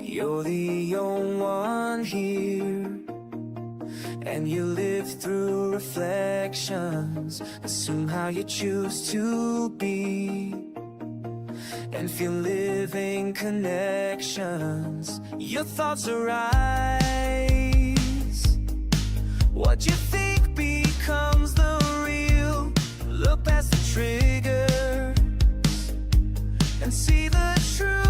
You're the only one here, and you live through reflections. Assume how you choose to be, and feel living connections. Your thoughts arise. What you think becomes the real. Look past the triggers and see the truth.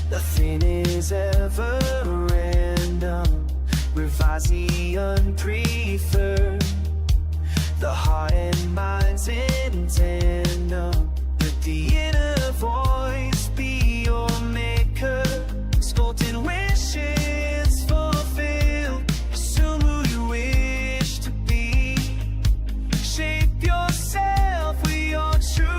Nothing is ever random. Revise the unpreferred. The heart and mind's in tandem. Let the inner voice be your maker. Sculpting wishes fulfilled. Assume who you wish to be. Shape yourself with your true.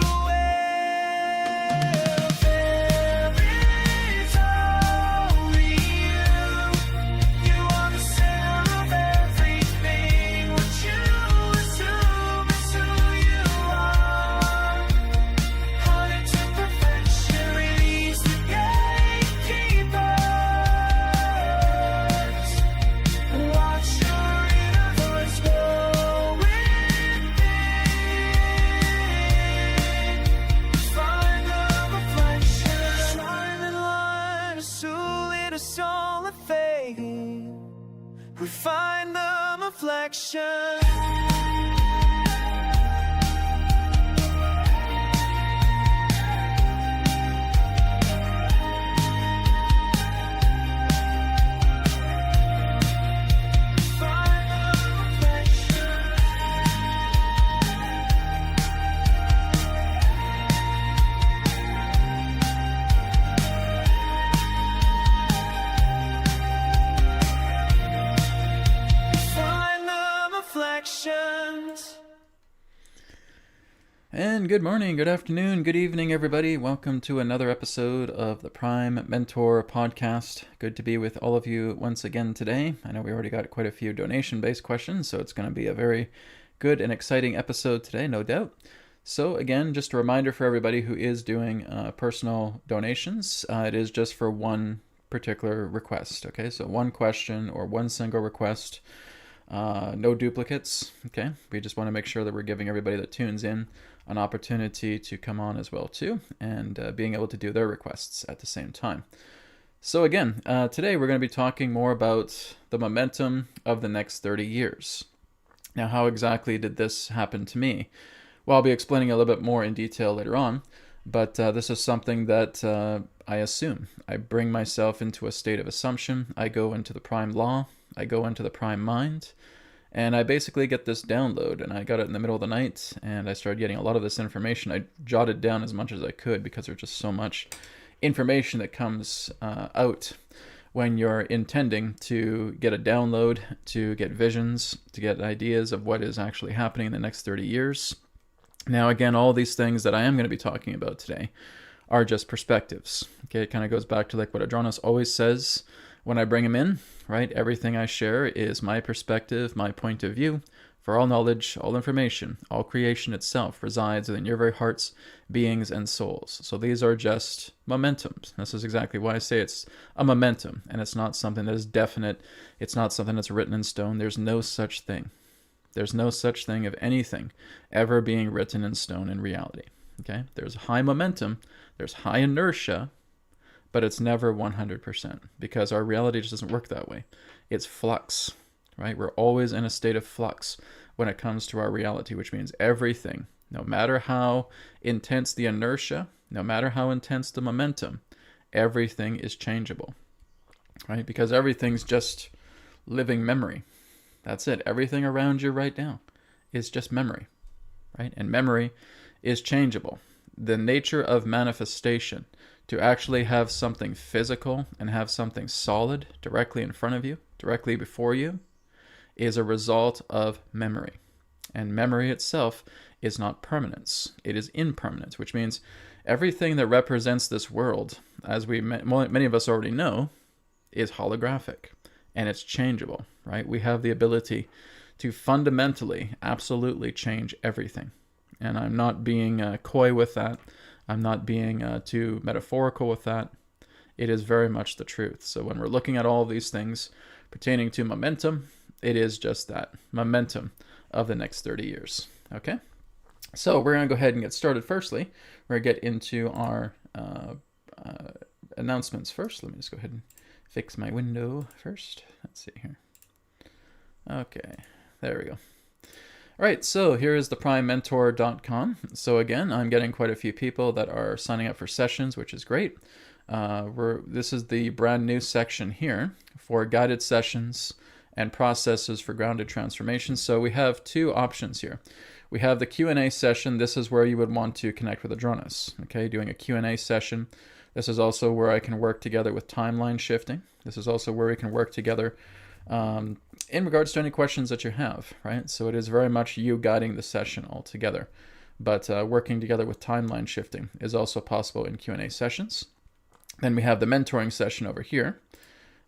Refine the reflection. And good morning, good afternoon, good evening, everybody. Welcome to another episode of the Prime Mentor Podcast. Good to be with all of you once again today. I know we already got quite a few donation-based questions, so it's going to be a very good and exciting episode today, no doubt. So again, just a reminder for everybody who is doing personal donations, it is just for one particular request, okay? So one question or one single request, no duplicates, okay? We just want to make sure that we're giving everybody that tunes in an opportunity to come on as well too, and being able to do their requests at the same time. So again, today we're going to be talking more about the momentum of the next 30 years. Now, how exactly did this happen to me? Well, I'll be explaining a little bit more in detail later on, but this is something that I assume. I bring myself into a state of assumption. I go into the prime law. I go into the prime mind. And I basically get this download, and I got it in the middle of the night, and I started getting a lot of this information. I jotted down as much as I could because there's just so much information that comes out when you're intending to get a download, to get visions, to get ideas of what is actually happening in the next 30 years. Now, again, all these things that I am going to be talking about today are just perspectives. Okay, it kind of goes back to like what Adronis always says when I bring him in, right? Everything I share is my perspective, my point of view. For all knowledge, all information, all creation itself resides within your very hearts, beings, and souls. So these are just momentums. This is exactly why I say it's a momentum, and it's not something that is definite. It's not something that's written in stone. There's no such thing. There's no such thing of anything ever being written in stone in reality. Okay? There's high momentum, there's high inertia, but it's never 100% because our reality just doesn't work that way. It's flux, right? We're always in a state of flux when it comes to our reality, which means everything No matter how intense the inertia, no matter how intense the momentum, everything is changeable, right? Because everything's just living memory. That's it. Everything around you right now is just memory, right? And memory is changeable. The nature of manifestation, to actually have something physical and have something solid directly in front of you, directly before you, is a result of memory. And memory itself is not permanence. It is impermanence, which means everything that represents this world, as many of us already know, is holographic and it's changeable, right? We have the ability to fundamentally, absolutely change everything. And I'm not being coy with that. I'm not being too metaphorical with that. It is very much the truth. So when we're looking at all of these things pertaining to momentum, it is just that, momentum of the next 30 years. Okay? So we're going to go ahead and get started. Firstly, we're going to get into our announcements first. Let me just go ahead and fix my window first. Let's see here. Okay, there we go. All right, so here is the primementor.com. So again, I'm getting quite a few people that are signing up for sessions, which is great. This is the brand new section here for guided sessions and processes for grounded transformation. So we have two options here. We have the Q&A session. This is where you would want to connect with Adronis, okay, doing a Q&A session. This is also where I can work together with timeline shifting. This is also where we can work together in regards to any questions that you have, right? So it is very much you guiding the session altogether. But working together with timeline shifting is also possible in Q&A sessions. Then we have the mentoring session over here.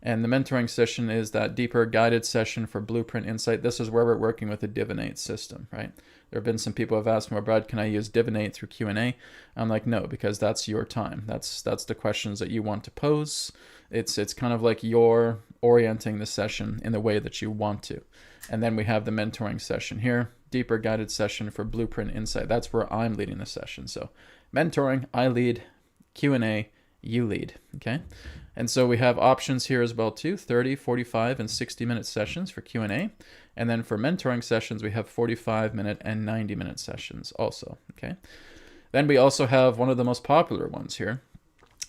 And the mentoring session is that deeper guided session for blueprint insight. This is where we're working with the Divinate system, right? There have been some people who have asked me, well, Brad, can I use Divinate through Q&A? I'm like, no, because that's your time. That's the questions that you want to pose. It's kind of like you're orienting the session in the way that you want to. And then we have the mentoring session here, deeper guided session for blueprint insight. That's where I'm leading the session. So mentoring, I lead. Q&A, you lead, okay? And so we have options here as well too, 30, 45, and 60-minute sessions for Q&A. And then for mentoring sessions, we have 45-minute and 90-minute sessions also, okay? Then we also have one of the most popular ones here,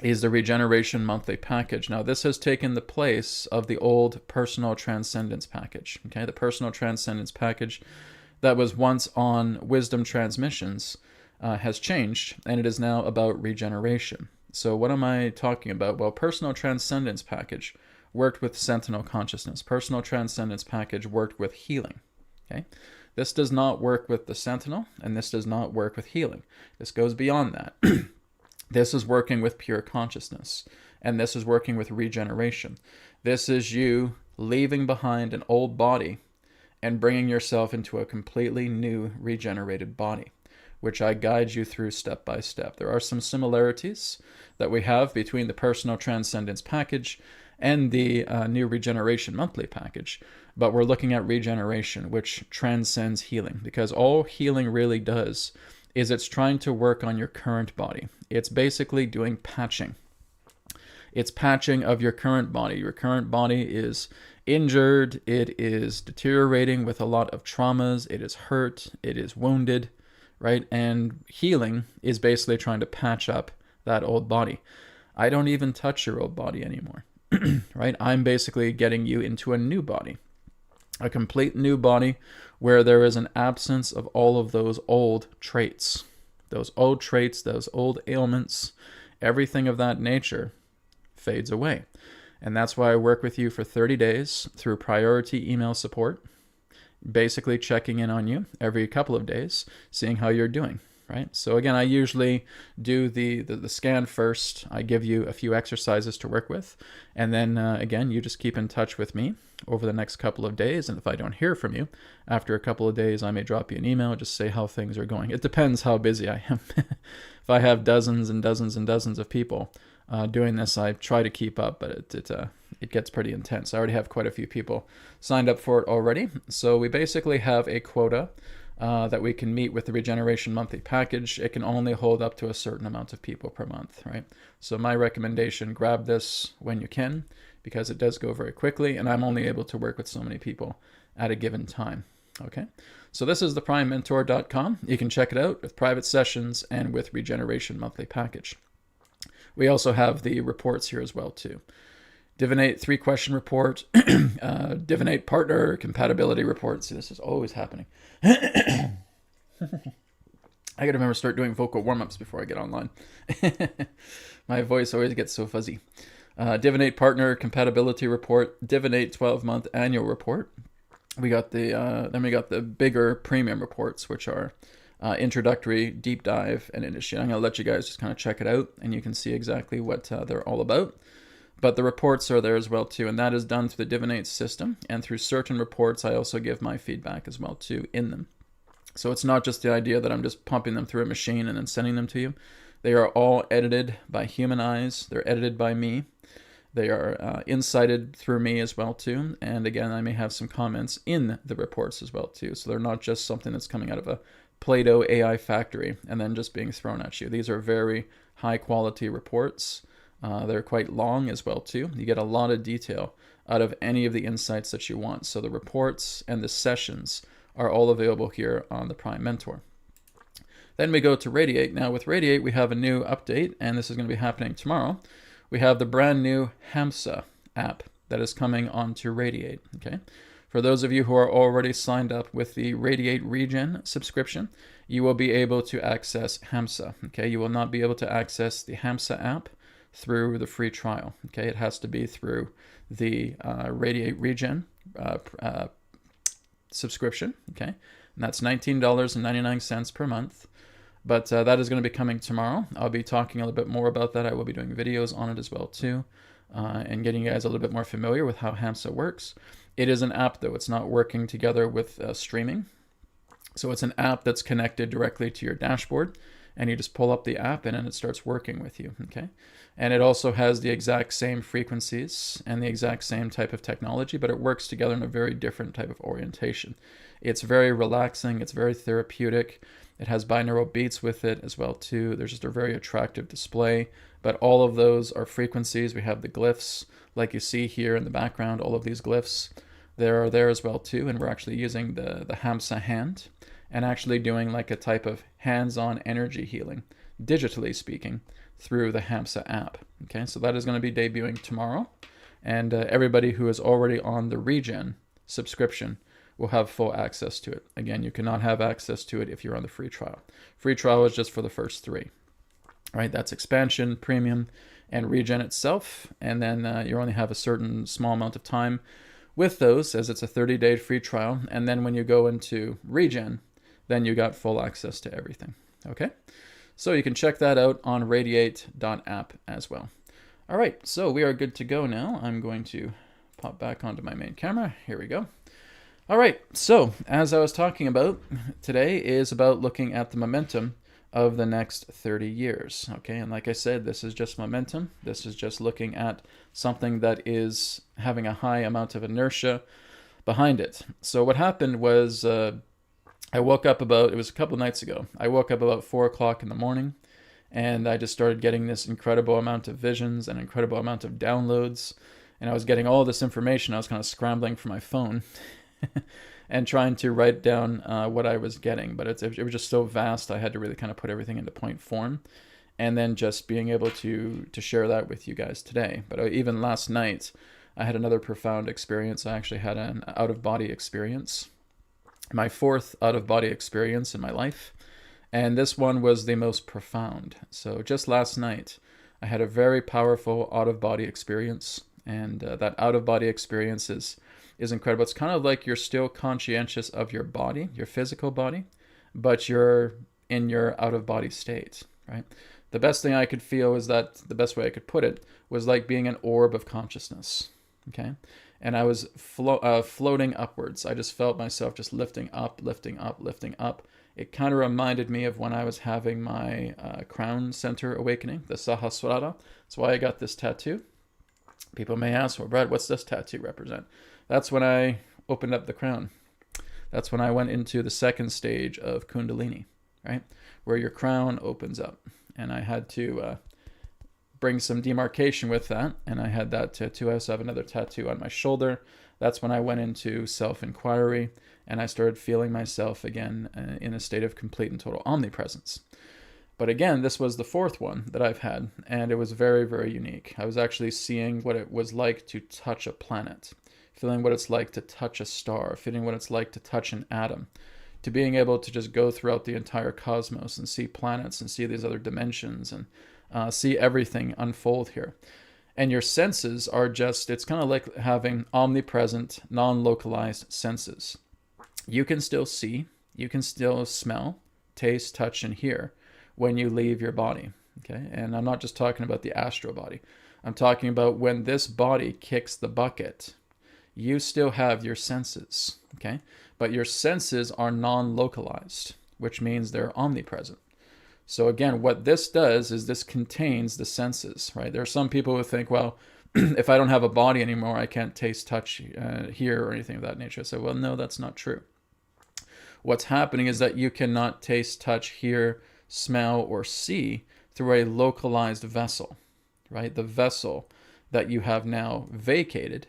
is the Regeneration Monthly Package. Now, this has taken the place of the old Personal Transcendence Package, okay? The Personal Transcendence Package that was once on Wisdom Transmissions has changed, and it is now about regeneration. So what am I talking about? Well, Personal Transcendence Package worked with Sentinel Consciousness. Personal Transcendence Package worked with healing, okay? This does not work with the Sentinel, and this does not work with healing. This goes beyond that. This is working with pure consciousness, and this is working with regeneration. This is you leaving behind an old body and bringing yourself into a completely new regenerated body, which I guide you through step by step. There are some similarities that we have between the Personal Transcendence Package and the new Regeneration Monthly Package, but we're looking at regeneration, which transcends healing, because all healing really does is it's trying to work on your current body. It's basically doing patching. It's patching of your current body. Your current body is injured, it is deteriorating with a lot of traumas, it is hurt, it is wounded, right? And healing is basically trying to patch up that old body. I don't even touch your old body anymore, right? I'm basically getting you into a new body, a complete new body where there is an absence of all of those old traits, those old ailments, everything of that nature fades away. And that's why I work with you for 30 days through priority email support, basically checking in on you every couple of days, seeing how you're doing, right? So again, I usually do the scan first. I give you a few exercises to work with. And then again, you just keep in touch with me over the next couple of days. And if I don't hear from you after a couple of days, I may drop you an email, just say how things are going. It depends how busy I am. If I have dozens and dozens and dozens of people doing this, I try to keep up, but it gets pretty intense. I already have quite a few people signed up for it already. So we basically have a quota that we can meet with the Regeneration Monthly Package. It can only hold up to a certain amount of people per month, right? So my recommendation, grab this when you can, because it does go very quickly, and I'm only able to work with so many people at a given time, Okay, so this is theprimementor.com. You can check it out with private sessions and with Regeneration monthly package. We also have the reports here as well too. Divinate 3-question report, Divinate partner compatibility report. See, this is always happening. I gotta remember to start doing vocal warm-ups before I get online. My voice always gets so fuzzy. Divinate partner compatibility report, Divinate 12-month annual report. We got then we got the bigger premium reports, which are introductory, deep dive, and industry. I'm gonna let you guys just kind of check it out, and you can see exactly what they're all about. But the reports are there as well too, and that is done through the Divinate system, and through certain reports I also give my feedback as well too in them. So it's not just the idea that I'm just pumping them through a machine and then sending them to you. They are all edited by human eyes. They're edited by me. They are incited through me as well too. And again, I may have some comments in the reports as well too. So they're not just something that's coming out of a Play-Doh AI factory and then just being thrown at you. These are very high quality reports. They're quite long as well too. You get a lot of detail out of any of the insights that you want. So the reports and the sessions are all available here on the Prime Mentor. Then we go to Radiate. Now with Radiate, we have a new update, and this is going to be happening tomorrow. We have the brand new HAMSA app that is coming onto Radiate. Okay, for those of you who are already signed up with the Radiate Regen subscription, you will be able to access HAMSA. Okay, you will not be able to access the HAMSA app through the free trial. Okay, it has to be through the Radiate Regen subscription. Okay, and that's $19.99 per month. But that is going to be coming tomorrow. I'll be talking a little bit more about that. I will be doing videos on it as well too, and getting you guys a little bit more familiar with how HAMSA works. It is an app though. It's not working together with streaming. So it's an app that's connected directly to your dashboard, and you just pull up the app and then it starts working with you. Okay, and it also has the exact same frequencies and the exact same type of technology, but it works together in a very different type of orientation. It's very relaxing. It's very therapeutic. It has binaural beats with it as well too. There's just a very attractive display, but all of those are frequencies. We have the glyphs like you see here in the background. All of these glyphs, they are there as well too, and we're actually using the HAMSA hand and actually doing like a type of hands-on energy healing, digitally speaking, through the HAMSA app. Okay, so that is going to be debuting tomorrow, and everybody who is already on the Regen subscription will have full access to it. Again, you cannot have access to it if you're on the free trial. Free trial is just for the first 3. Right? That's expansion, premium, and Regen itself. And then you only have a certain small amount of time with those, as it's a 30-day free trial. And then when you go into Regen, then you got full access to everything. Okay? So you can check that out on radiate.app as well. All right, so we are good to go now. I'm going to pop back onto my main camera. Here we go. All right, so as I was talking about, today is about looking at the momentum of the next 30 years. Okay, and like I said, this is just momentum. This is just looking at something that is having a high amount of inertia behind it. So what happened was I woke up it was a couple nights ago. I woke up about 4 o'clock in the morning, and I just started getting this incredible amount of visions and incredible amount of downloads. And I was getting all this information. I was kind of scrambling for my phone and trying to write down what I was getting. But it was just so vast, I had to really kind of put everything into point form. And then just being able to share that with you guys today. But even last night, I had another profound experience. I actually had an out-of-body experience. My 4th out-of-body experience in my life. And this one was the most profound. So just last night, I had a very powerful out-of-body experience. And that out-of-body experience is incredible. It's kind of like you're still conscientious of your body, your physical body, but you're in your out-of-body state, right? The best thing I could feel is that, the best way I could put it, was like being an orb of consciousness, okay? And I was floating upwards. I just felt myself just lifting up, lifting up, lifting up. It kind of reminded me of when I was having my crown center awakening, the Sahasrara. That's why I got this tattoo. People may ask, well, Brad, what's this tattoo represent? That's when I opened up the crown. That's when I went into the 2nd stage of Kundalini, right? Where your crown opens up. And I had to bring some demarcation with that. And I had that tattoo. I also have another tattoo on my shoulder. That's when I went into self-inquiry. and I started feeling myself again in a state of complete and total omnipresence. But again, this was the fourth one that I've had, and it was very, very unique. I was actually seeing what it was like to touch a planet, feeling what it's like to touch a star, feeling what it's like to touch an atom, to being able to just go throughout the entire cosmos and see planets and see these other dimensions and see everything unfold here. And your senses are just, it's kind of like having omnipresent, non-localized senses. You can still see, you can still smell, taste, touch, and hear when you leave your body, okay? And I'm not just talking about the astral body. I'm talking about when this body kicks the bucket, you still have your senses, okay? But your senses are non-localized, which means they're omnipresent. So again, what this does is this contains the senses, right? There are some people who think, well, if I don't have a body anymore, I can't taste, touch, hear, or anything of that nature. I say, well, no, that's not true. What's happening is that you cannot taste, touch, hear, smell, or see through a localized vessel, right? The vessel that you have now vacated,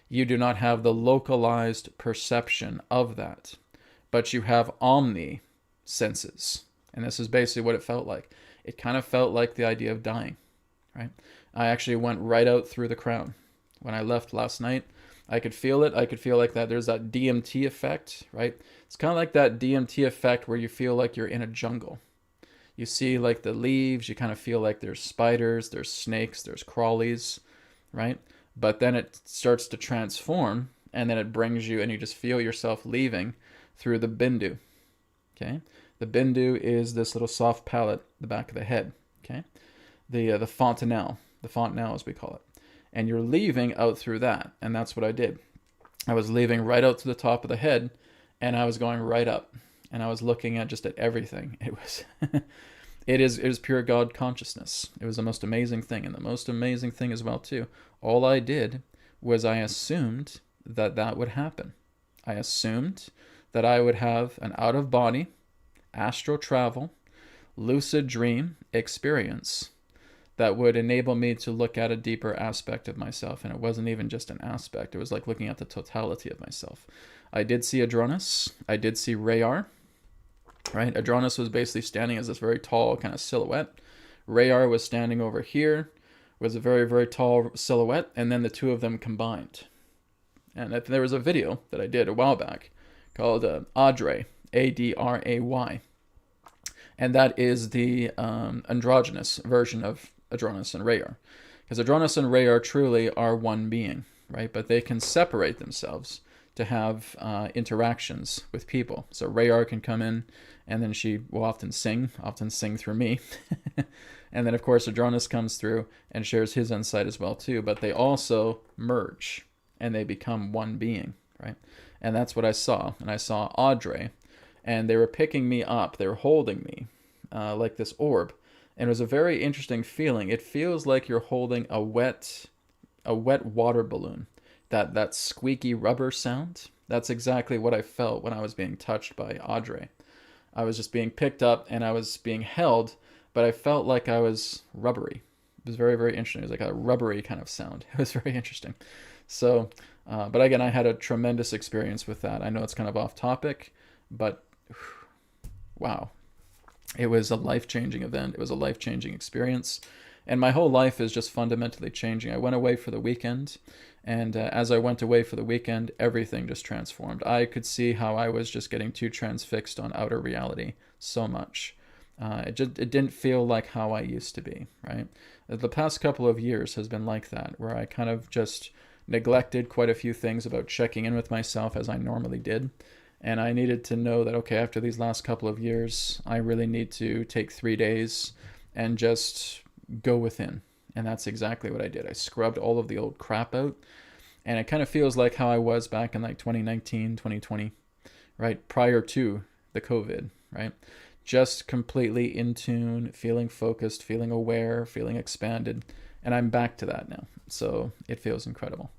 you do not have the localized perception of that, but you have omni senses. And this is basically what it felt like. It kind of felt like the idea of dying, right? I actually went right out through the crown. When I left last night, I could feel it. I could feel like that. There's that DMT effect, right? It's kind of like that DMT effect where you feel like you're in a jungle. You see like the leaves, you kind of feel like there's spiders, there's snakes, there's crawlies, right? But then it starts to transform, and then it brings you, and you just feel yourself leaving through the bindu, okay? The bindu is this little soft palate, the back of the head, okay? The fontanelle as we call it. And you're leaving out through that, and that's what I did. I was leaving right out to the top of the head, and I was going right up, and I was looking at just at everything. It was, it is pure God consciousness. It was the most amazing thing, and the most amazing thing as well too. All I did was I assumed that that would happen. I assumed that I would have an out-of-body, astral travel, lucid dream experience that would enable me to look at a deeper aspect of myself. And it wasn't even just an aspect. It was like looking at the totality of myself. I did see Adronis. I did see Rayar, right? Adronis was basically standing as this very tall kind of silhouette. Rayar was standing over here, was a very, very tall silhouette, and then the two of them combined. And there was a video that I did a while back called Adray, A-D-R-A-Y. And that is the androgynous version of Adronis and Rayar. Because Adronis and Rayar truly are one being, right? But they can separate themselves to have interactions with people. So Rayar can come in, and then she will often sing through me. And then, of course, Adronis comes through and shares his insight as well, too. But they also merge, and they become one being, right? And that's what I saw. And I saw Audrey, and they were picking me up. They were holding me like this orb. And it was a very interesting feeling. It feels like you're holding a wet water balloon. That squeaky rubber sound. That's exactly what I felt when I was being touched by Audrey. I was just being picked up and I was being held, but I felt like I was rubbery. It was very, very interesting. It was like a rubbery kind of sound. It was very interesting. So, but again, I had a tremendous experience with that. I know it's kind of off topic, but wow. It was a life-changing event. It was a life-changing experience. And my whole life is just fundamentally changing. I went away for the weekend, and as I went away for the weekend, everything just transformed. I could see how I was just getting too transfixed on outer reality so much. It didn't feel like how I used to be, right? The past couple of years has been like that, where I kind of just neglected quite a few things about checking in with myself as I normally did. And I needed to know that, okay, after these last couple of years, I really need to take 3 days and just go within. And that's exactly what I did. I scrubbed all of the old crap out. And it kind of feels like how I was back in like 2019, 2020, right? Prior to the COVID, right? Just completely in tune, feeling focused, feeling aware, feeling expanded. And I'm back to that now. So it feels incredible.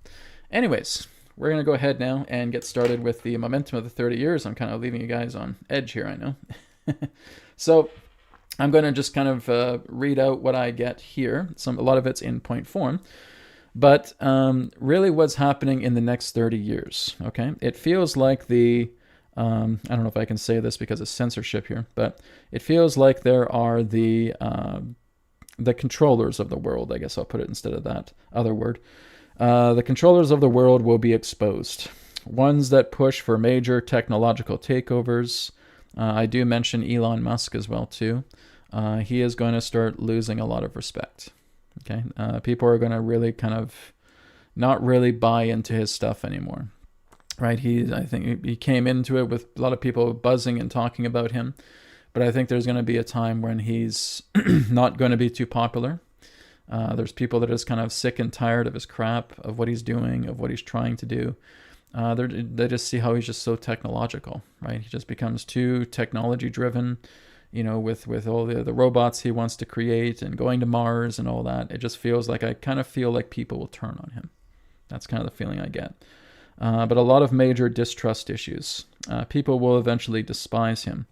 Anyways, we're going to go ahead now and get started with the momentum of the 30 years. I'm kind of leaving you guys on edge here, I know. So I'm going to just kind of read out what I get here. A lot of it's in point form. But really what's happening in the next 30 years, okay? It feels like the I don't know if I can say this because of censorship here, but it feels like there are the controllers of the world. I guess I'll put it instead of that other word. The controllers of the world will be exposed. Ones that push for major technological takeovers. I do mention Elon Musk as well too. He is going to start losing a lot of respect. Okay, people are going to really kind of not really buy into his stuff anymore. Right? I think he came into it with a lot of people buzzing and talking about him, but I think there's going to be a time when he's not going to be too popular. There's people that are just kind of sick and tired of his crap, of what he's doing, of what he's trying to do. They just see how he's just so technological, right? He just becomes too technology driven, with all the robots he wants to create and going to Mars and all that. It just feels like, I kind of feel like people will turn on him. That's kind of the feeling I get. But a lot of major distrust issues. People will eventually despise him.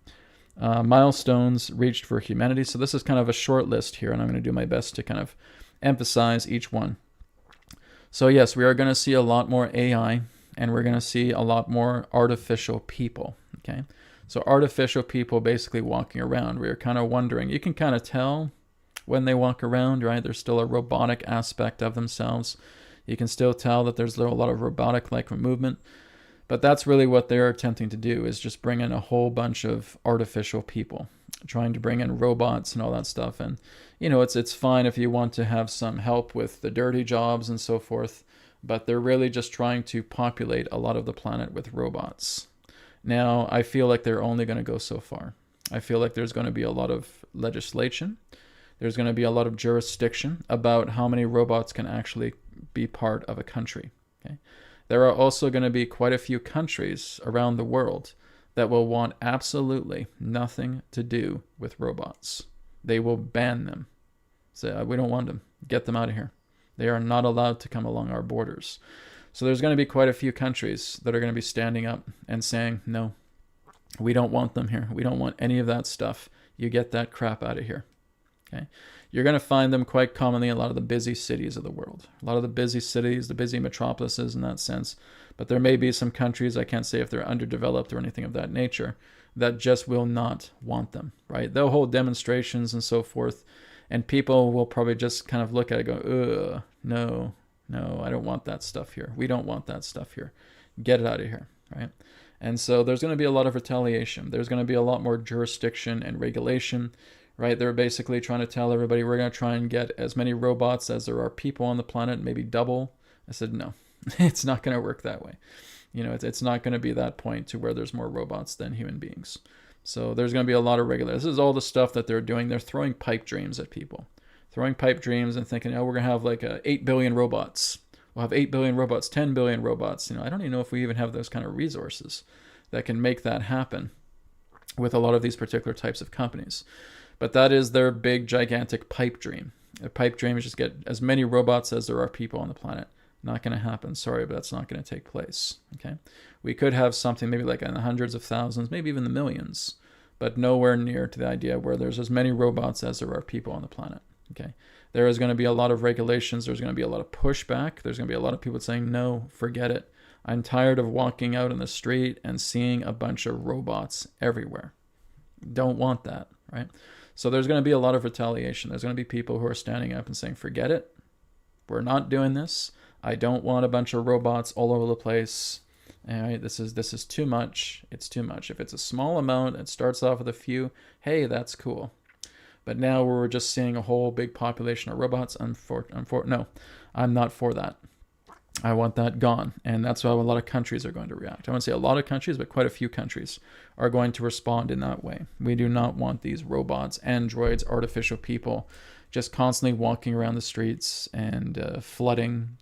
Milestones reached for humanity. So this is kind of a short list here, and I'm going to do my best to kind of emphasize each one. So yes, we are going to see a lot more AI, and we're going to see a lot more artificial people. Okay, so artificial people basically walking around. We are kind of wondering. You can kind of tell when they walk around, right? There's still a robotic aspect of themselves. You can still tell that there's a lot of robotic-like movement. But that's really what they're attempting to do, is just bring in a whole bunch of artificial people, trying to bring in robots and all that stuff. And, it's fine if you want to have some help with the dirty jobs and so forth, but they're really just trying to populate a lot of the planet with robots. Now, I feel like they're only going to go so far. I feel like there's going to be a lot of legislation. There's going to be a lot of jurisdiction about how many robots can actually be part of a country. Okay. There are also going to be quite a few countries around the world that will want absolutely nothing to do with robots. They will ban them. Say, we don't want them. Get them out of here. They are not allowed to come along our borders. So there's going to be quite a few countries that are going to be standing up and saying, no, we don't want them here. We don't want any of that stuff. You get that crap out of here. Okay. You're going to find them quite commonly in a lot of the busy cities of the world. A lot of the busy cities, the busy metropolises in that sense. But there may be some countries, I can't say if they're underdeveloped or anything of that nature, that just will not want them, right? They'll hold demonstrations and so forth, and people will probably just kind of look at it and go, ugh, no, I don't want that stuff here. We don't want that stuff here. Get it out of here, right? And so there's going to be a lot of retaliation. There's going to be a lot more jurisdiction and regulation. Right, they're basically trying to tell everybody, we're going to try and get as many robots as there are people on the planet, maybe double. I said, no, it's not going to work that way. It's not going to be that point to where there's more robots than human beings. So there's going to be a lot of regulation. This is all the stuff that they're doing. They're throwing pipe dreams at people. Throwing pipe dreams and thinking, we're going to have like 8 billion robots. We'll have 8 billion robots, 10 billion robots. I don't even know if we even have those kind of resources that can make that happen with a lot of these particular types of companies. But that is their big, gigantic pipe dream. Their pipe dream is just get as many robots as there are people on the planet. Not going to happen. Sorry, but that's not going to take place. Okay, we could have something maybe like in the hundreds of thousands, maybe even the millions, but nowhere near to the idea where there's as many robots as there are people on the planet. Okay, there is going to be a lot of regulations. There's going to be a lot of pushback. There's going to be a lot of people saying, no, forget it. I'm tired of walking out in the street and seeing a bunch of robots everywhere. Don't want that, right? So there's going to be a lot of retaliation. There's going to be people who are standing up and saying, forget it. We're not doing this. I don't want a bunch of robots all over the place. All right, this is too much. It's too much. If it's a small amount, it starts off with a few. Hey, that's cool. But now we're just seeing a whole big population of robots. No, I'm not for that. I want that gone. And that's how a lot of countries are going to react. I won't say a lot of countries, but quite a few countries are going to respond in that way. We do not want these robots, androids, artificial people just constantly walking around the streets and flooding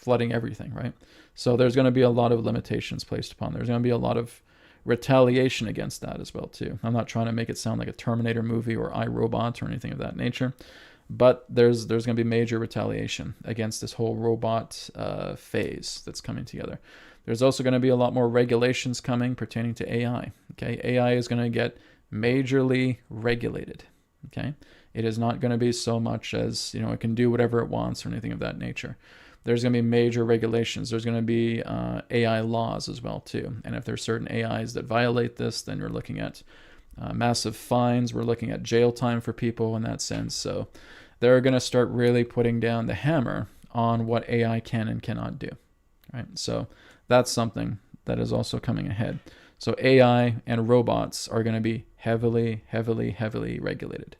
everything, right? So there's going to be a lot of limitations placed upon. There's going to be a lot of retaliation against that as well, too. I'm not trying to make it sound like a Terminator movie or iRobot or anything of that nature. But there's going to be major retaliation against this whole robot phase that's coming together. There's also going to be a lot more regulations coming pertaining to AI. Okay, AI is going to get majorly regulated. Okay, it is not going to be so much as it can do whatever it wants or anything of that nature. there's going to be major regulations. There's going to be AI laws as well too. And if there's certain AIs that violate this, then you're looking at massive fines. We're looking at jail time for people in that sense. So they're going to start really putting down the hammer on what AI can and cannot do. Right? So that's something that is also coming ahead. So AI and robots are going to be heavily, heavily, heavily regulated.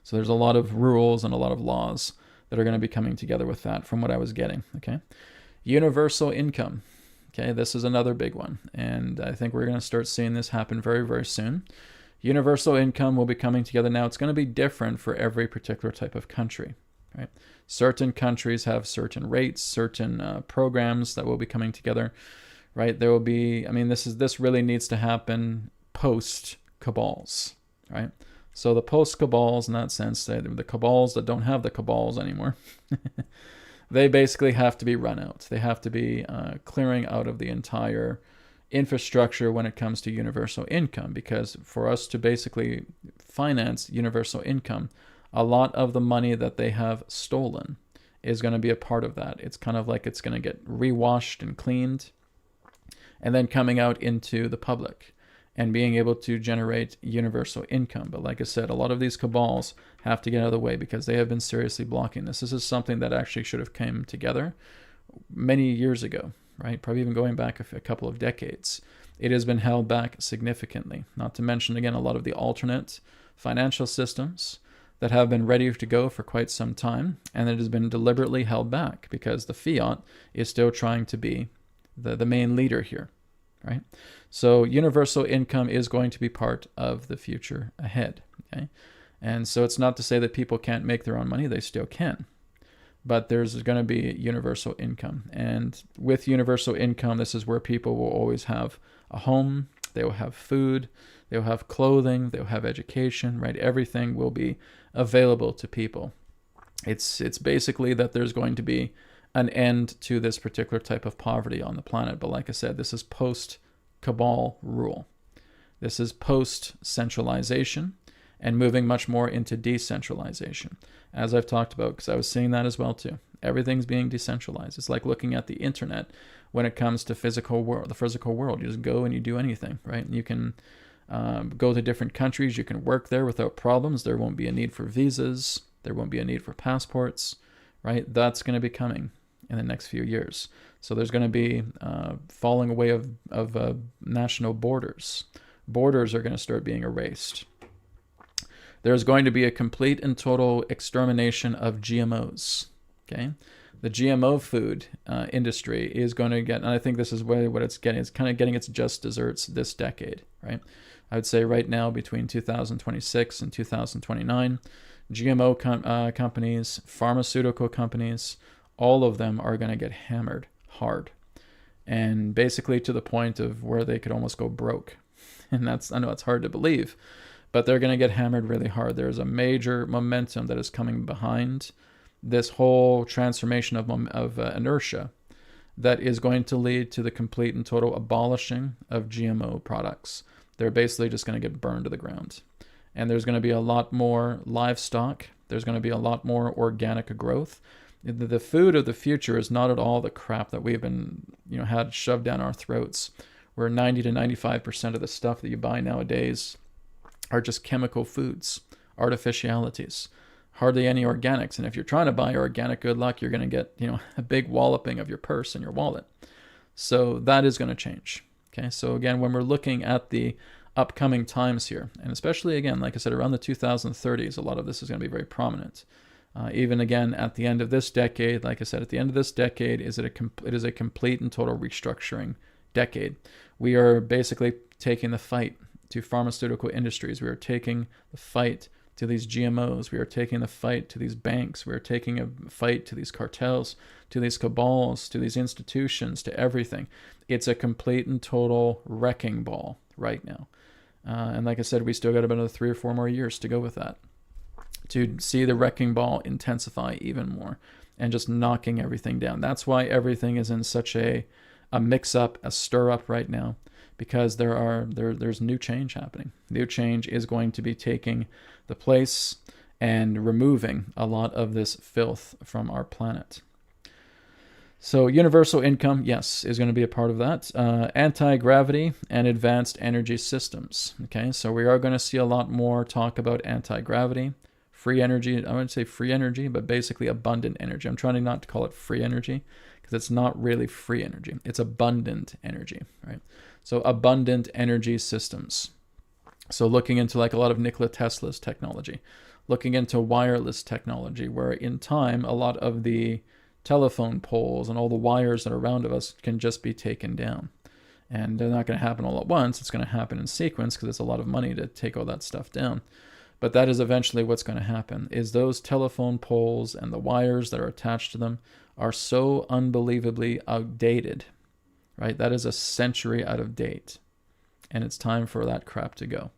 So there's a lot of rules and a lot of laws that are going to be coming together with that from what I was getting. Okay. Universal income. Okay. This is another big one. And I think we're going to start seeing this happen very, very soon. Universal income will be coming together. Now it's going to be different for every particular type of country. Right? Certain countries have certain rates, certain programs that will be coming together. Right? There will be, I mean, this really needs to happen post cabals. Right? So the post cabals, in that sense, the cabals that don't have the cabals anymore, they basically have to be run out. They have to be clearing out of the entire infrastructure when it comes to universal income, because for us to basically finance universal income, a lot of the money that they have stolen is going to be a part of that. It's kind of like it's going to get rewashed and cleaned and then coming out into the public and being able to generate universal income. But like I said, a lot of these cabals have to get out of the way because they have been seriously blocking this. This is something that actually should have come together many years ago, right? Probably even going back a couple of decades. It has been held back significantly, not to mention, again, a lot of the alternate financial systems that have been ready to go for quite some time, and it has been deliberately held back because the fiat is still trying to be the main leader here, right? So universal income is going to be part of the future ahead, okay? And so it's not to say that people can't make their own money, they still can. But there's going to be universal income. And with universal income, this is where people will always have a home, they will have food, they'll have clothing, they'll have education, right? Everything will be available to people. It's basically that there's going to be an end to this particular type of poverty on the planet. But like I said, this is post-cabal rule. This is post-centralization and moving much more into decentralization, as I've talked about, because I was seeing that as well too. Everything's being decentralized. It's like looking at the internet when it comes to the physical world. You just go and you do anything, right? You can go to different countries. You can work there without problems. There won't be a need for visas. There won't be a need for passports, right? That's going to be coming in the next few years. So there's going to be falling away of national borders. Borders are going to start being erased. There's going to be a complete and total extermination of GMOs. Okay, the GMO food industry is going to get, and I think this is what it's getting. It's kind of getting its just desserts this decade, right? I would say right now between 2026 and 2029, GMO companies, pharmaceutical companies, all of them are going to get hammered hard, and basically to the point of where they could almost go broke. And I know it's hard to believe, but they're going to get hammered really hard. There's a major momentum that is coming behind this whole transformation of inertia that is going to lead to the complete and total abolishing of GMO products. They're basically just going to get burned to the ground. And there's going to be a lot more livestock. There's going to be a lot more organic growth. The food of the future is not at all the crap that we've been, had shoved down our throats, where 90 to 95% of the stuff that you buy nowadays are just chemical foods, artificialities, hardly any organics. And if you're trying to buy organic, good luck, you're going to get, a big walloping of your purse and your wallet. So that is going to change. Okay. So again, when we're looking at the upcoming times here, and especially again, like I said, around the 2030s, a lot of this is going to be very prominent. Even again, at the end of this decade, like I said, at the end of this decade, it is a complete and total restructuring decade. We are basically taking the fight to pharmaceutical industries. We are taking the fight to these GMOs. We are taking the fight to these banks. We are taking a fight to these cartels, to these cabals, to these institutions, to everything. It's a complete and total wrecking ball right now. And like I said, we still got about another 3 or 4 more years to go with that, to see the wrecking ball intensify even more and just knocking everything down. That's why everything is in such a mix-up, a stir-up right now, because there's new change happening. New change is going to be taking the place and removing a lot of this filth from our planet. So universal income, yes, is going to be a part of that. Anti-gravity and advanced energy systems. Okay, so we are going to see a lot more talk about anti-gravity, free energy. I wouldn't say free energy, but basically abundant energy. I'm trying not to call it free energy because it's not really free energy. It's abundant energy, right? So abundant energy systems. So looking into like a lot of Nikola Tesla's technology, looking into wireless technology, where in time a lot of the telephone poles and all the wires that are around of us can just be taken down. And they're not going to happen all at once. It's going to happen in sequence because it's a lot of money to take all that stuff down. But that is eventually what's going to happen, is those telephone poles and the wires that are attached to them are so unbelievably outdated, right? That is a century out of date. And it's time for that crap to go.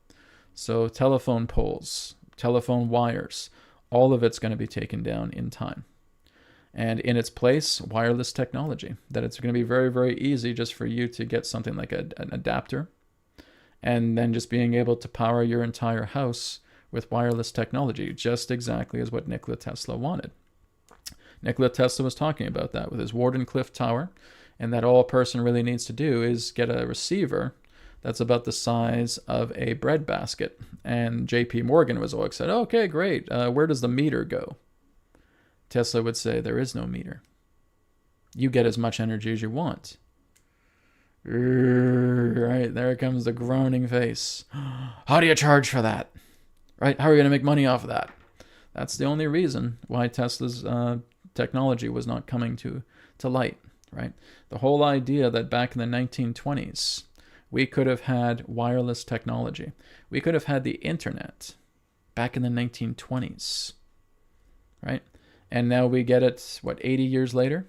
So telephone poles, telephone wires, all of it's going to be taken down in time. And in its place, wireless technology, that it's going to be very, very easy just for you to get something like an adapter and then just being able to power your entire house with wireless technology, just exactly as what Nikola Tesla wanted. Nikola Tesla was talking about that with his Wardenclyffe Tower, and that all a person really needs to do is get a receiver that's about the size of a breadbasket. And JP Morgan was all excited, okay, great, where does the meter go? Tesla would say, there is no meter. You get as much energy as you want. Right, there comes the groaning face. How do you charge for that? Right, how are you going to make money off of that? That's the only reason why Tesla's technology was not coming to light, right? The whole idea that back in the 1920s, we could have had wireless technology. We could have had the internet back in the 1920s, right? And now we get it, 80 years later?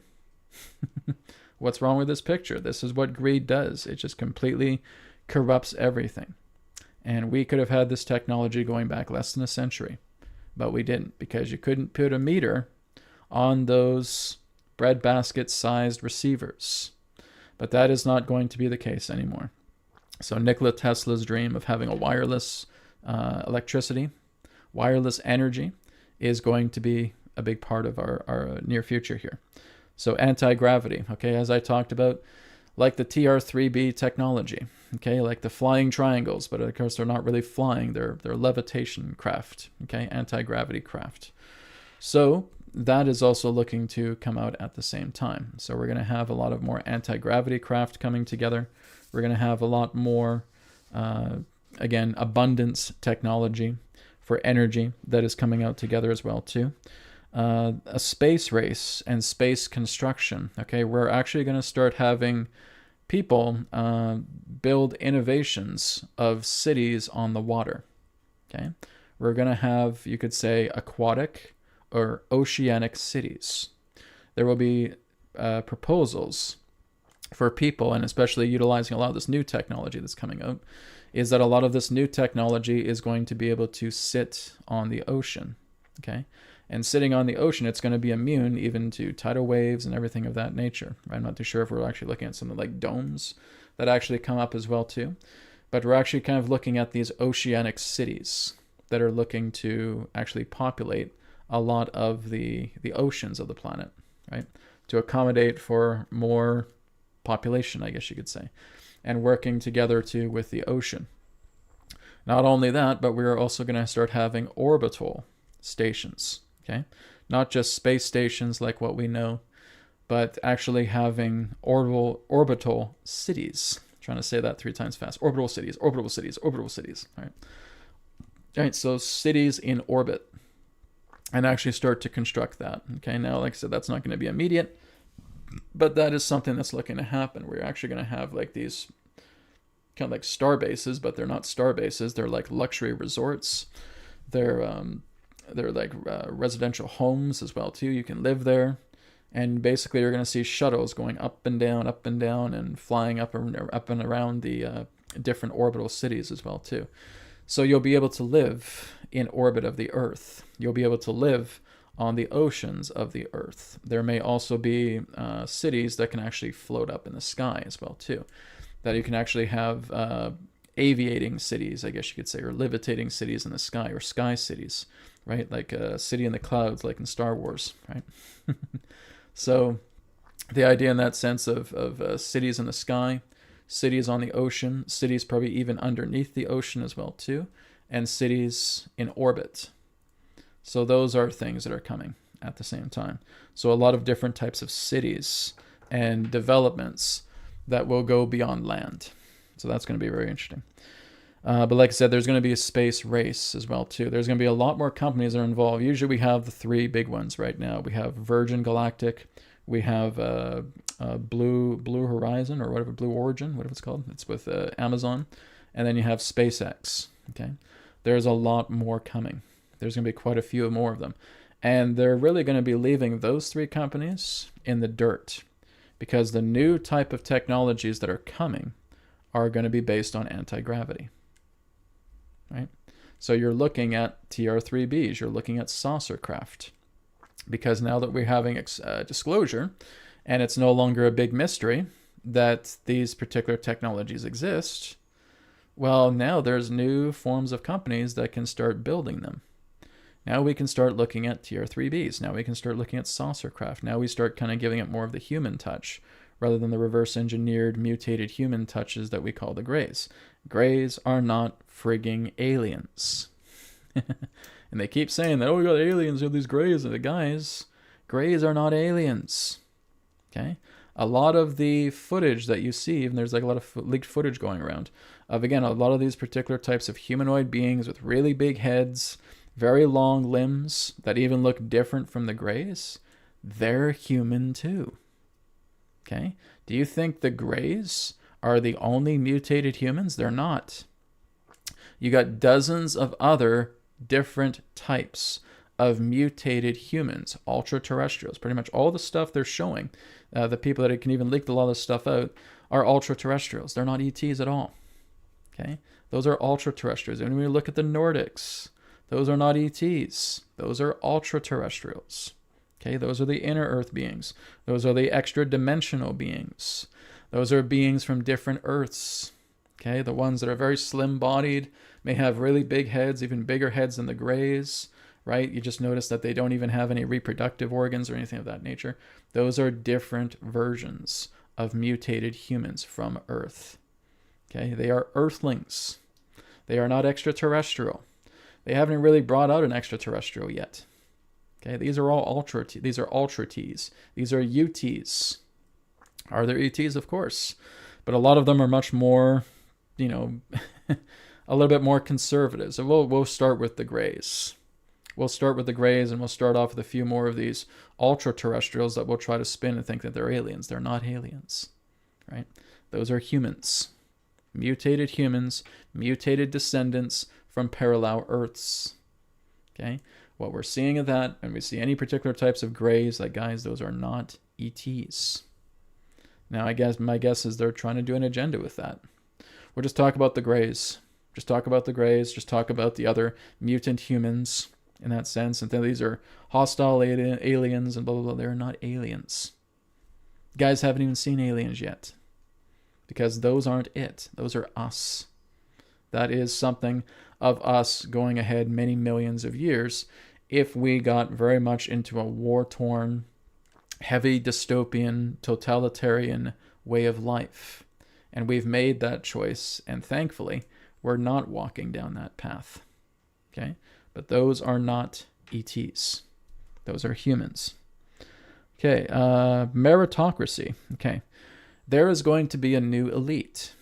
What's wrong with this picture? This is what greed does. It just completely corrupts everything. And we could have had this technology going back less than a century, but we didn't, because you couldn't put a meter on those breadbasket-sized receivers. But that is not going to be the case anymore. So Nikola Tesla's dream of having a wireless electricity, wireless energy, is going to be a big part of our near future here. So anti-gravity, okay, as I talked about, like the TR-3B technology, okay, like the flying triangles, but of course they're not really flying, they're levitation craft, okay, anti-gravity craft. So that is also looking to come out at the same time. So we're going to have a lot of more anti-gravity craft coming together. We're going to have a lot more, again, abundance technology for energy that is coming out together as well too. A space race and space construction. Okay, we're actually going to start having people build innovations of cities on the water. Okay, we're going to have, you could say, aquatic or oceanic cities. There will be proposals for people, and especially utilizing a lot of this new technology that's coming out, is that a lot of this new technology is going to be able to sit on the ocean. Okay. And sitting on the ocean, it's going to be immune even to tidal waves and everything of that nature. I'm not too sure if we're actually looking at something like domes that actually come up as well too. But we're actually kind of looking at these oceanic cities that are looking to actually populate a lot of the oceans of the planet, right? To accommodate for more population, I guess you could say, and working together too with the ocean. Not only that, but we're also going to start having orbital stations. Okay, not just space stations like what we know, but actually having orbital cities. I'm trying to say that 3 times fast. Orbital cities, orbital cities, orbital cities. All right. All right, so cities in orbit, and actually start to construct that. Okay, now, like I said, that's not going to be immediate, but that is something that's looking to happen. We're actually going to have like these kind of like star bases, but they're not star bases. They're like luxury resorts. They're like residential homes as well too. You can live there, and basically you're going to see shuttles going up and down, and flying up and around the different orbital cities as well too. So you'll be able to live in orbit of the Earth. You'll be able to live on the oceans of the Earth. There may also be cities that can actually float up in the sky as well too. That you can actually have aviating cities, I guess you could say, or levitating cities in the sky, or sky cities. Right, like a city in the clouds, like in Star Wars, right? So The idea in that sense of cities in the sky, cities on the ocean, cities probably even underneath the ocean as well too, and cities in orbit. So those are things that are coming at the same time. So a lot of different types of cities and developments that will go beyond land. So that's going to be very interesting. But like I said, there's going to be a space race as well too. There's going to be a lot more companies that are involved. Usually we have the three big ones right now. We have Virgin Galactic, we have Blue Horizon, or whatever, Blue Origin, whatever it's called. It's with Amazon, and then you have SpaceX. Okay, there's a lot more coming. There's going to be quite a few more of them, and they're really going to be leaving those three companies in the dirt, because the new type of technologies that are coming are going to be based on anti-gravity. Right? So you're looking at TR-3Bs, you're looking at saucer craft, because now that we're having disclosure, and it's no longer a big mystery that these particular technologies exist, well, now there's new forms of companies that can start building them. Now we can start looking at TR-3Bs. Now we can start looking at saucer craft. Now we start kind of giving it more of the human touch, rather than the reverse engineered mutated human touches that we call the Greys. Greys are not frigging aliens. And they keep saying that, oh, we got aliens, we have these Greys. And the guys, Greys are not aliens. Okay? A lot of the footage that you see, and there's like a lot of leaked footage going around, of, again, a lot of these particular types of humanoid beings with really big heads, very long limbs, that even look different from the Greys, they're human too. Okay? Do you think the Greys are the only mutated humans? They're not. You got dozens of other different types of mutated humans, ultra-terrestrials. Pretty much all the stuff they're showing, the people that can even leak a lot of this stuff out, are ultra-terrestrials. They're not ETs at all. Okay? Those are ultra-terrestrials. And when we look at the Nordics, those are not ETs. Those are ultra-terrestrials. Okay, those are the inner Earth beings. Those are the extra-dimensional beings. Those are beings from different Earths. Okay, the ones that are very slim-bodied, may have really big heads, even bigger heads than the Greys, right? You just notice that they don't even have any reproductive organs or anything of that nature. Those are different versions of mutated humans from Earth. Okay, they are Earthlings. They are not extraterrestrial. They haven't really brought out an extraterrestrial yet. Okay, these are all ultra Ts. These are UTs. Are there ETs? Of course. But a lot of them are much more, a little bit more conservative. So we'll start with the Greys. We'll start with the Greys, and we'll start off with a few more of these ultra-terrestrials that we'll try to spin and think that they're aliens. They're not aliens, right? Those are humans. Mutated humans, mutated descendants from parallel Earths. Okay? What we're seeing of that, and we see any particular types of Greys, like, guys, those are not ETs. Now, I guess my guess is they're trying to do an agenda with that. We'll just talk about the Greys. Just talk about the Greys. Just talk about the other mutant humans in that sense. And then these are hostile aliens and blah, blah, blah. They're not aliens. Guys haven't even seen aliens yet. Because those aren't it. Those are us. That is something of us going ahead many millions of years if we got very much into a war-torn, heavy dystopian, totalitarian way of life. And we've made that choice, and thankfully, we're not walking down that path. Okay? But those are not ETs. Those are humans. Okay, meritocracy. Okay. There is going to be a new elite.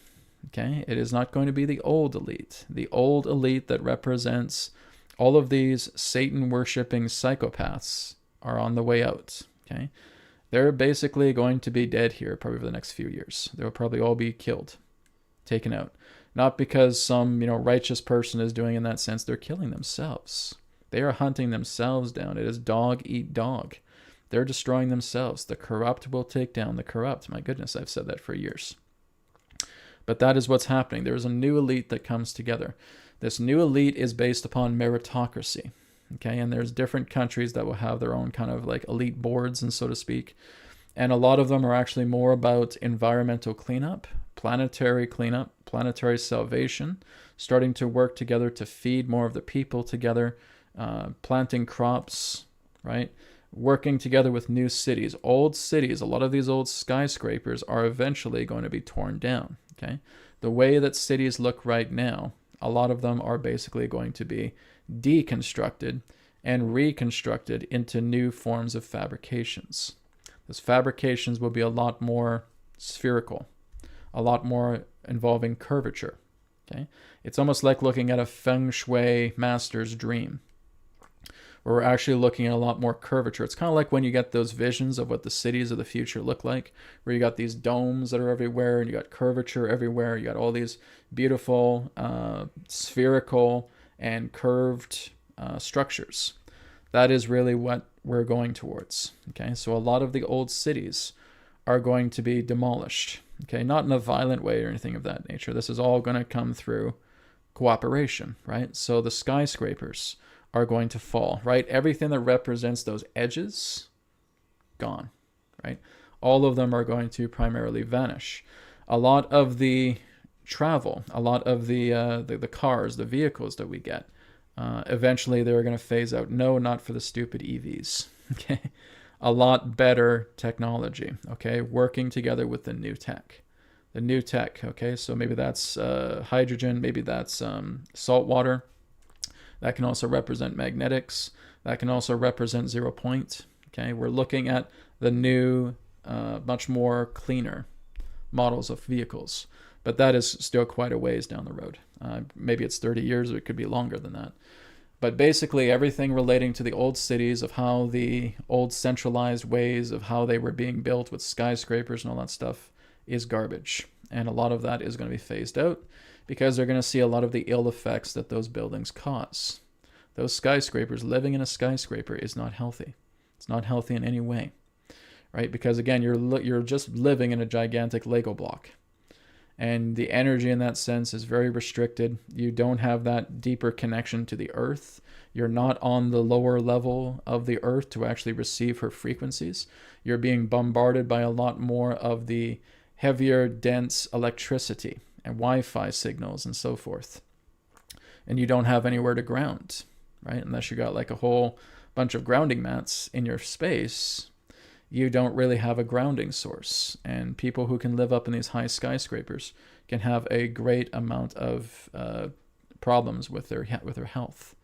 Okay? It is not going to be the old elite. The old elite that represents all of these Satan-worshipping psychopaths are on the way out. Okay? They're basically going to be dead here probably for the next few years. They'll probably all be killed, taken out. Not because some, righteous person is doing in that sense. They're killing themselves. They are hunting themselves down. It is dog eat dog. They're destroying themselves. The corrupt will take down the corrupt. My goodness, I've said that for years. But that is what's happening. There is a new elite that comes together. This new elite is based upon meritocracy. Okay, and there's different countries that will have their own kind of like elite boards, and so to speak. And a lot of them are actually more about environmental cleanup, planetary cleanup, planetary salvation, starting to work together to feed more of the people together, planting crops, right? working together with new cities. Old cities, a lot of these old skyscrapers are eventually going to be torn down, okay? The way that cities look right now, a lot of them are basically going to be deconstructed and reconstructed into new forms of fabrications. Those fabrications will be a lot more spherical, a lot more involving curvature, okay? It's almost like looking at a feng shui master's dream, where we're actually looking at a lot more curvature. It's kind of like when you get those visions of what the cities of the future look like, where you got these domes that are everywhere, and you got curvature everywhere. You got all these beautiful spherical and curved structures. That is really what we're going towards. Okay, so a lot of the old cities are going to be demolished. Okay, not in a violent way or anything of that nature. This is all going to come through cooperation, right? So the skyscrapers are going to fall, right? Everything that represents those edges, gone, right? All of them are going to primarily vanish. A lot of the travel, a lot of the cars, the vehicles that we get, eventually they're going to phase out. No, not for the stupid EVs, okay? A lot better technology, okay? Working together with the new tech. The new tech, okay? So maybe that's hydrogen, maybe that's salt water. That can also represent magnetics. That can also represent 0 point. Okay, we're looking at the new, much more cleaner models of vehicles, but that is still quite a ways down the road. Maybe it's 30 years, or it could be longer than that. But basically, everything relating to the old cities, of how the old centralized ways of how they were being built with skyscrapers and all that stuff, is garbage, and a lot of that is going to be phased out, because they're going to see a lot of the ill effects that those buildings cause. Those skyscrapers, living in a skyscraper is not healthy. It's not healthy in any way, right? Because again, you're just living in a gigantic Lego block. And the energy in that sense is very restricted. You don't have that deeper connection to the earth. You're not on the lower level of the earth to actually receive her frequencies. You're being bombarded by a lot more of the heavier, dense electricity and Wi-Fi signals and so forth. And you don't have anywhere to ground, right? Unless you got like a whole bunch of grounding mats in your space, you don't really have a grounding source. And people who can live up in these high skyscrapers can have a great amount of problems with their health.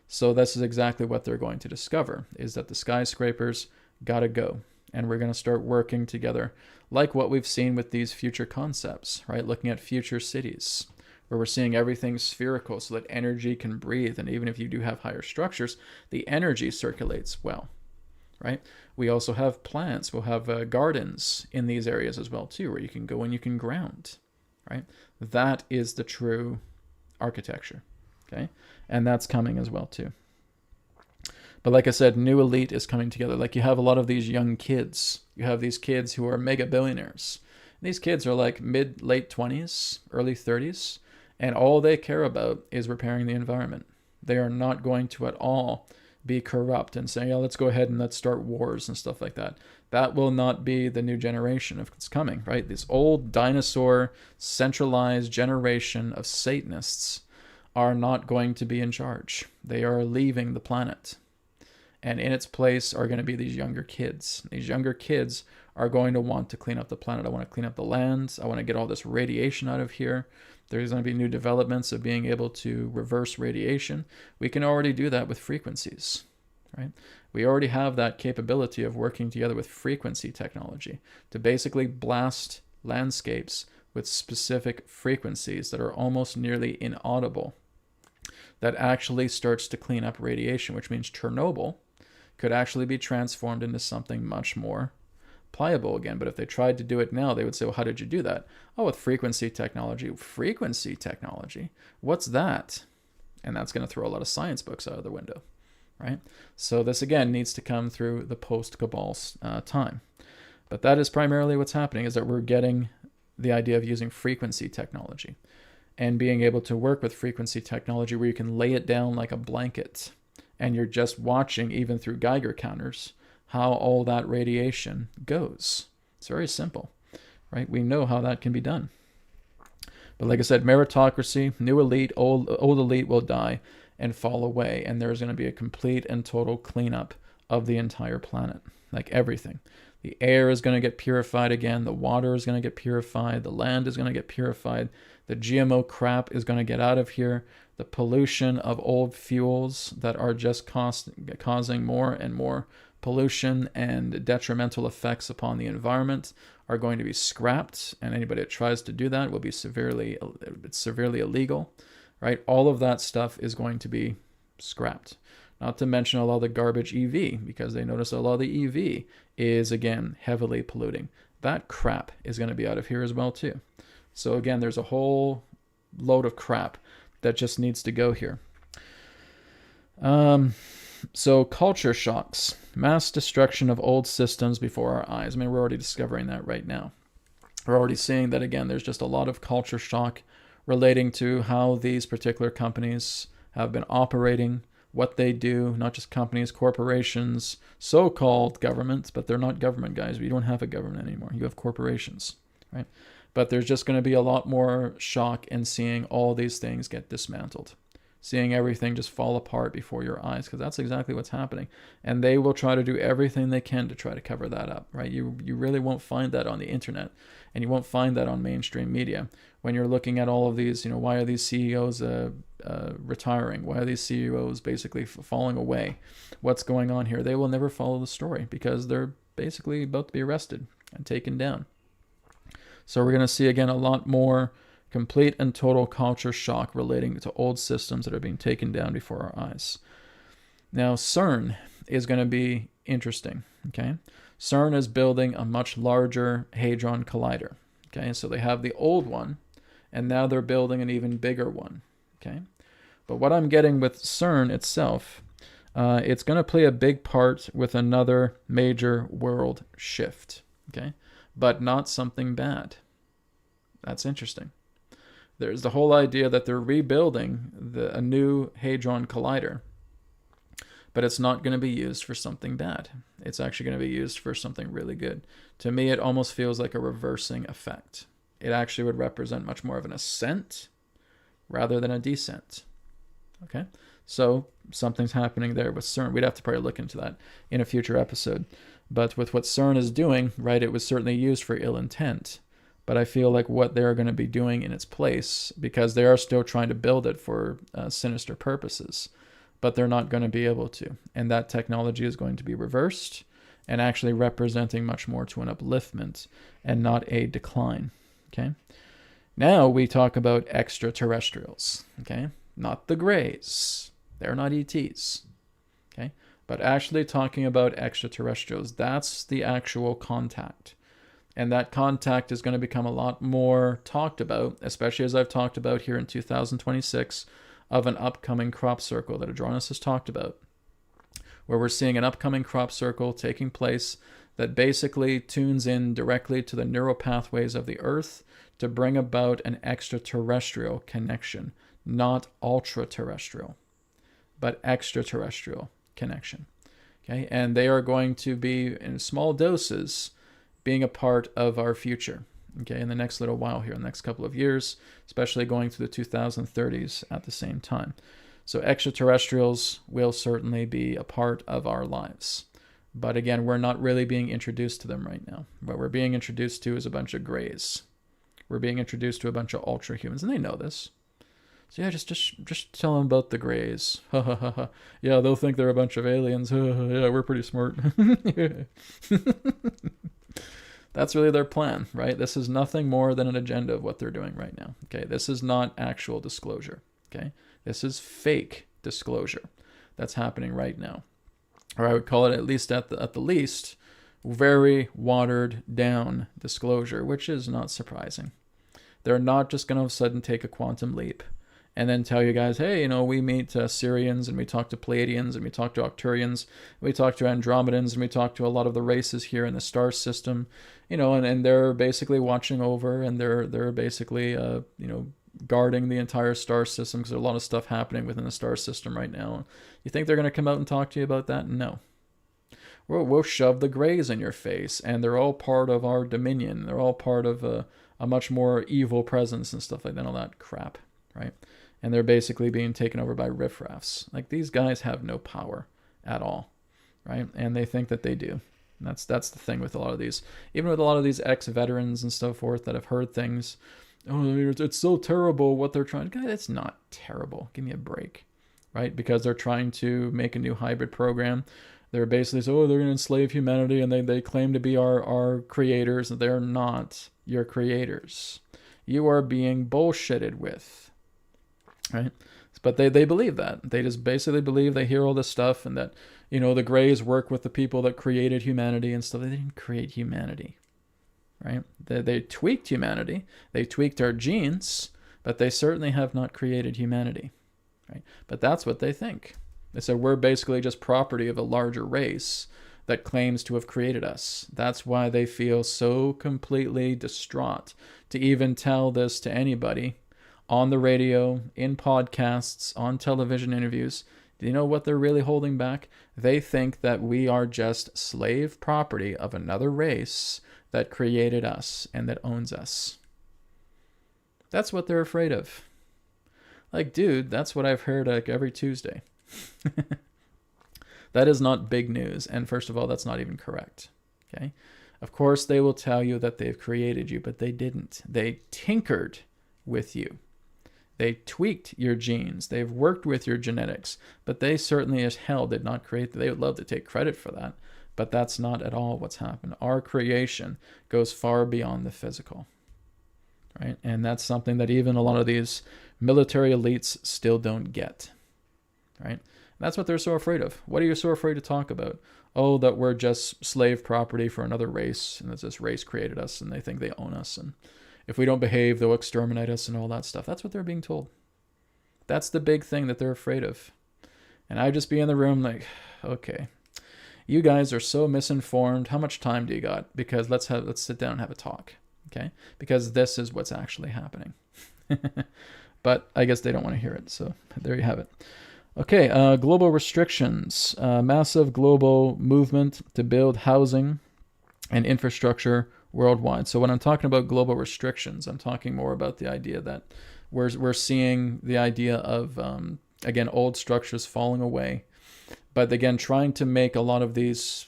So this is exactly what they're going to discover, is that the skyscrapers gotta go. And we're going to start working together, like what we've seen with these future concepts, right? Looking at future cities, where we're seeing everything spherical so that energy can breathe. And even if you do have higher structures, the energy circulates well, right? We also have plants. We'll have gardens in these areas as well, too, where you can go and you can ground, right? That is the true architecture, okay? And that's coming as well, too. But like I said, new elite is coming together. Like, you have a lot of these young kids. You have these kids who are mega billionaires. These kids are like late 20s, early 30s, and all they care about is repairing the environment. They are not going to at all be corrupt and saying, yeah, let's go ahead and let's start wars and stuff like that. That will not be the new generation of it's coming, right? This old dinosaur centralized generation of Satanists are not going to be in charge. They are leaving the planet. And in its place are going to be these younger kids. These younger kids are going to want to clean up the planet. I want to clean up the lands. I want to get all this radiation out of here. There's going to be new developments of being able to reverse radiation. We can already do that with frequencies, right? We already have that capability of working together with frequency technology to basically blast landscapes with specific frequencies that are almost nearly inaudible. That actually starts to clean up radiation, which means Chernobyl could actually be transformed into something much more pliable again. But if they tried to do it now, they would say, well, how did you do that? Oh, with frequency technology. Frequency technology? What's that? And that's going to throw a lot of science books out of the window, right? So this, again, needs to come through the post-Cabal time. But that is primarily what's happening, is that we're getting the idea of using frequency technology and being able to work with frequency technology where you can lay it down like a blanket, and you're just watching, even through Geiger counters, how all that radiation goes. It's very simple, right? We know how that can be done. But like I said, meritocracy, new elite, old elite will die and fall away, and there's going to be a complete and total cleanup of the entire planet, like everything. The air is going to get purified again. The water is going to get purified. The land is going to get purified. The GMO crap is going to get out of here. The pollution of old fuels that are just causing more and more pollution and detrimental effects upon the environment are going to be scrapped. And anybody that tries to do that will be severely illegal, right? All of that stuff is going to be scrapped. Not to mention a lot of the garbage EV, because they notice a lot of the EV is, again, heavily polluting. That crap is going to be out of here as well, too. So, again, there's a whole load of crap that just needs to go here. So, culture shocks. Mass destruction of old systems before our eyes. I mean, we're already discovering that right now. We're already seeing that, again, there's just a lot of culture shock relating to how these particular companies have been operating, what they do, not just companies, corporations, so-called governments, but they're not government, guys. We don't have a government anymore. You have corporations, right? But there's just going to be a lot more shock in seeing all these things get dismantled, seeing everything just fall apart before your eyes, because that's exactly what's happening. And they will try to do everything they can to try to cover that up, right? You really won't find that on the internet, and you won't find that on mainstream media. When you're looking at all of these, why are these CEOs retiring? Why are these CEOs basically falling away? What's going on here? They will never follow the story because they're basically about to be arrested and taken down. So we're going to see, again, a lot more complete and total culture shock relating to old systems that are being taken down before our eyes. Now, CERN is going to be interesting, okay? CERN is building a much larger Hadron Collider, okay? So they have the old one, and now they're building an even bigger one, okay? But what I'm getting with CERN itself, it's going to play a big part with another major world shift, okay? But not something bad. That's interesting. There's the whole idea that they're rebuilding a new Hadron Collider, but it's not going to be used for something bad. It's actually going to be used for something really good. To me, it almost feels like a reversing effect. It actually would represent much more of an ascent rather than a descent. Okay? So something's happening there with CERN. We'd have to probably look into that in a future episode. But with what CERN is doing, right, it was certainly used for ill intent. But I feel like what they're going to be doing in its place, because they are still trying to build it for sinister purposes, but they're not going to be able to. And that technology is going to be reversed and actually representing much more to an upliftment and not a decline. Okay. Now we talk about extraterrestrials. Okay. Not the Greys. They're not ETs. Okay. But actually talking about extraterrestrials. That's the actual contact. And that contact is going to become a lot more talked about, especially as I've talked about here in 2026, of an upcoming crop circle that Adronis has talked about, where we're seeing an upcoming crop circle taking place that basically tunes in directly to the neural pathways of the Earth to bring about an extraterrestrial connection, not ultra-terrestrial, but extraterrestrial connection. Okay, and they are going to be in small doses being a part of our future, okay, in the next little while here, in the next couple of years, especially going through the 2030s at the same time. So extraterrestrials will certainly be a part of our lives. But again, we're not really being introduced to them right now. What we're being introduced to is a bunch of Greys. We're being introduced to a bunch of ultra humans, and they know this. So yeah, just tell them about the Greys. Yeah, they'll think they're a bunch of aliens. Yeah, we're pretty smart. That's really their plan, right? This is nothing more than an agenda of what they're doing right now. Okay, this is not actual disclosure. Okay, this is fake disclosure that's happening right now, or I would call it, at least at the least, very watered down disclosure, which is not surprising. They're not just going to all of a sudden take a quantum leap and then tell you guys, hey, we meet Syrians, and we talk to Pleiadians, and we talk to Arcturians, we talk to Andromedans, and we talk to a lot of the races here in the star system, and they're basically watching over, and they're basically, guarding the entire star system, because there's a lot of stuff happening within the star system right now. You think they're going to come out and talk to you about that? No. We'll shove the Greys in your face, and they're all part of our dominion. They're all part of a much more evil presence and stuff like that, all that crap, right? And they're basically being taken over by riffraffs. Like, these guys have no power at all. right? And they think that they do. And that's the thing with a lot of these, even with a lot of these ex-veterans and so forth that have heard things. Oh, it's so terrible what they're trying. God, it's not terrible. Give me a break, right? Because they're trying to make a new hybrid program. They're basically saying, oh, they're going to enslave humanity, and they claim to be our creators. They're not your creators. You are being bullshitted with, right? But they believe that. They just basically believe, they hear all this stuff, and that, the Greys work with the people that created humanity and stuff. They didn't create humanity, right? They tweaked humanity. They tweaked our genes, but they certainly have not created humanity, right? But that's what they think. They said we're basically just property of a larger race that claims to have created us. That's why they feel so completely distraught to even tell this to anybody on the radio, in podcasts, on television interviews. Do you know what they're really holding back? They think that we are just slave property of another race that created us and that owns us. That's what they're afraid of. Like, dude, that's what I've heard like every Tuesday. That is not big news. And first of all, that's not even correct. Okay. Of course, they will tell you that they've created you, but they didn't. They tinkered with you. They tweaked your genes. They've worked with your genetics, but they certainly as hell did not create. They would love to take credit for that, but that's not at all what's happened. Our creation goes far beyond the physical, right? And that's something that even a lot of these military elites still don't get, right? That's what they're so afraid of. What are you so afraid to talk about? Oh, that we're just slave property for another race, and that this race created us, and they think they own us, and if we don't behave, they'll exterminate us and all that stuff. That's what they're being told. That's the big thing that they're afraid of. And I just be in the room like, okay, you guys are so misinformed. How much time do you got? Because let's sit down and have a talk, okay? Because this is what's actually happening. But I guess they don't want to hear it, so there you have it. Okay, global restrictions. Massive global movement to build housing and infrastructure worldwide. So when I'm talking about global restrictions, I'm talking more about the idea that we're seeing the idea of, again, old structures falling away, but again, trying to make a lot of these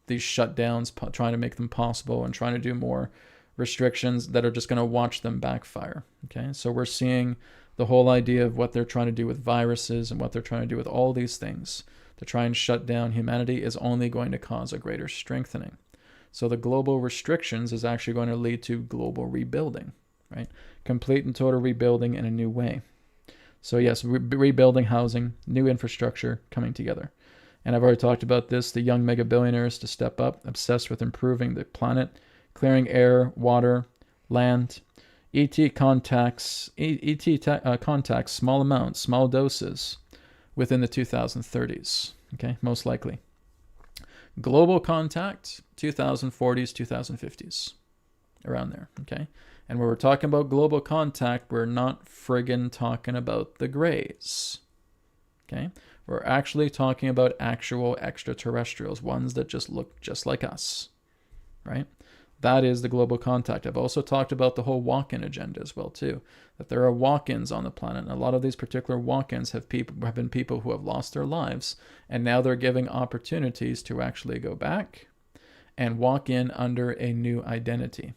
shutdowns, trying to make them possible and trying to do more restrictions that are just going to watch them backfire. Okay, so we're seeing the whole idea of what they're trying to do with viruses and what they're trying to do with all these things to try and shut down humanity is only going to cause a greater strengthening. So the global restrictions is actually going to lead to global rebuilding, right? Complete and total rebuilding in a new way. So yes, rebuilding housing, new infrastructure coming together. And I've already talked about this, the young mega billionaires to step up, obsessed with improving the planet, clearing air, water, land. ET contacts, small amounts, small doses within the 2030s, okay, most likely. Global contact, 2040s, 2050s, around there, okay? And when we're talking about global contact, we're not friggin' talking about the Greys, okay? We're actually talking about actual extraterrestrials, ones that just look just like us, right? That is the global contact. I've also talked about the whole walk-in agenda as well, too, that there are walk-ins on the planet. And a lot of these particular walk-ins have been people who have lost their lives, and now they're giving opportunities to actually go back and walk in under a new identity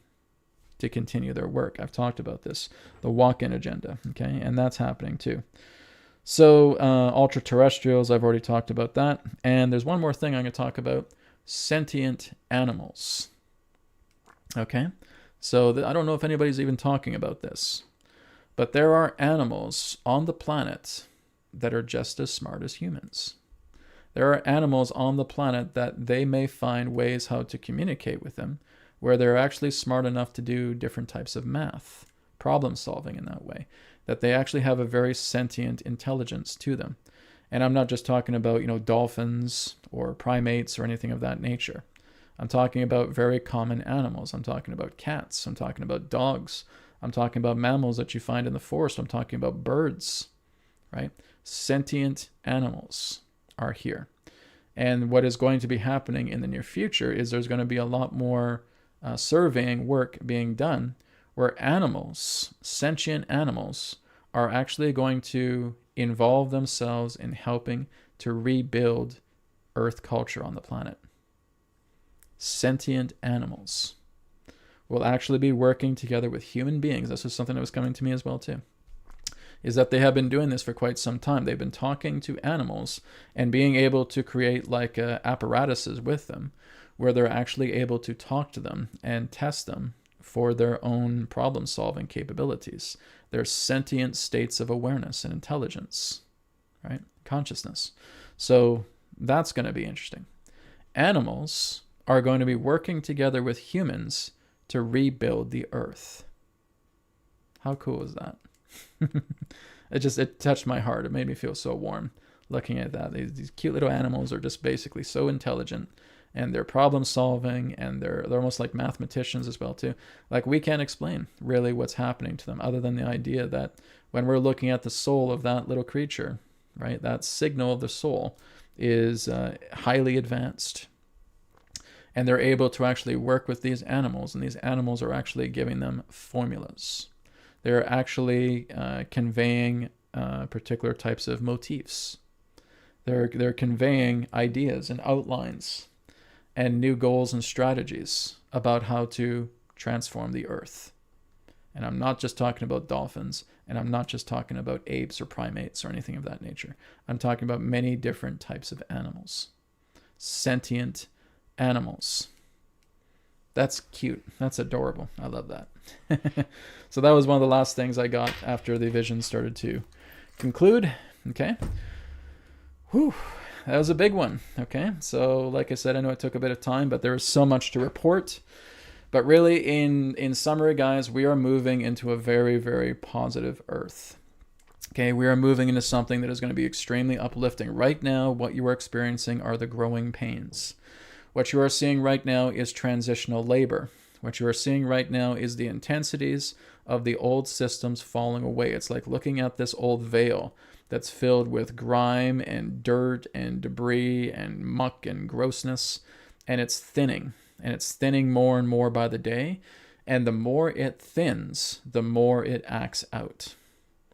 to continue their work. I've talked about this, the walk-in agenda, okay? And that's happening, too. So ultra-terrestrials, I've already talked about that. And there's one more thing I'm going to talk about, sentient animals. Okay, so I don't know if anybody's even talking about this, but there are animals on the planet that are just as smart as humans. There are animals on the planet that they may find ways how to communicate with them, where they're actually smart enough to do different types of math, problem solving in that way, that they actually have a very sentient intelligence to them. And I'm not just talking about, dolphins or primates or anything of that nature. I'm talking about very common animals. I'm talking about cats. I'm talking about dogs. I'm talking about mammals that you find in the forest. I'm talking about birds, right? Sentient animals are here. And what is going to be happening in the near future is there's going to be a lot more surveying work being done where animals, sentient animals, are actually going to involve themselves in helping to rebuild Earth culture on the planet. Sentient animals will actually be working together with human beings. This is something that was coming to me as well too. Is that they have been doing this for quite some time. They've been talking to animals and being able to create like apparatuses with them where they're actually able to talk to them and test them for their own problem-solving capabilities. They're sentient states of awareness and intelligence, right? Consciousness. So that's going to be interesting. Animals are going to be working together with humans to rebuild the Earth. How cool is that? It touched my heart. It made me feel so warm looking at that. These cute little animals are just basically so intelligent, and they're problem solving, and they're almost like mathematicians as well too. Like, we can't explain really what's happening to them other than the idea that when we're looking at the soul of that little creature, right, that signal of the soul is highly advanced, and they're able to actually work with these animals, and these animals are actually giving them formulas. They're actually conveying particular types of motifs. They're conveying ideas and outlines and new goals and strategies about how to transform the Earth. And I'm not just talking about dolphins, and I'm not just talking about apes or primates or anything of that nature. I'm talking about many different types of animals. Sentient animals. That's cute. That's adorable. I love that. So that was one of the last things I got after the vision started to conclude. Okay. Whew. That was a big one. Okay. So like I said, I know it took a bit of time, but there was so much to report. But really, in summary, guys, we are moving into a very, very positive Earth. Okay, we are moving into something that is going to be extremely uplifting. Right now, what you are experiencing are the growing pains. What you are seeing right now is transitional labor. What you are seeing right now is the intensities of the old systems falling away. It's like looking at this old veil that's filled with grime and dirt and debris and muck and grossness, and it's thinning. And it's thinning more and more by the day. And the more it thins, the more it acts out.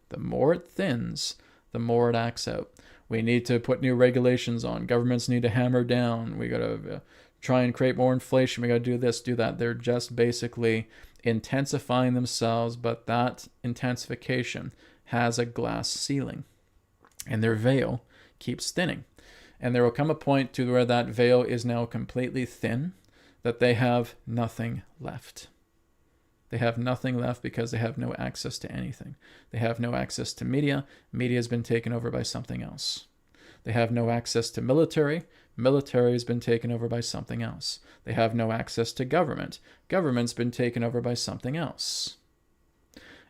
The more it thins, the more it acts out. We need to put new regulations on. Governments need to hammer down. We got to try and create more inflation. We got to do this, do that. They're just basically intensifying themselves, but that intensification has a glass ceiling. And their veil keeps thinning. And there will come a point to where that veil is now completely thin, that they have nothing left. They have nothing left because they have no access to anything. They have no access to media. Media has been taken over by something else. They have no access to military. Military has been taken over by something else. They have no access to government. Government's been taken over by something else.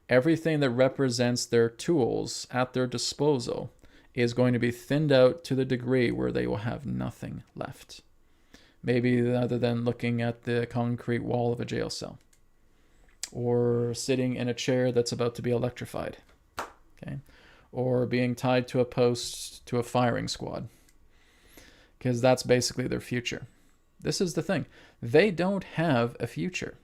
Everything that represents their tools at their disposal is going to be thinned out to the degree where they will have nothing left. Maybe other than looking at the concrete wall of a jail cell, or sitting in a chair that's about to be electrified, okay, or being tied to a post to a firing squad, because that's basically their future. This is the thing. They don't have a future.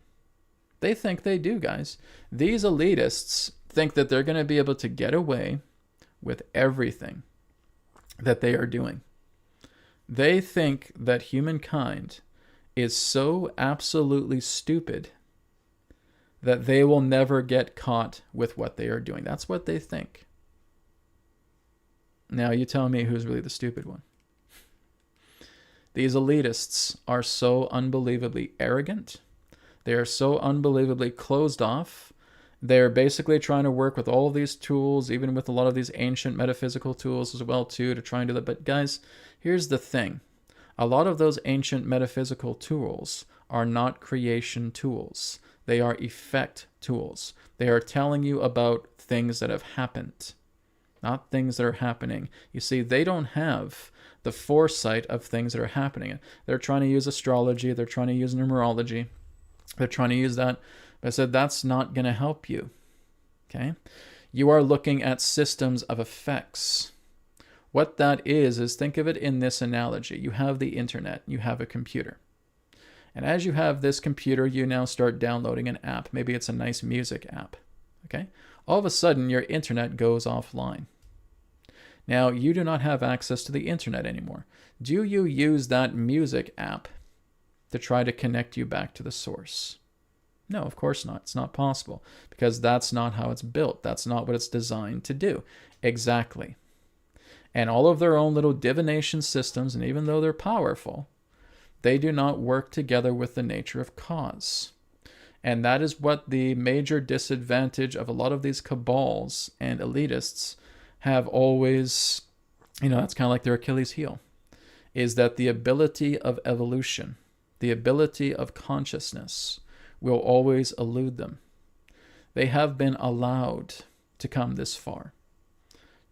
They think they do, guys. These elitists think that they're going to be able to get away with everything that they are doing. They think that humankind is so absolutely stupid that they will never get caught with what they are doing. That's what they think. Now, you tell me who's really the stupid one. These elitists are so unbelievably arrogant. They are so unbelievably closed off. They're basically trying to work with all of these tools, even with a lot of these ancient metaphysical tools as well, too, to try and do that. But guys, here's the thing. A lot of those ancient metaphysical tools are not creation tools. They are effect tools. They are telling you about things that have happened, not things that are happening. You see, they don't have the foresight of things that are happening. They're trying to use astrology. They're trying to use numerology. They're trying to use that. But I said, that's not going to help you. Okay? You are looking at systems of effects. What that is think of it in this analogy. You have the internet. You have a computer. And as you have this computer, you now start downloading an app. Maybe it's a nice music app. Okay? All of a sudden, your internet goes offline. Now, you do not have access to the internet anymore. Do you use that music app to try to connect you back to the source? No, of course not. It's not possible, because that's not how it's built. That's not what it's designed to do. Exactly. And all of their own little divination systems, and even though they're powerful, they do not work together with the nature of cause. And that is what the major disadvantage of a lot of these cabals and elitists have always, that's kind of like their Achilles heel, is that the ability of evolution, the ability of consciousness will always elude them. They have been allowed to come this far,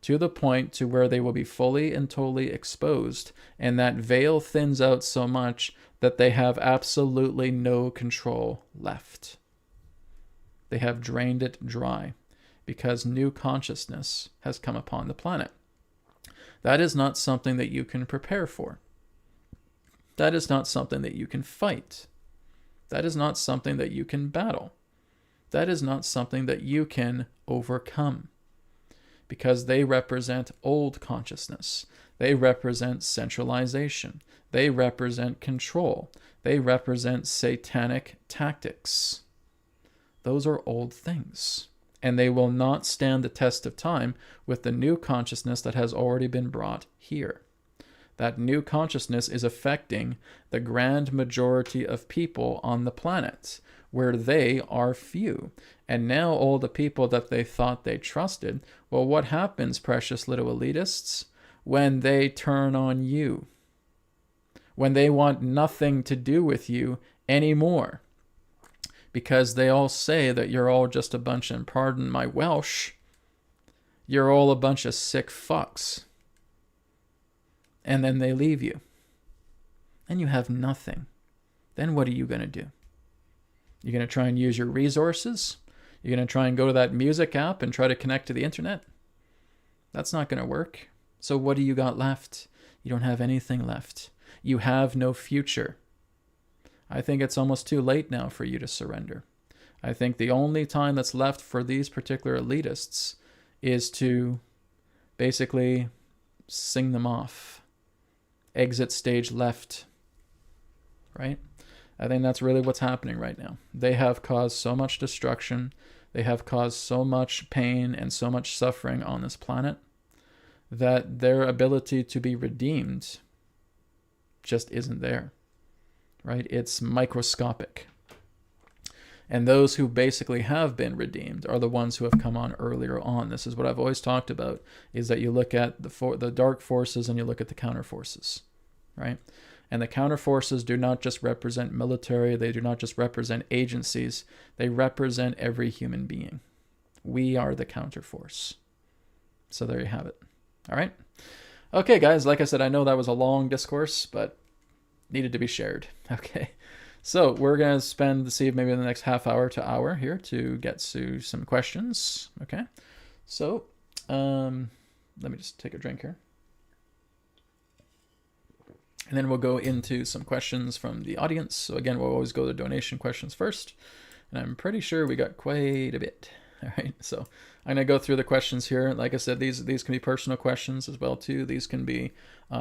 to the point to where they will be fully and totally exposed, and that veil thins out so much that they have absolutely no control left. They have drained it dry because new consciousness has come upon the planet. That is not something that you can prepare for. That is not something that you can fight. That is not something that you can battle. That is not something that you can overcome, because they represent old consciousness. They represent centralization. They represent control. They represent satanic tactics. Those are old things, and they will not stand the test of time with the new consciousness that has already been brought here. That new consciousness is affecting the grand majority of people on the planet, where they are few. And now all the people that they thought they trusted, well, what happens, precious little elitists, when they turn on you? When they want nothing to do with you anymore? Because they all say that you're all just a bunch, and pardon my Welsh, you're all a bunch of sick fucks. And then they leave you. And you have nothing. Then what are you going to do? You're going to try and use your resources? You're going to try and go to that music app and try to connect to the internet? That's not going to work. So what do you got left? You don't have anything left. You have no future. I think it's almost too late now for you to surrender. I think the only time that's left for these particular elitists is to basically sing them off. Exit stage left. Right? I think that's really what's happening right now. They have caused so much destruction. They have caused so much pain and so much suffering on this planet that their ability to be redeemed just isn't there. Right? It's microscopic. And those who basically have been redeemed are the ones who have come on earlier on. This is what I've always talked about, is that you look at the dark forces and you look at the counter forces, right? And the counter forces do not just represent military. They do not just represent agencies. They represent every human being. We are the counter force. So there you have it. All right. Okay, guys, like I said, I know that was a long discourse, but needed to be shared. Okay. So we're going to spend maybe the next half hour to hour here to get to some questions. Okay. So let me just take a drink here. And then we'll go into some questions from the audience. So again, we'll always go to donation questions first. And I'm pretty sure we got quite a bit. All right. So I'm going to go through the questions here. Like I said, these can be personal questions as well too. These can be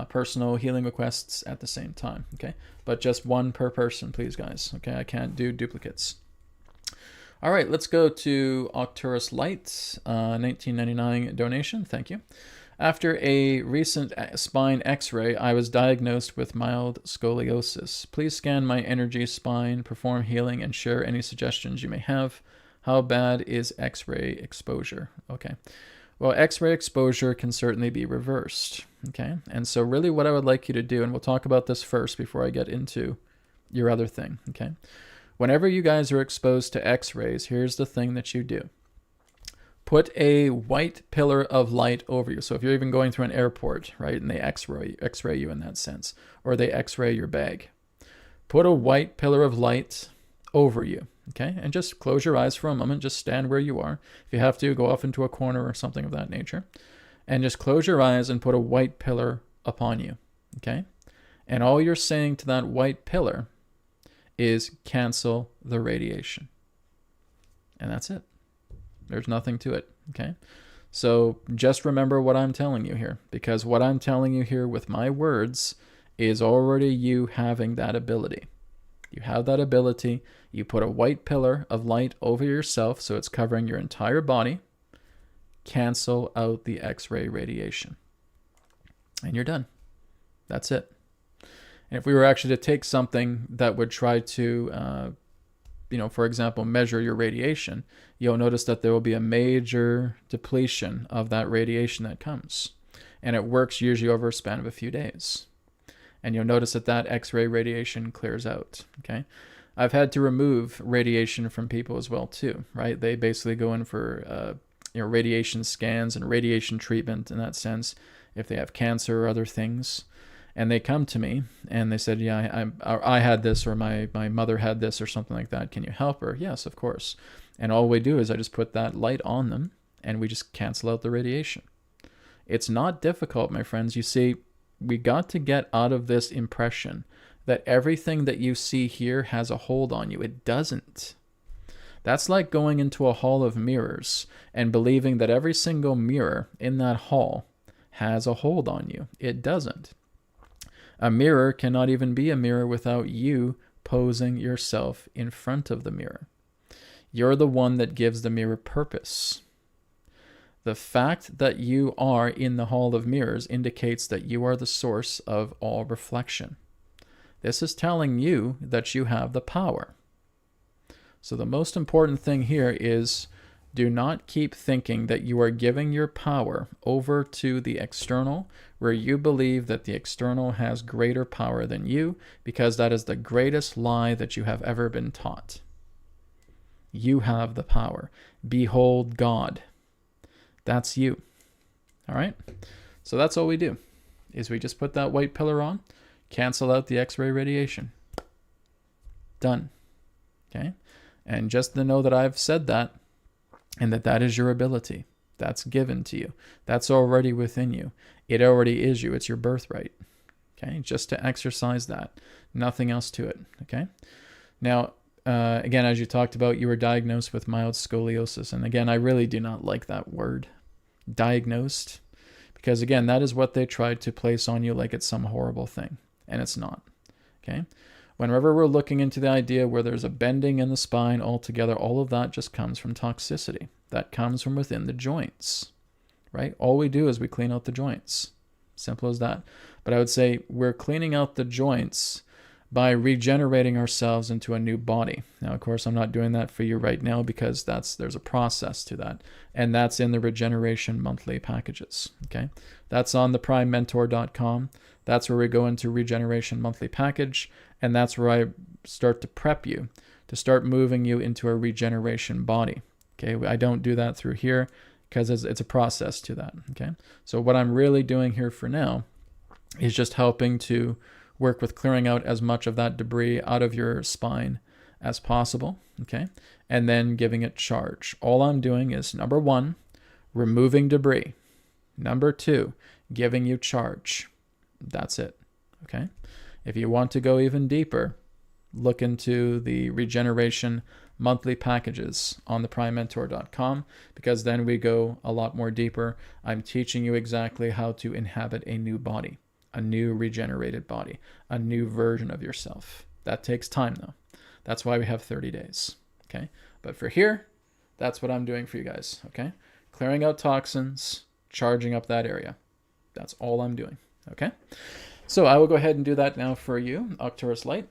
personal healing requests at the same time. Okay. But just one per person, please, guys. Okay. I can't do duplicates. All right. Let's go to Octurus Light, 1999 donation. Thank you. After a recent spine x-ray, I was diagnosed with mild scoliosis. Please scan my energy spine, perform healing, and share any suggestions you may have. How bad is x-ray exposure? Okay. Well, x-ray exposure can certainly be reversed. Okay. And so really what I would like you to do, and we'll talk about this first before I get into your other thing. Okay. Whenever you guys are exposed to x-rays, here's the thing that you do. Put a white pillar of light over you. So if you're even going through an airport, right, and they x-ray you in that sense, or they x-ray your bag, put a white pillar of light over you, okay? And just close your eyes for a moment. Just stand where you are. If you have to, go off into a corner or something of that nature. And just close your eyes and put a white pillar upon you, okay? And all you're saying to that white pillar is cancel the radiation. And that's it. There's nothing to it, okay? So just remember what I'm telling you here, because what I'm telling you here with my words is already you having that ability. You have that ability. You put a white pillar of light over yourself so it's covering your entire body. Cancel out the X-ray radiation. And you're done. That's it. And if we were actually to take something that would try to, for example, measure your radiation, you'll notice that there will be a major depletion of that radiation that comes. And it works usually over a span of a few days. And you'll notice that that X-ray radiation clears out, okay? I've had to remove radiation from people as well too, right? They basically go in for radiation scans and radiation treatment in that sense, if they have cancer or other things. And they come to me and they said, yeah, I had this, or my mother had this or something like that. Can you help her? Yes, of course. And all we do is I just put that light on them and we just cancel out the radiation. It's not difficult, my friends. You see, we got to get out of this impression that everything that you see here has a hold on you. It doesn't. That's like going into a hall of mirrors and believing that every single mirror in that hall has a hold on you. It doesn't. A mirror cannot even be a mirror without you posing yourself in front of the mirror. You're the one that gives the mirror purpose. The fact that you are in the hall of mirrors indicates that you are the source of all reflection. This is telling you that you have the power. So the most important thing here is do not keep thinking that you are giving your power over to the external, where you believe that the external has greater power than you, because that is the greatest lie that you have ever been taught. You have the power. Behold God. That's you. All right? So that's all we do, is we just put that white pillar on, cancel out the X-ray radiation. Done. Okay? And just to know that I've said that, and that is your ability. That's given to you. That's already within you. It already is you. It's your birthright. Okay? Just to exercise that. Nothing else to it. Okay? Now, again, as you talked about, you were diagnosed with mild scoliosis. And again, I really do not like that word, diagnosed, because again, that is what they tried to place on you like it's some horrible thing, and it's not. Okay? Whenever we're looking into the idea where there's a bending in the spine altogether, all of that just comes from toxicity. That comes from within the joints, right? All we do is we clean out the joints. Simple as that. But I would say we're cleaning out the joints by regenerating ourselves into a new body. Now, of course, I'm not doing that for you right now because there's a process to that. And that's in the regeneration monthly packages. Okay. That's on the primementor.com. That's where we go into regeneration monthly package. And that's where I start to prep you to start moving you into a regeneration body. Okay. I don't do that through here because it's a process to that. Okay. So what I'm really doing here for now is just helping to work with clearing out as much of that debris out of your spine as possible, okay? And then giving it charge. All I'm doing is, number one, removing debris. Number two, giving you charge. That's it, okay? If you want to go even deeper, look into the regeneration monthly packages on the primementor.com, because then we go a lot more deeper. I'm teaching you exactly how to inhabit a new body. A new regenerated body, a new version of yourself. That takes time though. That's why we have 30 days. Okay. But for here, that's what I'm doing for you guys. Okay. Clearing out toxins, charging up that area. That's all I'm doing. Okay. So I will go ahead and do that now for you, Arcturus Light.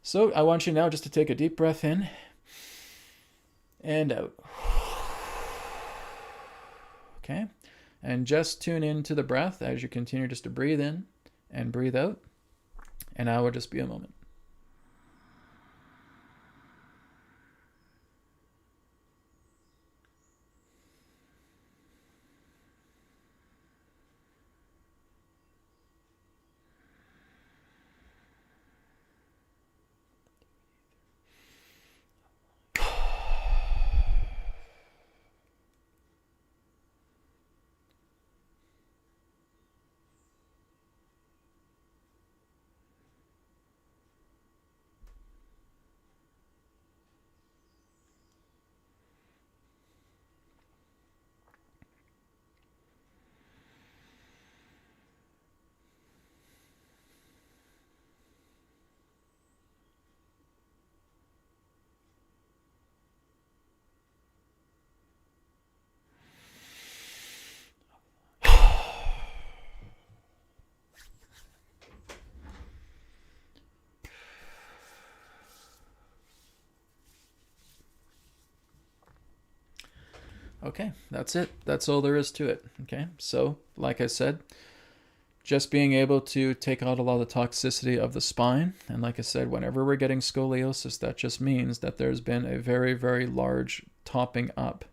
So I want you now just to take a deep breath in and out. Okay. And just tune into the breath as you continue just to breathe in and breathe out. And I will just be a moment. Okay, that's it. That's all there is to it. Okay, so like I said, just being able to take out a lot of the toxicity of the spine. And like I said, whenever we're getting scoliosis, that just means that there's been a very, very large topping up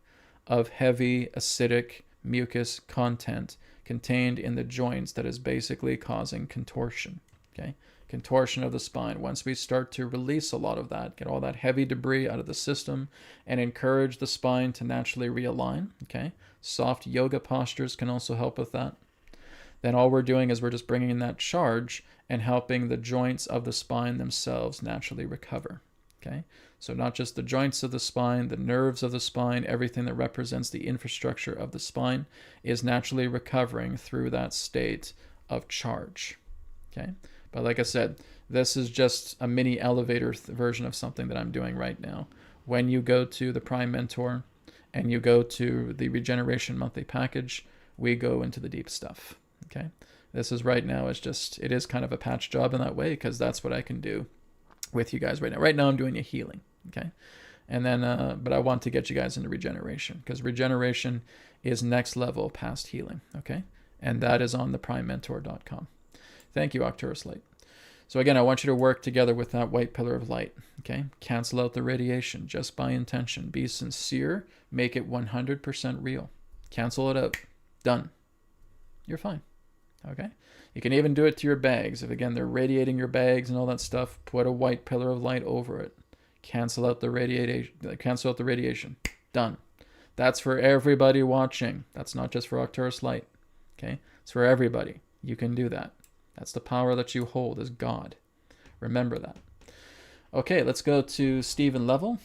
of heavy acidic mucus content contained in the joints that is basically causing contortion. Okay, contortion of the spine. Once we start to release a lot of that, get all that heavy debris out of the system and encourage the spine to naturally realign. Okay, soft yoga postures can also help with that. Then all we're doing is we're just bringing in that charge and helping the joints of the spine themselves naturally recover. Okay, so not just the joints of the spine, the nerves of the spine, everything that represents the infrastructure of the spine is naturally recovering through that state of charge. Okay, but like I said, this is just a mini elevator version of something that I'm doing right now. When you go to the Prime Mentor and you go to the Regeneration Monthly Package, we go into the deep stuff. Okay, this is right now, it's just, it is kind of a patch job in that way because that's what I can do with you guys right now. Right now I'm doing a healing. Okay, and then but I want to get you guys into regeneration because regeneration is next level past healing. Okay, and that is on the primementor.com. Thank you, Arcturus Light. So again, I want you to work together with that white pillar of light. Okay, cancel out the radiation just by intention. Be sincere. Make it 100% real. Cancel it out. Done. You're fine. Okay, you can even do it to your bags. If again they're radiating your bags and all that stuff, put a white pillar of light over it. Cancel out the radiation. Cancel out the radiation. Done. That's for everybody watching. That's not just for Arcturus Light. Okay, it's for everybody. You can do that. That's the power that you hold as God. Remember that. Okay, let's go to Stephen Level.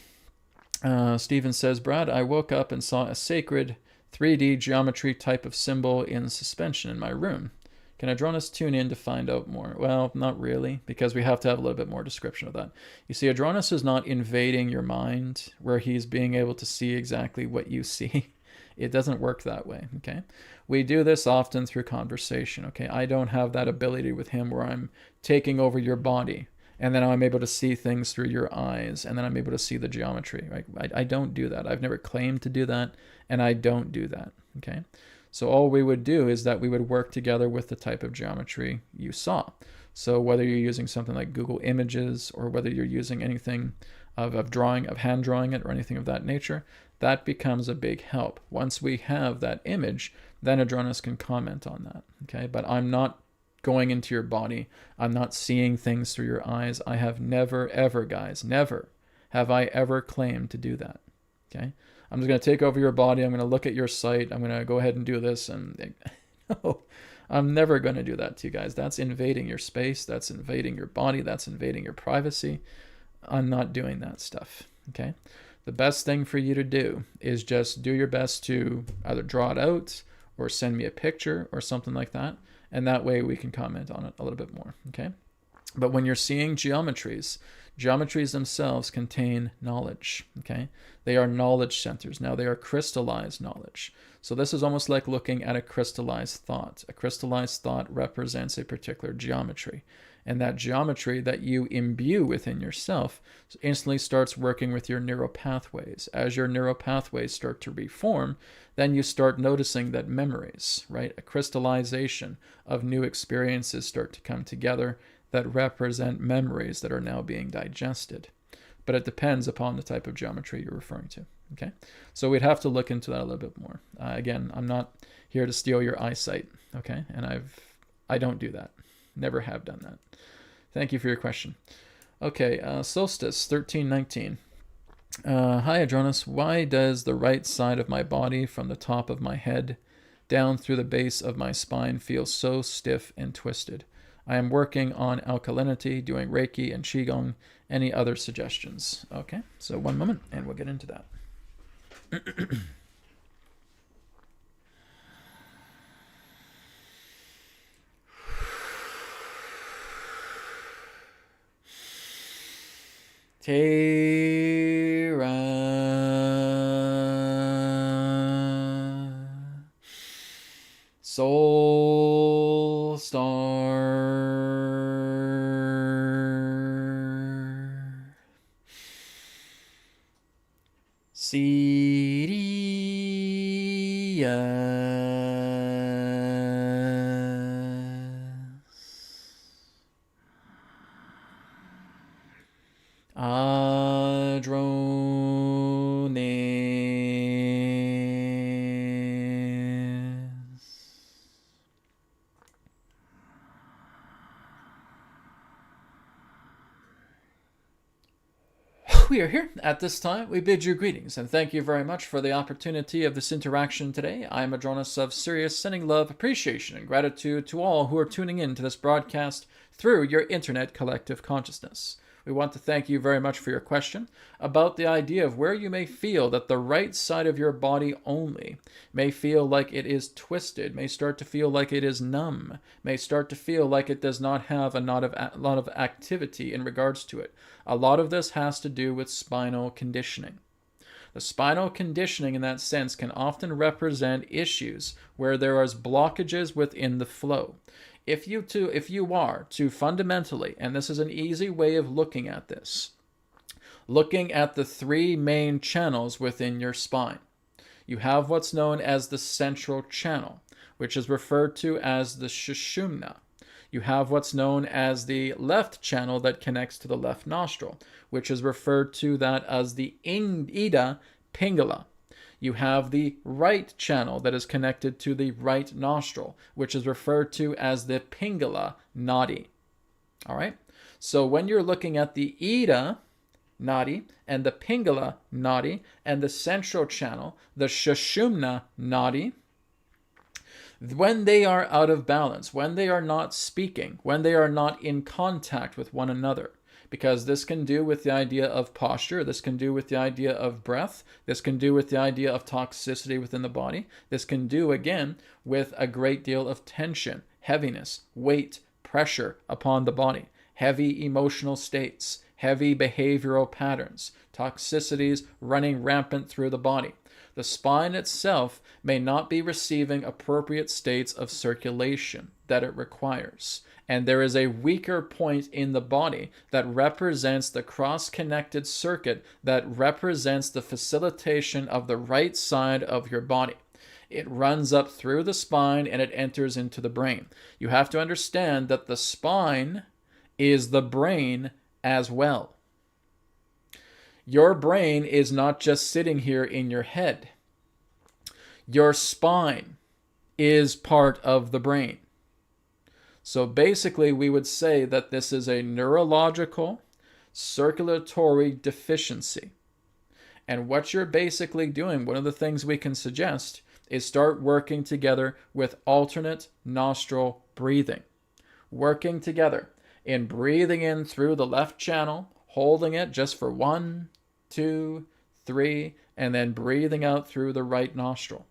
Stephen says, Brad, I woke up and saw a sacred 3D geometry type of symbol in suspension in my room. Can Adronis tune in to find out more? Well, not really, because we have to have a little bit more description of that. You see, Adronis is not invading your mind where he's being able to see exactly what you see. It doesn't work that way, okay? We do this often through conversation, okay? I don't have that ability with him where I'm taking over your body and then I'm able to see things through your eyes and then I'm able to see the geometry, right? I don't do that. I've never claimed to do that and I don't do that, okay? So all we would do is that we would work together with the type of geometry you saw. So whether you're using something like Google Images or whether you're using anything of hand drawing it or anything of that nature, that becomes a big help. Once we have that image, then Adronis can comment on that, okay? But I'm not going into your body. I'm not seeing things through your eyes. I have never, ever, guys, never have I ever claimed to do that, okay? I'm just going to take over your body. I'm going to look at your site. I'm going to go ahead and do this. And no, I'm never going to do that to you guys. That's invading your space. That's invading your body. That's invading your privacy. I'm not doing that stuff, okay? The best thing for you to do is just do your best to either draw it out or send me a picture or something like that. And that way we can comment on it a little bit more, okay? But when you're seeing geometries themselves contain knowledge, okay? They are knowledge centers. Now, they are crystallized knowledge. So this is almost like looking at a crystallized thought. A crystallized thought represents a particular geometry. And that geometry that you imbue within yourself instantly starts working with your neural pathways. As your neural pathways start to reform, then you start noticing that memories, right? A crystallization of new experiences start to come together that represent memories that are now being digested. But it depends upon the type of geometry you're referring to, okay? So we'd have to look into that a little bit more. Again, I'm not here to steal your eyesight, okay? And I don't do that. Never have done that. Thank you for your question. Okay, Solstice 1319. Hi, Adronis. Why does the right side of my body from the top of my head down through the base of my spine feel so stiff and twisted? I am working on alkalinity, doing Reiki and Qigong. Any other suggestions? Okay, so one moment and we'll get into that. Terra Soul Star CD Adronis. We are here at this time. We bid you greetings and thank you very much for the opportunity of this interaction today. I am Adronis of Sirius, sending love, appreciation, and gratitude to all who are tuning in to this broadcast through your internet collective consciousness. We want to thank you very much for your question about the idea of where you may feel that the right side of your body only may feel like it is twisted, may start to feel like it is numb, may start to feel like it does not have a lot of activity in regards to it. A lot of this has to do with spinal conditioning. The spinal conditioning in that sense can often represent issues where there are blockages within the flow. If you are to fundamentally, and this is an easy way of looking at this, looking at the three main channels within your spine. You have what's known as the central channel, which is referred to as the sushumna. You have what's known as the left channel that connects to the left nostril, which is referred to that as the Ida Pingala. You have the right channel that is connected to the right nostril, which is referred to as the Pingala Nadi. All right? So when you're looking at the Ida Nadi and the Pingala Nadi and the central channel, the Sushumna Nadi, when they are out of balance, when they are not speaking, when they are not in contact with one another, because this can do with the idea of posture, this can do with the idea of breath, this can do with the idea of toxicity within the body, this can do, again, with a great deal of tension, heaviness, weight, pressure upon the body, heavy emotional states, heavy behavioral patterns, toxicities running rampant through the body. The spine itself may not be receiving appropriate states of circulation that it requires. And there is a weaker point in the body that represents the cross-connected circuit that represents the facilitation of the right side of your body. It runs up through the spine and it enters into the brain. You have to understand that the spine is the brain as well. Your brain is not just sitting here in your head. Your spine is part of the brain. So basically, we would say that this is a neurological circulatory deficiency. And what you're basically doing, one of the things we can suggest, is start working together with alternate nostril breathing. Working together in breathing in through the left channel, holding it just for 1, 2, 3, and then breathing out through the right nostril.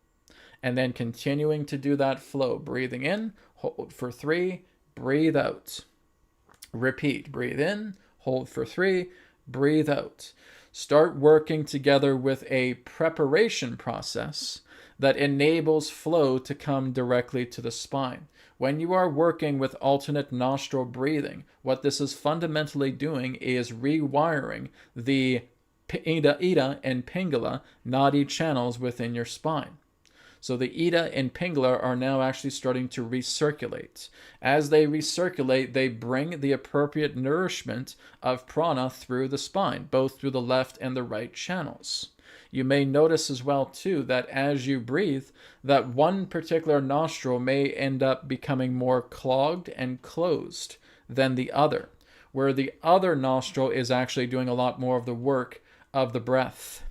And then continuing to do that flow. Breathing in, hold for 3, breathe out. Repeat. Breathe in, hold for 3, breathe out. Start working together with a preparation process that enables flow to come directly to the spine. When you are working with alternate nostril breathing, what this is fundamentally doing is rewiring the Ida and Pingala Nadi channels within your spine. So the Ida and Pingala are now actually starting to recirculate. As they recirculate, they bring the appropriate nourishment of prana through the spine, both through the left and the right channels. You may notice as well, too, that as you breathe, that one particular nostril may end up becoming more clogged and closed than the other, where the other nostril is actually doing a lot more of the work of the breath,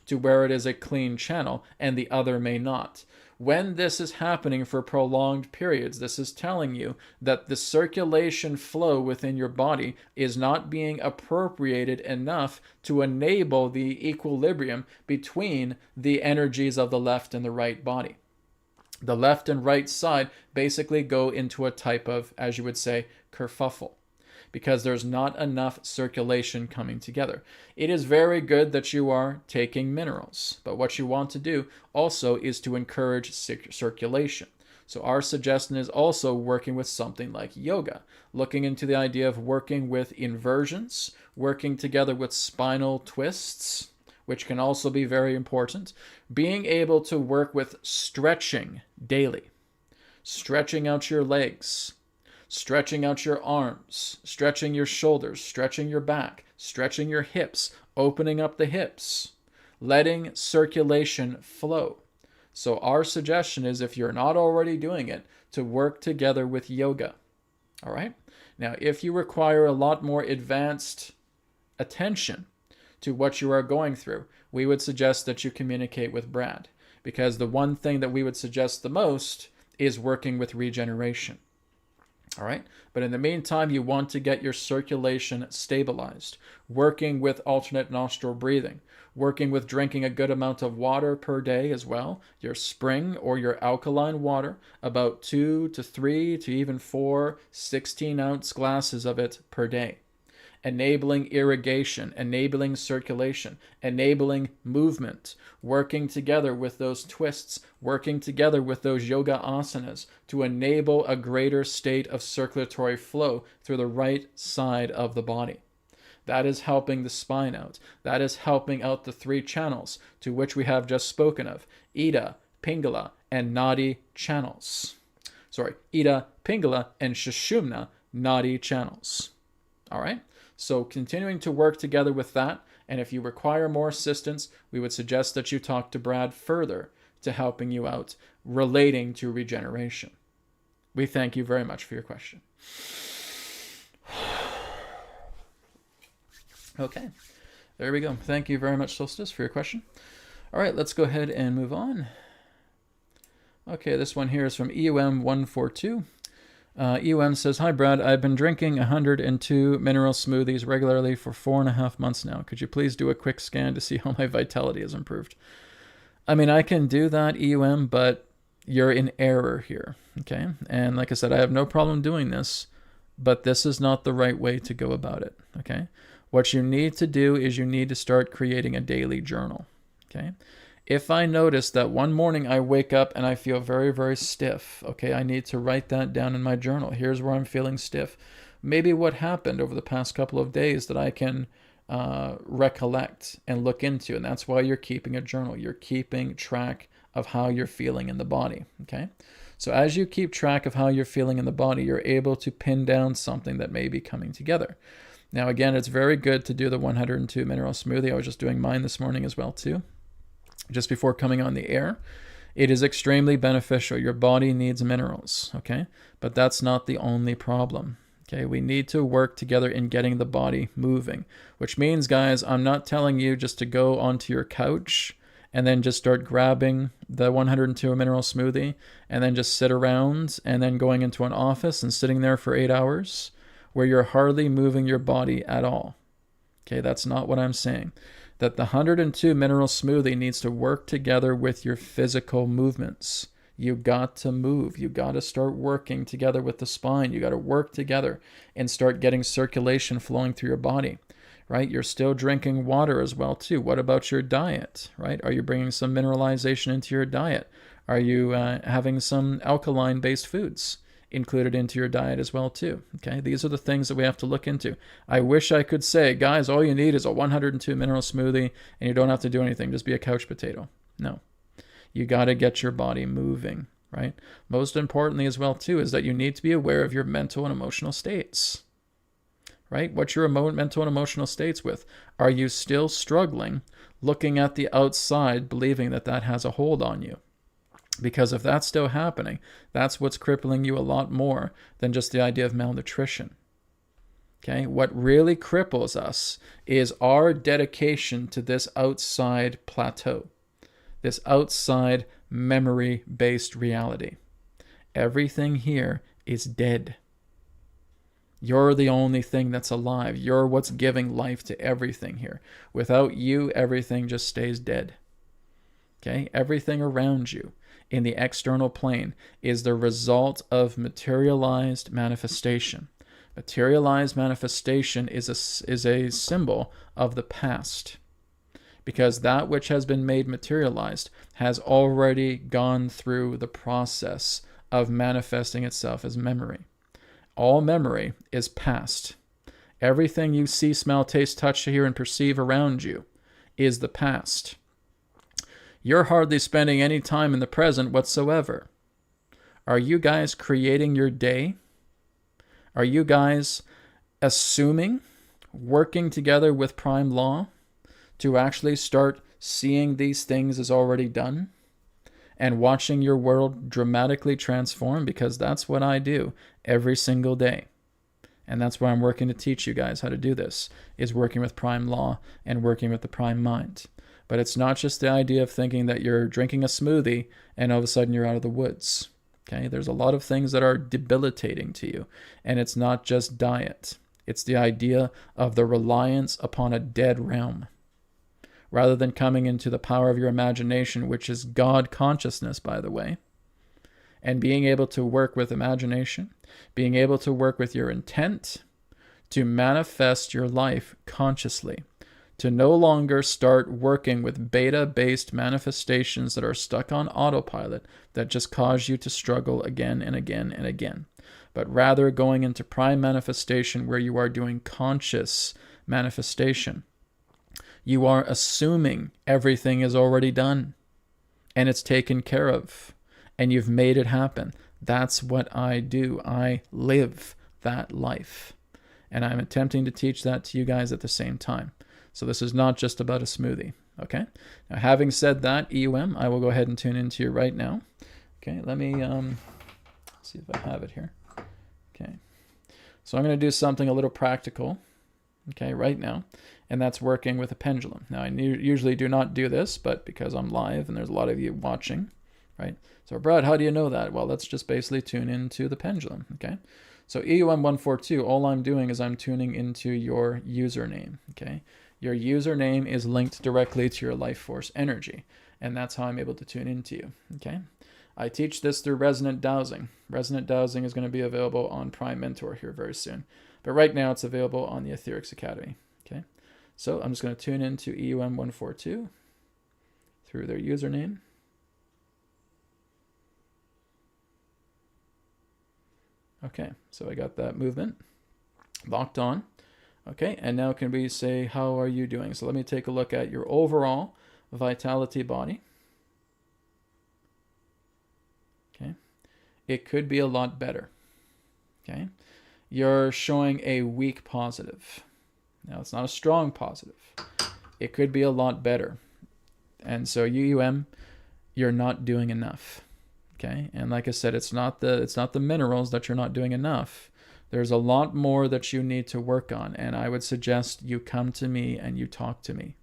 to where it is a clean channel, and the other may not. When this is happening for prolonged periods, this is telling you that the circulation flow within your body is not being appropriated enough to enable the equilibrium between the energies of the left and the right body. The left and right side basically go into a type of, as you would say, kerfuffle, because there's not enough circulation coming together. It is very good that you are taking minerals, but what you want to do also is to encourage circulation. So our suggestion is also working with something like yoga, looking into the idea of working with inversions, working together with spinal twists, which can also be very important. Being able to work with stretching daily, stretching out your legs, stretching out your arms, stretching your shoulders, stretching your back, stretching your hips, opening up the hips, letting circulation flow. So our suggestion is, if you're not already doing it, to work together with yoga. All right? Now, if you require a lot more advanced attention to what you are going through, we would suggest that you communicate with Brad, because the one thing that we would suggest the most is working with regeneration. All right? But in the meantime, you want to get your circulation stabilized, working with alternate nostril breathing, working with drinking a good amount of water per day as well, your spring or your alkaline water, about 2 to 3 to even 4 16-ounce glasses of it per day. Enabling irrigation, enabling circulation, enabling movement, working together with those twists, working together with those yoga asanas to enable a greater state of circulatory flow through the right side of the body. That is helping the spine out. That is helping out the 3 channels to which we have just spoken of: Ida, Pingala, and Nadi channels. Ida, Pingala, and Sushumna Nadi channels. All right? So continuing to work together with that, and if you require more assistance, we would suggest that you talk to Brad further to helping you out relating to regeneration. We thank you very much for your question. Okay, there we go. Thank you very much, Solstice, for your question. All right, let's go ahead and move on. Okay, this one here is from EUM142. EUM says, "Hi Brad, I've been drinking 102 mineral smoothies regularly for 4.5 months now. Could you please do a quick scan to see how my vitality has improved?" I mean, I can do that, EUM, but you're in error here, okay? And like I said, I have no problem doing this, but this is not the right way to go about it, okay? What you need to do is you need to start creating a daily journal, okay? If I notice that one morning I wake up and I feel very, very stiff, okay, I need to write that down in my journal. Here's where I'm feeling stiff. Maybe what happened over the past couple of days that I can recollect and look into, and that's why you're keeping a journal. You're keeping track of how you're feeling in the body, okay? So as you keep track of how you're feeling in the body, you're able to pin down something that may be coming together. Now, again, it's very good to do the 102 mineral smoothie. I was just doing mine this morning as well, too, just before coming on the air. It is extremely beneficial. Your body needs minerals, okay? But that's not the only problem, okay? We need to work together in getting the body moving, which means, guys, I'm not telling you just to go onto your couch and then just start grabbing the 102 mineral smoothie and then just sit around and then going into an office and sitting there for 8 hours where you're hardly moving your body at all. Okay, that's not what I'm saying. That the 102 mineral smoothie needs to work together with your physical movements. You got to move. You got to start working together with the spine. You got to work together and start getting circulation flowing through your body, right? You're still drinking water as well, too. What about your diet, right? Are you bringing some mineralization into your diet? Are you having some alkaline-based foods included into your diet as well, too? Okay, these are the things that we have to look into. I wish I could say, guys, all you need is a 102 mineral smoothie and you don't have to do anything. Just be a couch potato. No. You got to get your body moving, right? Most importantly as well, too, is that you need to be aware of your mental and emotional states, right? What's your mental and emotional states with? Are you still struggling looking at the outside, believing that that has a hold on you? Because if that's still happening, that's what's crippling you a lot more than just the idea of malnutrition. Okay? What really cripples us is our dedication to this outside plateau, this outside memory-based reality. Everything here is dead. You're the only thing that's alive. You're what's giving life to everything here. Without you, everything just stays dead. Okay? Everything around you in the external plane is the result of materialized manifestation. Materialized manifestation is a symbol of the past, because that which has been made materialized has already gone through the process of manifesting itself as memory. All memory is past. Everything you see, smell, taste, touch, hear, and perceive around you is the past. You're hardly spending any time in the present whatsoever. Are you guys creating your day? Are you guys assuming, working together with prime law to actually start seeing these things as already done and watching your world dramatically transform? Because that's what I do every single day. And that's why I'm working to teach you guys how to do this, is working with prime law and working with the prime mind. But it's not just the idea of thinking that you're drinking a smoothie and all of a sudden you're out of the woods. Okay, there's a lot of things that are debilitating to you. And it's not just diet. It's the idea of the reliance upon a dead realm. Rather than coming into the power of your imagination, which is God consciousness, by the way, and being able to work with imagination, being able to work with your intent to manifest your life consciously, to no longer start working with beta-based manifestations that are stuck on autopilot that just cause you to struggle again and again and again, but rather going into prime manifestation where you are doing conscious manifestation. You are assuming everything is already done and it's taken care of and you've made it happen. That's what I do. I live that life. And I'm attempting to teach that to you guys at the same time. So this is not just about a smoothie, okay? Now, having said that, EUM, I will go ahead and tune into you right now. Okay, let me see if I have it here. Okay, so I'm going to do something a little practical, okay, right now, and that's working with a pendulum. Now, I usually do not do this, but because I'm live and there's a lot of you watching, right? So, Brad, how do you know that? Well, let's just basically tune into the pendulum, okay? So EUM142, all I'm doing is I'm tuning into your username, okay? Your username is linked directly to your life force energy, and that's how I'm able to tune into you, okay? I teach this through resonant dowsing. Resonant dowsing is going to be available on Prime Mentor here very soon, but right now it's available on the Etherics Academy, okay? So I'm just going to tune into EUM142 through their username. Okay, so I got that movement locked on. Okay, and now can we say, how are you doing? So let me take a look at your overall vitality body. Okay, it could be a lot better. Okay, you're showing a weak positive. Now, it's not a strong positive. It could be a lot better. And so UUM, you're not doing enough. Okay, and like I said, it's not the minerals that you're not doing enough. There's a lot more that you need to work on, and I would suggest you come to me and you talk to me.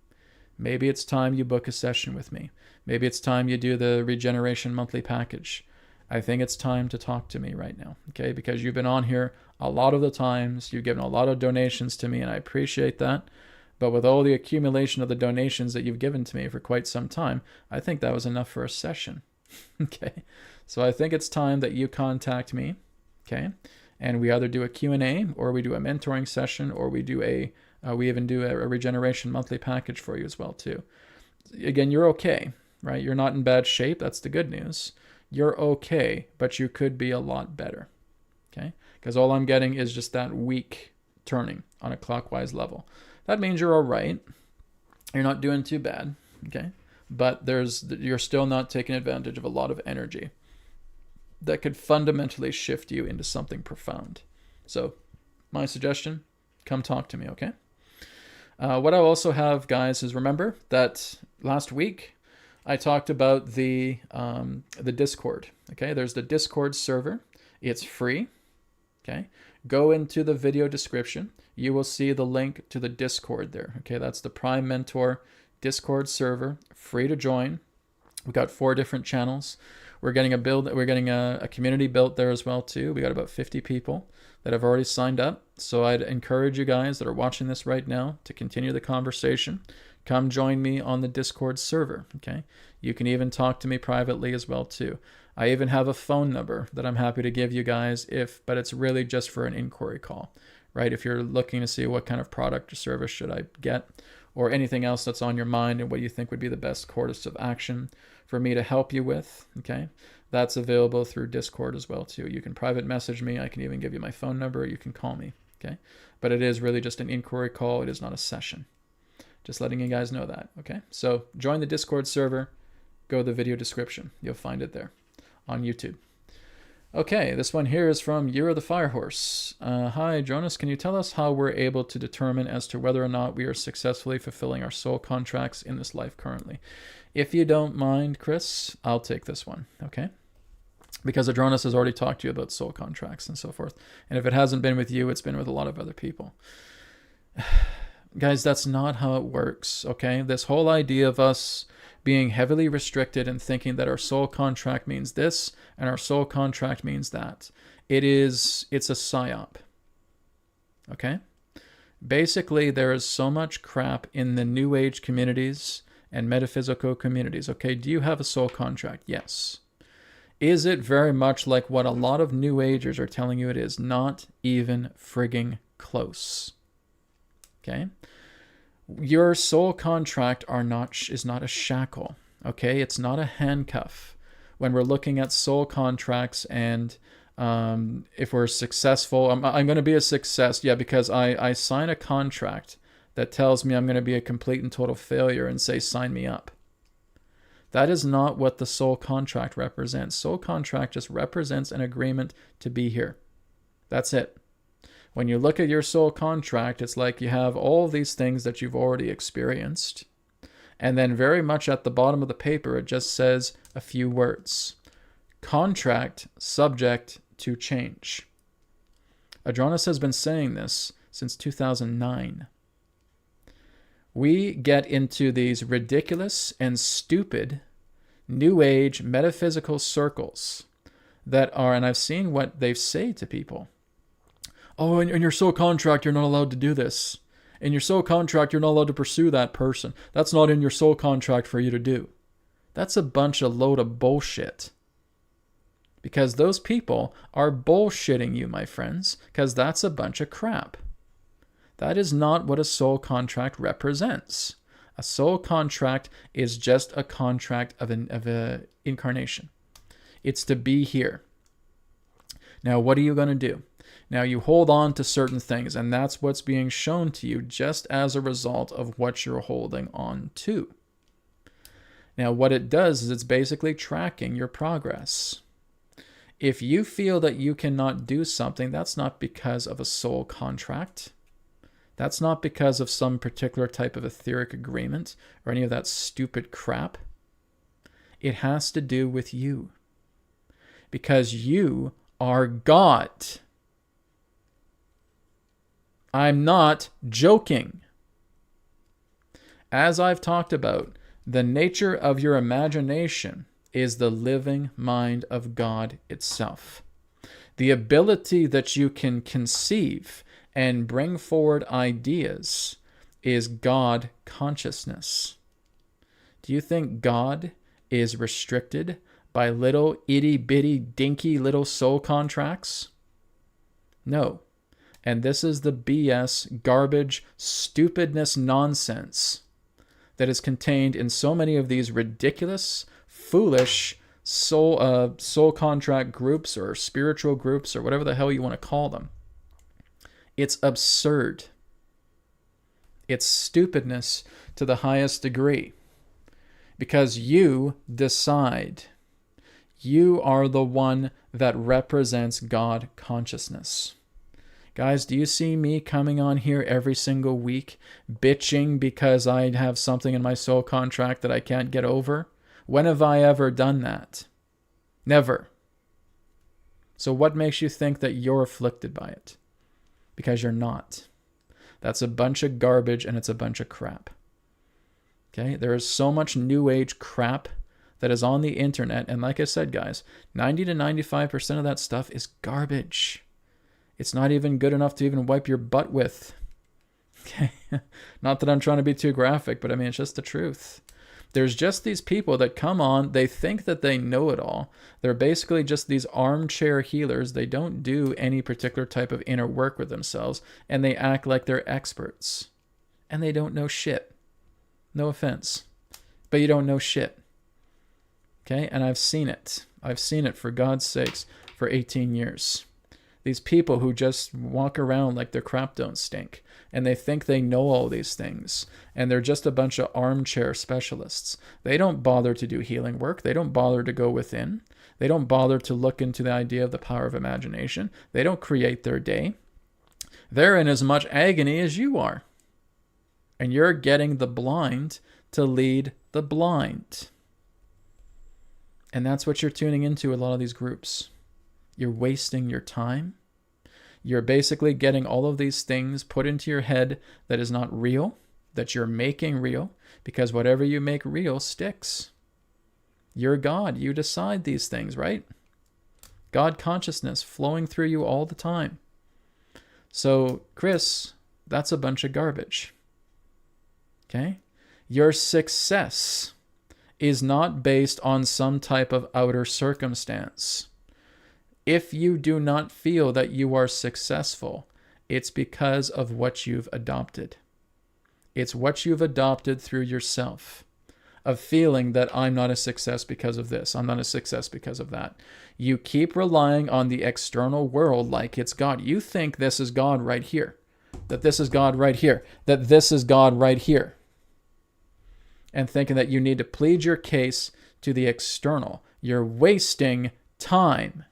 Maybe it's time you book a session with me. Maybe it's time you do the regeneration monthly package. I think it's time to talk to me right now, okay? Because you've been on here a lot of the times. You've given a lot of donations to me, and I appreciate that. But with all the accumulation of the donations that you've given to me for quite some time, I think that was enough for a session. Okay, so I think it's time that you contact me, okay, and we either do a Q&A or we do a mentoring session, or we do we even do a regeneration monthly package for you as well too. Again, you're okay, right? You're not in bad shape. That's the good news. You're okay, but you could be a lot better, okay? Because all I'm getting is just that weak turning on a clockwise level. That means you're all right. You're not doing too bad, okay? But you're still not taking advantage of a lot of energy that could fundamentally shift you into something profound. So my suggestion, come talk to me, okay? What I also have, guys, is remember that last week I talked about the Discord, okay? There's the Discord server. It's free, okay? Go into the video description. You will see the link to the Discord there, okay? That's the Prime Mentor Discord server, free to join. We got 4 different channels. We're getting a community built there as well too. We got about 50 people that have already signed up. So I'd encourage you guys that are watching this right now to continue the conversation. Come join me on the Discord server, okay? You can even talk to me privately as well too. I even have a phone number that I'm happy to give you guys but it's really just for an inquiry call, right? If you're looking to see what kind of product or service should I get, or anything else that's on your mind and what you think would be the best course of action for me to help you with, okay? That's available through Discord as well too. You can private message me. I can even give you my phone number. You can call me, okay? But it is really just an inquiry call. It is not a session. Just letting you guys know that, okay? So join the Discord server, go to the video description. You'll find it there on YouTube. Okay, this one here is from You're the Firehorse. Hi, Jonas, can you tell us how we're able to determine as to whether or not we are successfully fulfilling our soul contracts in this life currently? If you don't mind, Chris, I'll take this one, okay? Because Adronis has already talked to you about soul contracts and so forth. And if it hasn't been with you, it's been with a lot of other people. Guys, that's not how it works, okay? This whole idea of us being heavily restricted and thinking that our soul contract means this and our soul contract means that. It's a psyop, okay? Basically, there is so much crap in the New Age communities and metaphysical communities, okay? Do you have a soul contract? Yes. Is it very much like what a lot of New Agers are telling you it is? Not even frigging close, okay? Your soul contract is not a shackle, okay? It's not a handcuff. When we're looking at soul contracts and if we're successful, I'm going to be a success, yeah, because I sign a contract that tells me I'm going to be a complete and total failure and say, sign me up. That is not what the soul contract represents. Soul contract just represents an agreement to be here. That's it. When you look at your soul contract, it's like you have all these things that you've already experienced. And then very much at the bottom of the paper, it just says a few words. Contract subject to change. Adronis has been saying this since 2009. We get into these ridiculous and stupid New Age metaphysical circles that are, and I've seen what they say to people. Oh, in your soul contract, you're not allowed to do this. In your soul contract, you're not allowed to pursue that person. That's not in your soul contract for you to do. That's a bunch of load of bullshit. Because those people are bullshitting you, my friends, because that's a bunch of crap. That is not what a soul contract represents. A soul contract is just a contract of an incarnation. It's to be here. Now, what are you going to do? Now, you hold on to certain things, and that's what's being shown to you just as a result of what you're holding on to. Now, what it does is it's basically tracking your progress. If you feel that you cannot do something, that's not because of a soul contract. That's not because of some particular type of etheric agreement or any of that stupid crap. It has to do with you. Because you are God. I'm not joking. As I've talked about, the nature of your imagination is the living mind of God itself. The ability that you can conceive and bring forward ideas is God consciousness. Do you think God is restricted by little itty-bitty dinky little soul contracts? No. And this is the BS, garbage, stupidness nonsense that is contained in so many of these ridiculous, foolish soul contract groups or spiritual groups or whatever the hell you want to call them. It's absurd. It's stupidness to the highest degree. Because you decide. You are the one that represents God consciousness. Guys, do you see me coming on here every single week, bitching because I have something in my soul contract that I can't get over? When have I ever done that? Never. So what makes you think that you're afflicted by it? Because you're not. That's a bunch of garbage and it's a bunch of crap. Okay? There is so much New Age crap that is on the internet. And like I said, guys, 90 to 95% of that stuff is garbage. It's not even good enough to even wipe your butt with. Okay? Not that I'm trying to be too graphic, but I mean, it's just the truth. There's just these people that come on, they think that they know it all. They're basically just these armchair healers. They don't do any particular type of inner work with themselves, and they act like they're experts. And they don't know shit. No offense. But you don't know shit. Okay? And I've seen it. I've seen it, for God's sakes, for 18 years. These people who just walk around like their crap don't stink, and they think they know all these things, and they're just a bunch of armchair specialists. They don't bother to do healing work. They don't bother to go within. They don't bother to look into the idea of the power of imagination. They don't create their day. They're in as much agony as you are. And you're getting the blind to lead the blind. And that's what you're tuning into a lot of these groups. You're wasting your time. You're basically getting all of these things put into your head that is not real, that you're making real, because whatever you make real sticks. You're God. You decide these things, right? God consciousness flowing through you all the time. So, Chris, that's a bunch of garbage. Okay? Your success is not based on some type of outer circumstance. If you do not feel that you are successful, it's because of what you've adopted. It's what you've adopted through yourself, of feeling that I'm not a success because of this, I'm not a success because of that. You keep relying on the external world like it's God. You think this is God right here, that this is God right here, that this is God right here. And thinking that you need to plead your case to the external. You're wasting time.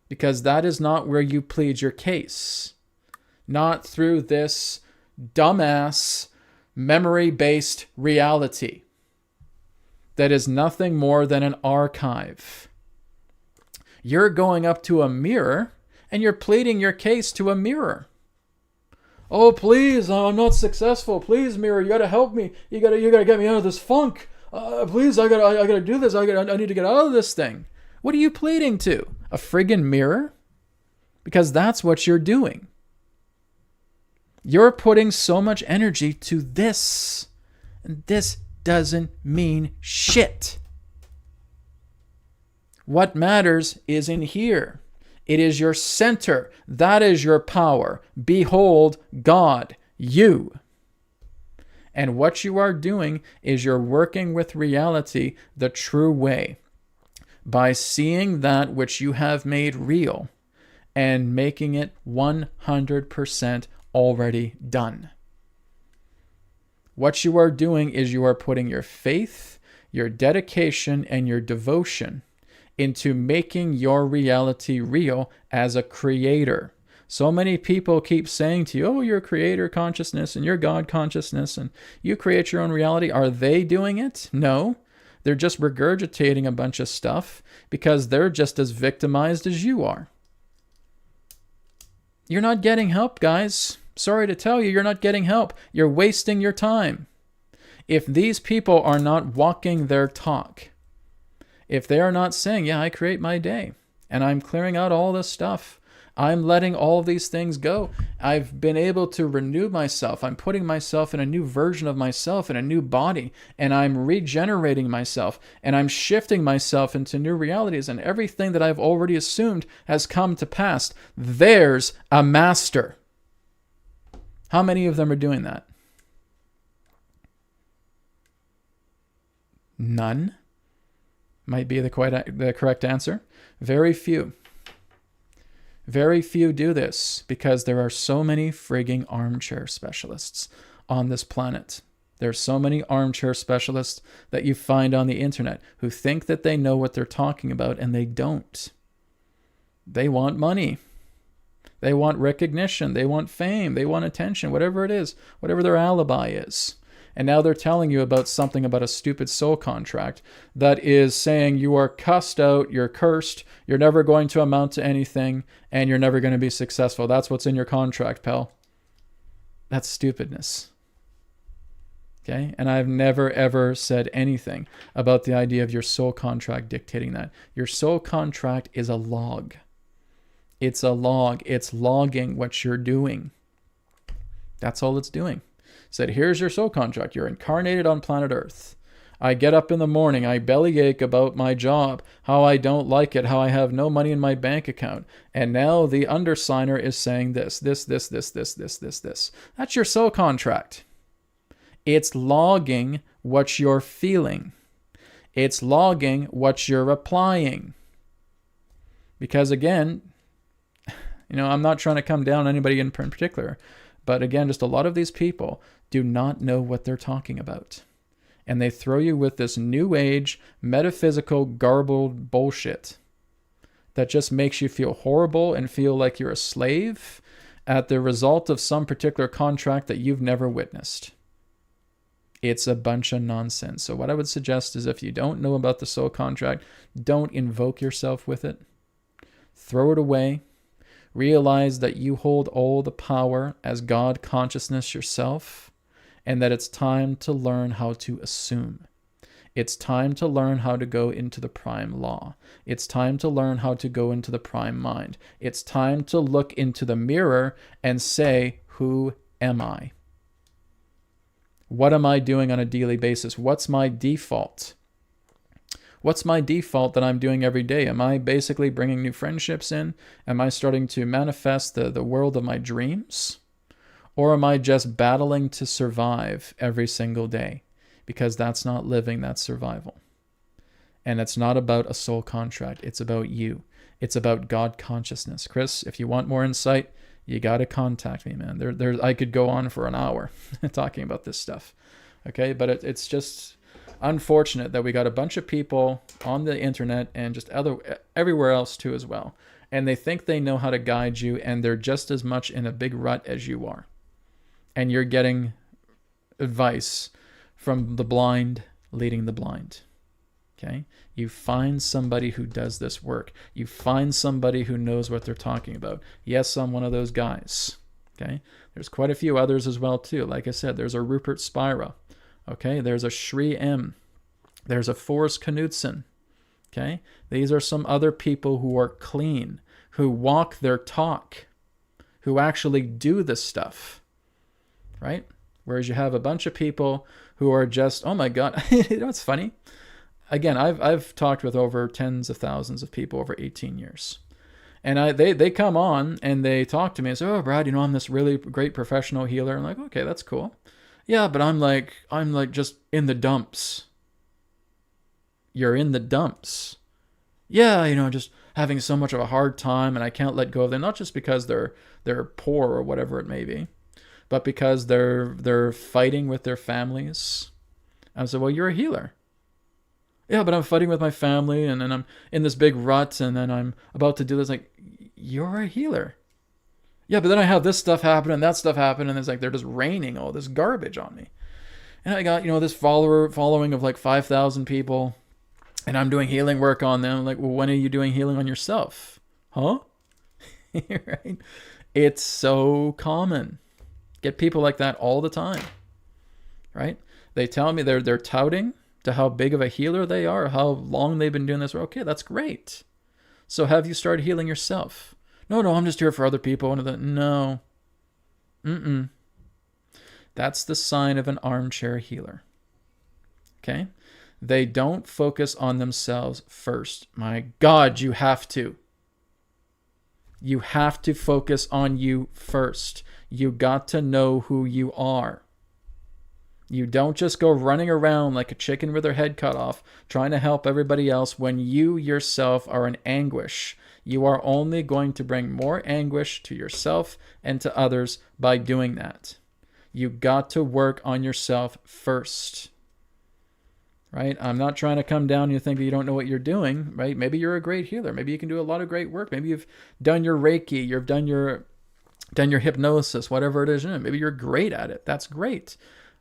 Because that is not where you plead your case. Not through this dumbass memory-based reality that is nothing more than an archive. You're going up to a mirror and you're pleading your case to a mirror. Oh, please, I'm not successful. Please, mirror, you got to help me. You got to get me out of this funk. Please, I got to do this. I need to get out of this thing. What are you pleading to? A friggin' mirror? Because that's what you're doing. You're putting so much energy to this, and this doesn't mean shit. What matters is in here. It is your center. That is your power. Behold God, you. And what you are doing is you're working with reality the true way, by seeing that which you have made real and making it 100% already done. What you are doing is you are putting your faith, your dedication, and your devotion into making your reality real as a creator. So many people keep saying to you, oh, you're creator consciousness and you're God consciousness and you create your own reality. Are they doing it? No. They're just regurgitating a bunch of stuff because they're just as victimized as you are. You're not getting help, guys. Sorry to tell you, you're not getting help. You're wasting your time. If these people are not walking their talk, if they are not saying, yeah, I create my day and I'm clearing out all this stuff, I'm letting all of these things go. I've been able to renew myself. I'm putting myself in a new version of myself, in a new body, and I'm regenerating myself, and I'm shifting myself into new realities, and everything that I've already assumed has come to pass. There's a master. How many of them are doing that? None might be the correct answer. Very few. Very few do this because there are so many frigging armchair specialists on this planet. There are so many armchair specialists that you find on the internet who think that they know what they're talking about, and they don't. They want money. They want recognition. They want fame. They want attention, whatever it is, whatever their alibi is. And now they're telling you about something about a stupid soul contract that is saying you are cussed out, you're cursed, you're never going to amount to anything, and you're never going to be successful. That's what's in your contract, pal. That's stupidness. Okay? And I've never, ever said anything about the idea of your soul contract dictating that. Your soul contract is a log. It's a log. It's logging what you're doing. That's all it's doing. Said, here's your soul contract. You're incarnated on planet Earth. I get up in the morning. I bellyache about my job, how I don't like it, how I have no money in my bank account. And now the undersigner is saying this. That's your soul contract. It's logging what you're feeling. It's logging what you're applying. Because again, I'm not trying to come down on anybody in particular, but again, just a lot of these people do not know what they're talking about. And they throw you with this new age, metaphysical, garbled bullshit that just makes you feel horrible and feel like you're a slave at the result of some particular contract that you've never witnessed. It's a bunch of nonsense. So what I would suggest is, if you don't know about the soul contract, don't invoke yourself with it. Throw it away. Realize that you hold all the power as God consciousness yourself, and that it's time to learn how to assume. It's time to learn how to go into the prime law. It's time to learn how to go into the prime mind. It's time to look into the mirror and say, who am I? What am I doing on a daily basis? What's my default? What's my default that I'm doing every day? Am I basically bringing new friendships in? Am I starting to manifest the world of my dreams? Or am I just battling to survive every single day? Because that's not living, that's survival. And it's not about a soul contract. It's about you. It's about God consciousness. Chris, if you want more insight, you got to contact me, man. I could go on for an hour talking about this stuff. Okay, but it's just unfortunate that we got a bunch of people on the internet and just everywhere else too as well. And they think they know how to guide you, and they're just as much in a big rut as you are. And you're getting advice from the blind leading the blind. Okay? You find somebody who does this work. You find somebody who knows what they're talking about. Yes, I'm one of those guys. Okay? There's quite a few others as well too. Like I said, there's a Rupert Spira. Okay? There's a Shri M. There's a Forrest Knudsen. Okay? These are some other people who are clean, who walk their talk, who actually do this stuff. Right? Whereas you have a bunch of people who are just, oh my God, you know what's funny? Again, I've talked with over tens of thousands of people over 18 years. And they come on and they talk to me and say, oh, Brad, I'm this really great professional healer. I'm like, okay, that's cool. Yeah, but I'm like just in the dumps. You're in the dumps. Yeah, just having so much of a hard time, and I can't let go of them, not just because they're poor or whatever it may be, but because they're fighting with their families. I said, well, you're a healer. Yeah, but I'm fighting with my family, and then I'm in this big rut, and then I'm about to do this. Like, you're a healer. Yeah, but then I have this stuff happen and that stuff happen, and it's like they're just raining all this garbage on me. And I got, this following of like 5,000 people, and I'm doing healing work on them. Like, well, when are you doing healing on yourself? Huh? Right? It's so common. Get people like that all the time, right? They tell me they're touting to how big of a healer they are, how long they've been doing this. Okay, that's great. So have you started healing yourself? No, I'm just here for other people. No. That's the sign of an armchair healer. Okay? They don't focus on themselves first. My God, you have to. You have to focus on you first. You got to know who you are. You don't just go running around like a chicken with their head cut off, trying to help everybody else when you yourself are in anguish. You are only going to bring more anguish to yourself and to others by doing that. You got to work on yourself first. Right? I'm not trying to come down and you think that you don't know what you're doing, right? Maybe you're a great healer. Maybe you can do a lot of great work. Maybe you've done your Reiki, you've done your hypnosis, whatever it is. Maybe you're great at it. That's great.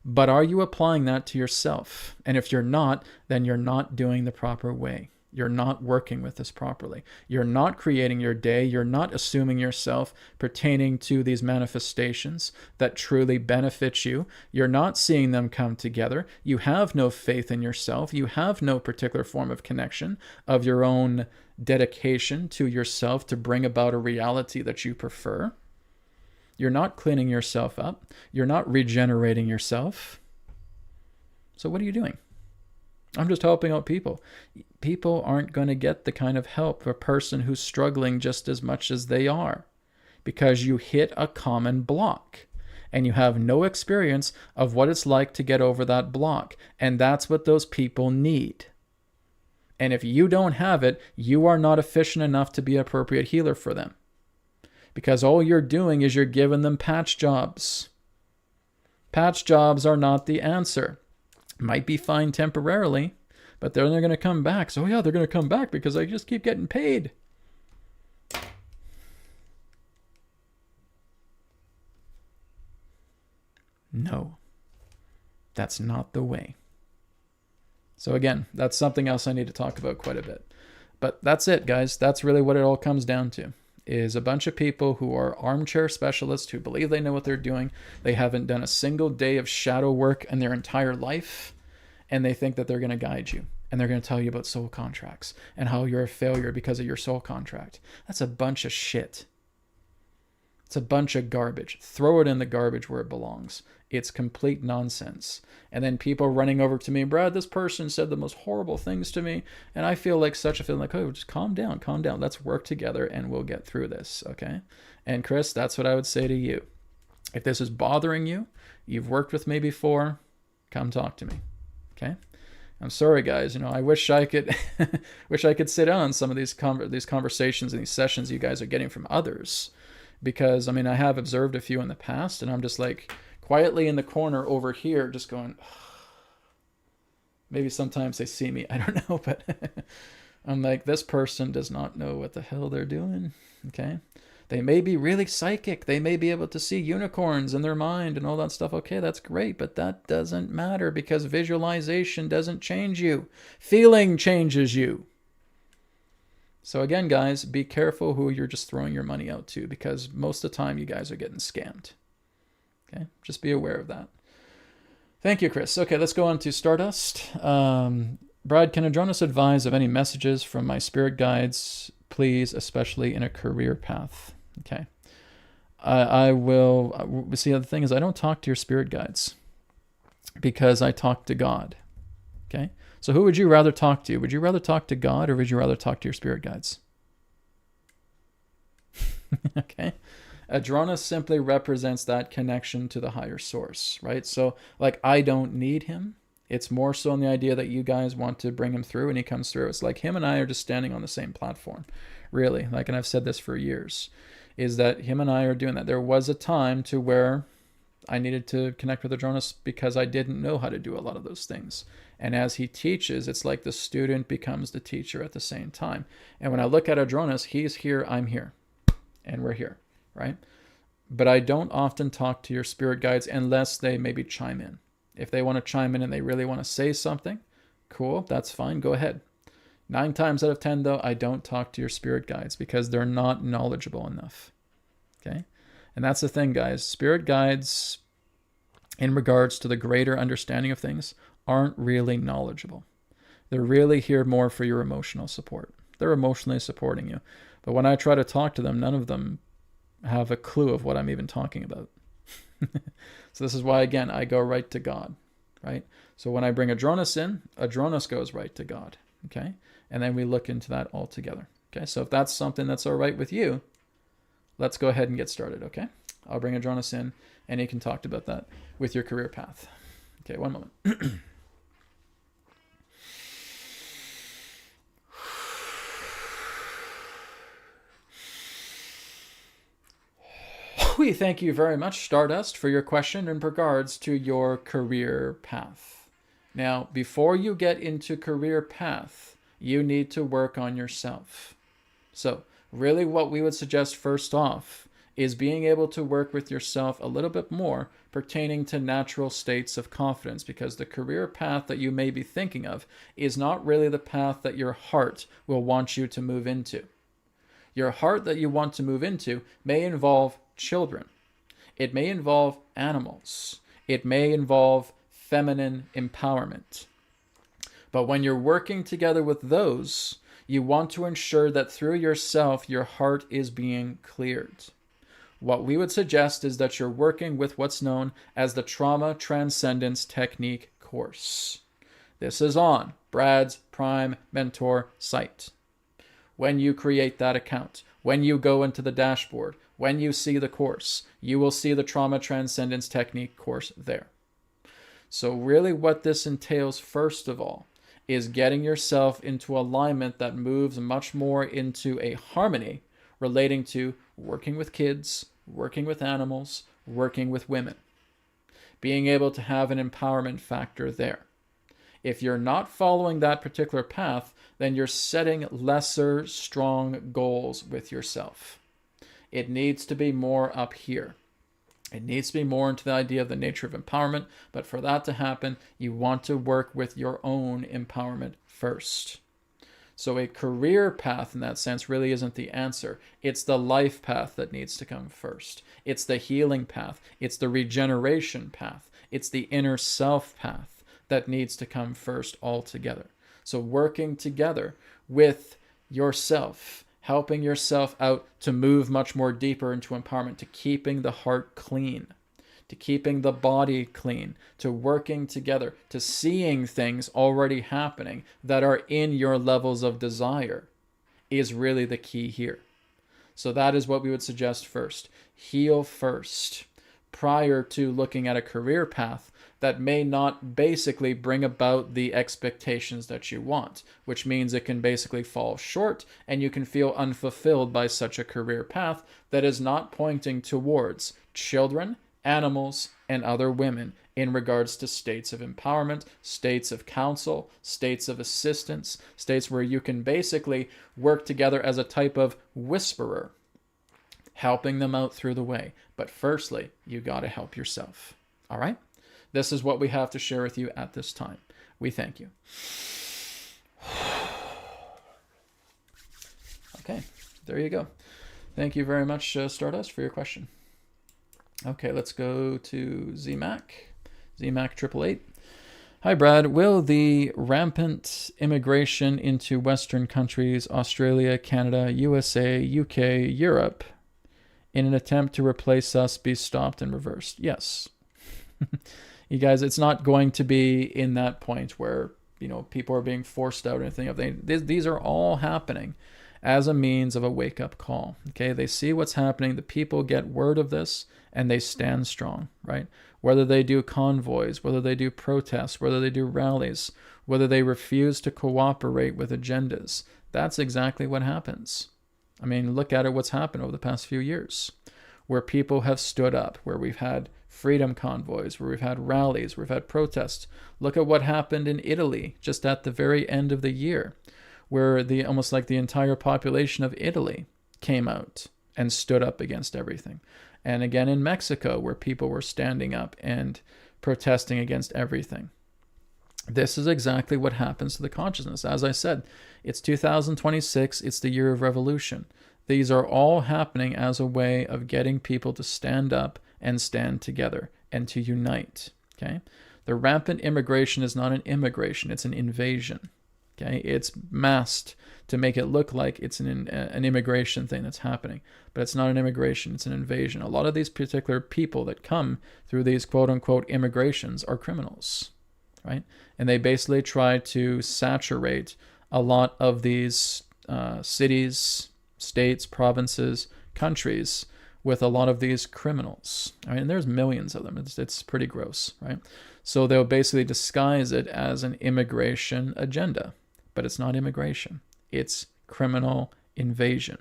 But are you applying that to yourself? And if you're not, then you're not doing the proper way. You're not working with this properly. You're not creating your day. You're not assuming yourself pertaining to these manifestations that truly benefit you. You're not seeing them come together. You have no faith in yourself. You have no particular form of connection of your own dedication to yourself to bring about a reality that you prefer. You're not cleaning yourself up. You're not regenerating yourself. So what are you doing? I'm just helping out people. People aren't going to get the kind of help for a person who's struggling just as much as they are, because you hit a common block and you have no experience of what it's like to get over that block. And that's what those people need. And if you don't have it, you are not efficient enough to be an appropriate healer for them. because all you're doing is you're giving them patch jobs. Patch jobs are not the answer. Might be fine temporarily, but then they're going to come back. So yeah, they're going to come back because I just keep getting paid. No, that's not the way. So again, that's something else I need to talk about quite a bit. But that's it, guys. That's really what it all comes down to, is a bunch of people who are armchair specialists who believe they know what they're doing. They haven't done a single day of shadow work in their entire life, and they think that they're going to guide you. And they're going to tell you about soul contracts and how you're a failure because of your soul contract. That's a bunch of shit. It's a bunch of garbage. Throw it in the garbage where it belongs. It's complete nonsense. And then people running over to me, Brad, this person said the most horrible things to me, and I feel like such a feeling like, oh, just calm down. Let's work together and we'll get through this, okay? And Chris, that's what I would say to you. If this is bothering you, you've worked with me before, come talk to me, okay? I'm sorry, guys. I wish I could sit on some of these conversations and these sessions you guys are getting from others, because I have observed a few in the past, and I'm just like quietly in the corner over here, just going. Maybe sometimes they see me, I don't know, but I'm like, this person does not know what the hell they're doing. Okay, they may be really psychic. They may be able to see unicorns in their mind and all that stuff. Okay, that's great, but that doesn't matter because visualization doesn't change you. Feeling changes you. So again, guys, be careful who you're just throwing your money out to, because most of the time you guys are getting scammed. Okay, just be aware of that. Thank you, Chris. Okay, let's go on to Stardust. Brad, can Adronis advise of any messages from my spirit guides, please, especially in a career path? Okay. I will. See, the thing is, I don't talk to your spirit guides because I talk to God. Okay. So who would you rather talk to? Would you rather talk to God or would you rather talk to your spirit guides? Okay. Adronis simply represents that connection to the higher source, right? So like, I don't need him. It's more so in the idea that you guys want to bring him through and he comes through. It's like him and I are just standing on the same platform, really. Like, and I've said this for years, is that him and I are doing that. There was a time to where I needed to connect with Adronis because I didn't know how to do a lot of those things. And as he teaches, it's like the student becomes the teacher at the same time. And when I look at Adronis, he's here, I'm here, and we're here, right? But I don't often talk to your spirit guides unless they maybe chime in. If they want to chime in and they really want to say something, cool, that's fine, go ahead. 9 times out of 10, though, I don't talk to your spirit guides because they're not knowledgeable enough, okay? And that's the thing, guys. Spirit guides, in regards to the greater understanding of things, aren't really knowledgeable. They're really here more for your emotional support. They're emotionally supporting you. But when I try to talk to them, none of them have a clue of what I'm even talking about. So this is why, again, I go right to God, right? So when I bring Adronis in, Adronis goes right to God, okay? And then we look into that all together, okay? So if that's something that's all right with you, let's go ahead and get started, okay? I'll bring Adronis in, and he can talk about that with your career path. Okay, one moment. We thank you very much, Stardust, for your question in regards to your career path. Now, before you get into career path, you need to work on yourself. So, really what we would suggest first off is being able to work with yourself a little bit more pertaining to natural states of confidence, because the career path that you may be thinking of is not really the path that your heart will want you to move into. Your heart that you want to move into may involve children. It may involve animals. It may involve feminine empowerment. But when you're working together with those, you want to ensure that through yourself, your heart is being cleared. What we would suggest is that you're working with what's known as the Trauma Transcendence Technique course. This is on Brad's Prime Mentor site. When you create that account, when you go into the dashboard, when you see the course, you will see the Trauma Transcendence Technique course there. So really what this entails, first of all, is getting yourself into alignment that moves much more into a harmony relating to working with kids, working with animals, working with women. Being able to have an empowerment factor there. If you're not following that particular path, then you're setting lesser, strong goals with yourself. It needs to be more up here. It needs to be more into the idea of the nature of empowerment, but for that to happen, you want to work with your own empowerment first. So a career path in that sense really isn't the answer. It's the life path that needs to come first. It's the healing path. It's the regeneration path. It's the inner self path that needs to come first altogether. So working together with yourself, helping yourself out to move much more deeper into empowerment, to keeping the heart clean, to keeping the body clean, to working together, to seeing things already happening that are in your levels of desire is really the key here. So that is what we would suggest first. Heal first, prior to looking at a career path that may not basically bring about the expectations that you want, which means it can basically fall short and you can feel unfulfilled by such a career path that is not pointing towards children, animals, and other women in regards to states of empowerment, states of counsel, states of assistance, states where you can basically work together as a type of whisperer, helping them out through the way. But firstly, you got to help yourself. All right? This is what we have to share with you at this time. We thank you. Okay, there you go. Thank you very much, Stardust, for your question. Okay, let's go to ZMAC. ZMAC 888. Hi, Brad. Will the rampant immigration into Western countries, Australia, Canada, USA, UK, Europe, in an attempt to replace us be stopped and reversed? Yes. You guys, it's not going to be in that point where, people are being forced out or anything. These are all happening as a means of a wake-up call. Okay, they see what's happening. The people get word of this and they stand strong, right? Whether they do convoys, whether they do protests, whether they do rallies, whether they refuse to cooperate with agendas, that's exactly what happens. I mean, look at what's happened over the past few years, where people have stood up, where we've had freedom convoys, where we've had rallies, where we've had protests. Look at what happened in Italy just at the very end of the year, where almost like the entire population of Italy came out and stood up against everything. And again in Mexico, where people were standing up and protesting against everything. This is exactly what happens to the consciousness. As I said, it's 2026, it's the year of revolution. These are all happening as a way of getting people to stand up and stand together and to unite. Okay? The rampant immigration is not an immigration, it's an invasion. Okay? It's masked to make it look like it's an immigration thing that's happening, but it's not an immigration, it's an invasion. A lot of these particular people that come through these quote-unquote immigrations are criminals, right? And they basically try to saturate a lot of these cities, states, provinces, countries with a lot of these criminals. I mean, there's millions of them. It's pretty gross, right? So they'll basically disguise it as an immigration agenda, but it's not immigration. It's criminal invasion.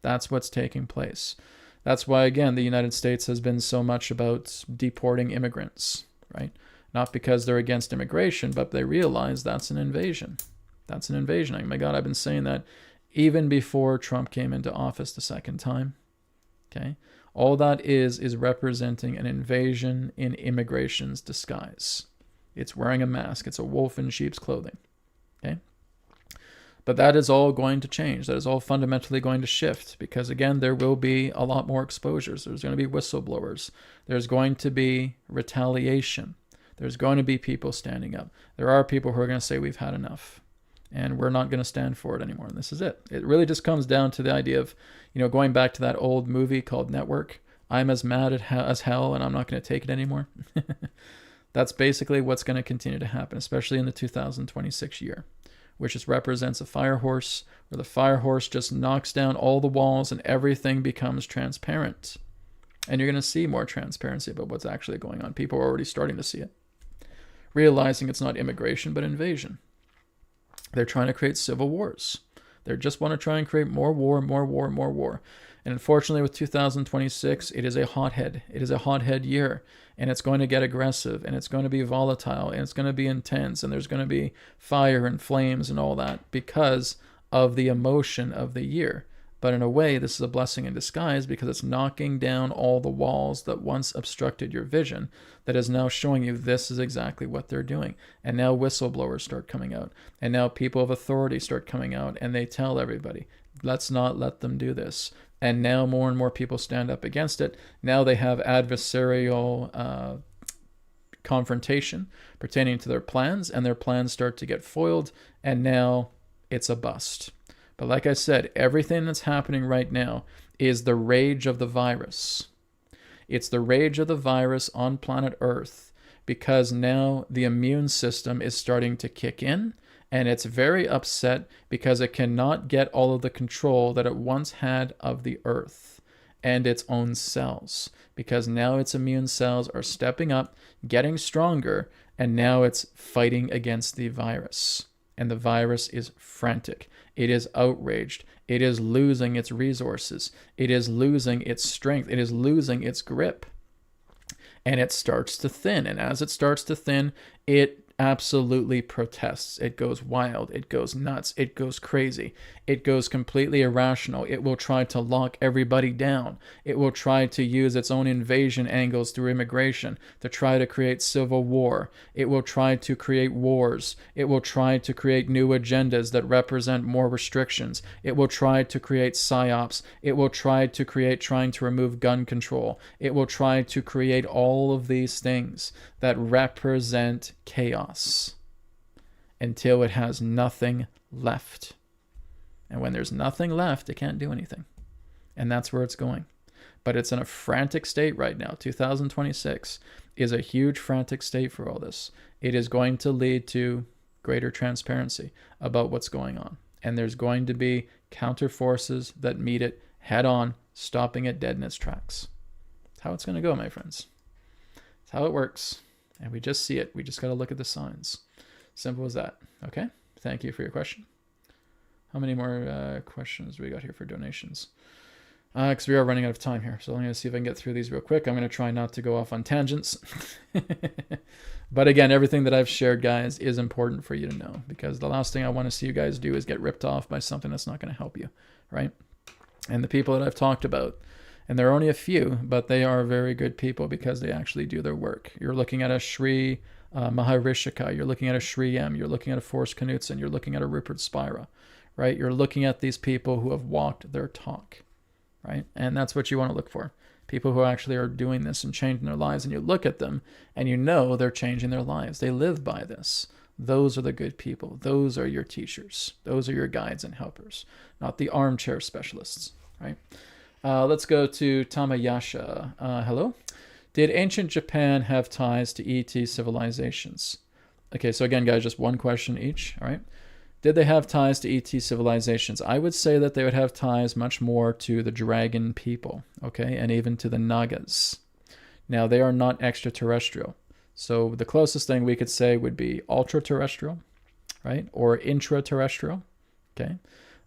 That's what's taking place. That's why, again, the United States has been so much about deporting immigrants, right? Not because they're against immigration, but they realize that's an invasion. That's an invasion. Oh my God, I've been saying that even before Trump came into office the second time. Okay? All that is representing an invasion in immigration's disguise. It's wearing a mask. It's a wolf in sheep's clothing. Okay? But that is all going to change. That is all fundamentally going to shift because, again, there will be a lot more exposures. There's going to be whistleblowers. There's going to be retaliation. There's going to be people standing up. There are people who are going to say, we've had enough and we're not going to stand for it anymore. And this is it. It really just comes down to the idea of, going back to that old movie called Network. I'm as mad as hell and I'm not going to take it anymore. That's basically what's going to continue to happen, especially in the 2026 year, which just represents a fire horse, where the fire horse just knocks down all the walls and everything becomes transparent. And you're going to see more transparency about what's actually going on. People are already starting to see it, realizing it's not immigration, but invasion. They're trying to create civil wars. They just want to try and create more war, more war, more war. And unfortunately, with 2026, it is a hothead. It is a hothead year, and it's going to get aggressive, and it's going to be volatile, and it's going to be intense, and there's going to be fire and flames and all that because of the emotion of the year. But in a way, this is a blessing in disguise because it's knocking down all the walls that once obstructed your vision, that is now showing you this is exactly what they're doing. And now whistleblowers start coming out. And now people of authority start coming out, and they tell everybody, let's not let them do this. And now more and more people stand up against it. Now they have adversarial confrontation pertaining to their plans, and their plans start to get foiled, and now it's a bust. But like I said, everything that's happening right now is the rage of the virus. It's the rage of the virus on planet Earth because now the immune system is starting to kick in, and it's very upset because it cannot get all of the control that it once had of the Earth and its own cells, because now its immune cells are stepping up, getting stronger, and now it's fighting against the virus. And the virus is frantic. It is outraged. It is losing its resources. It is losing its strength. It is losing its grip. And it starts to thin. And as it starts to thin, it absolutely protests. It goes wild. It goes nuts. It goes crazy. It goes completely irrational. It will try to lock everybody down. It will try to use its own invasion angles through immigration to try to create civil war. It will try to create wars. It will try to create new agendas that represent more restrictions. It will try to create psyops. It will try to create trying to remove gun control. It will try to create all of these things that represent chaos until it has nothing left. And when there's nothing left, it can't do anything. And that's where it's going. But it's in a frantic state right now. 2026 is a huge frantic state for all this. It is going to lead to greater transparency about what's going on. And there's going to be counter forces that meet it head on, stopping it dead in its tracks. That's how it's going to go, my friends. That's how it works. And we just see it. We just got to look at the signs. Simple as that. Okay? Thank you for your question. How many more questions do we got here for donations? Because we are running out of time here. So I'm going to see if I can get through these real quick. I'm going to try not to go off on tangents. But again, everything that I've shared, guys, is important for you to know. Because the last thing I want to see you guys do is get ripped off by something that's not going to help you. Right? And the people that I've talked about, and there are only a few, but they are very good people because they actually do their work. You're looking at a Sri Maharishika. You're looking at a Sri M. You're looking at a Forrest Knudsen. You're looking at a Rupert Spira. Right? You're looking at these people who have walked their talk. Right? And that's what you want to look for. People who actually are doing this and changing their lives. And you look at them and you know they're changing their lives. They live by this. Those are the good people. Those are your teachers. Those are your guides and helpers, not the armchair specialists. Right? Let's go to Tamayasha. Hello. Did ancient Japan have ties to ET civilizations? Okay, so again, guys, just one question each. All right. Did they have ties to ET civilizations? I would say that they would have ties much more to the dragon people, okay, and even to the Nagas. Now, they are not extraterrestrial. So the closest thing we could say would be ultra-terrestrial, right, or intraterrestrial, okay,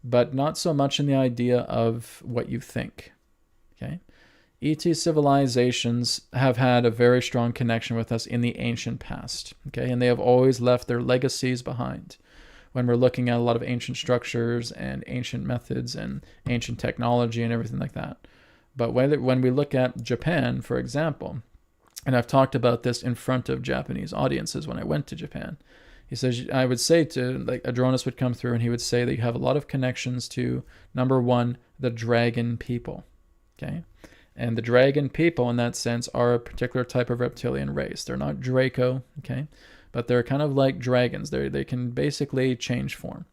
but not so much in the idea of what you think, okay. ET civilizations have had a very strong connection with us in the ancient past, okay, and they have always left their legacies behind. When we're looking at a lot of ancient structures and ancient methods and ancient technology and everything like that. But when we look at Japan, for example, and I've talked about this in front of Japanese audiences when I went to Japan, he says, I would say to, like, Adronis would come through and he would say that you have a lot of connections to, number one, the dragon people, okay? And the dragon people, in that sense, are a particular type of reptilian race. They're not Draco, okay? But they're kind of like dragons. They can basically change form.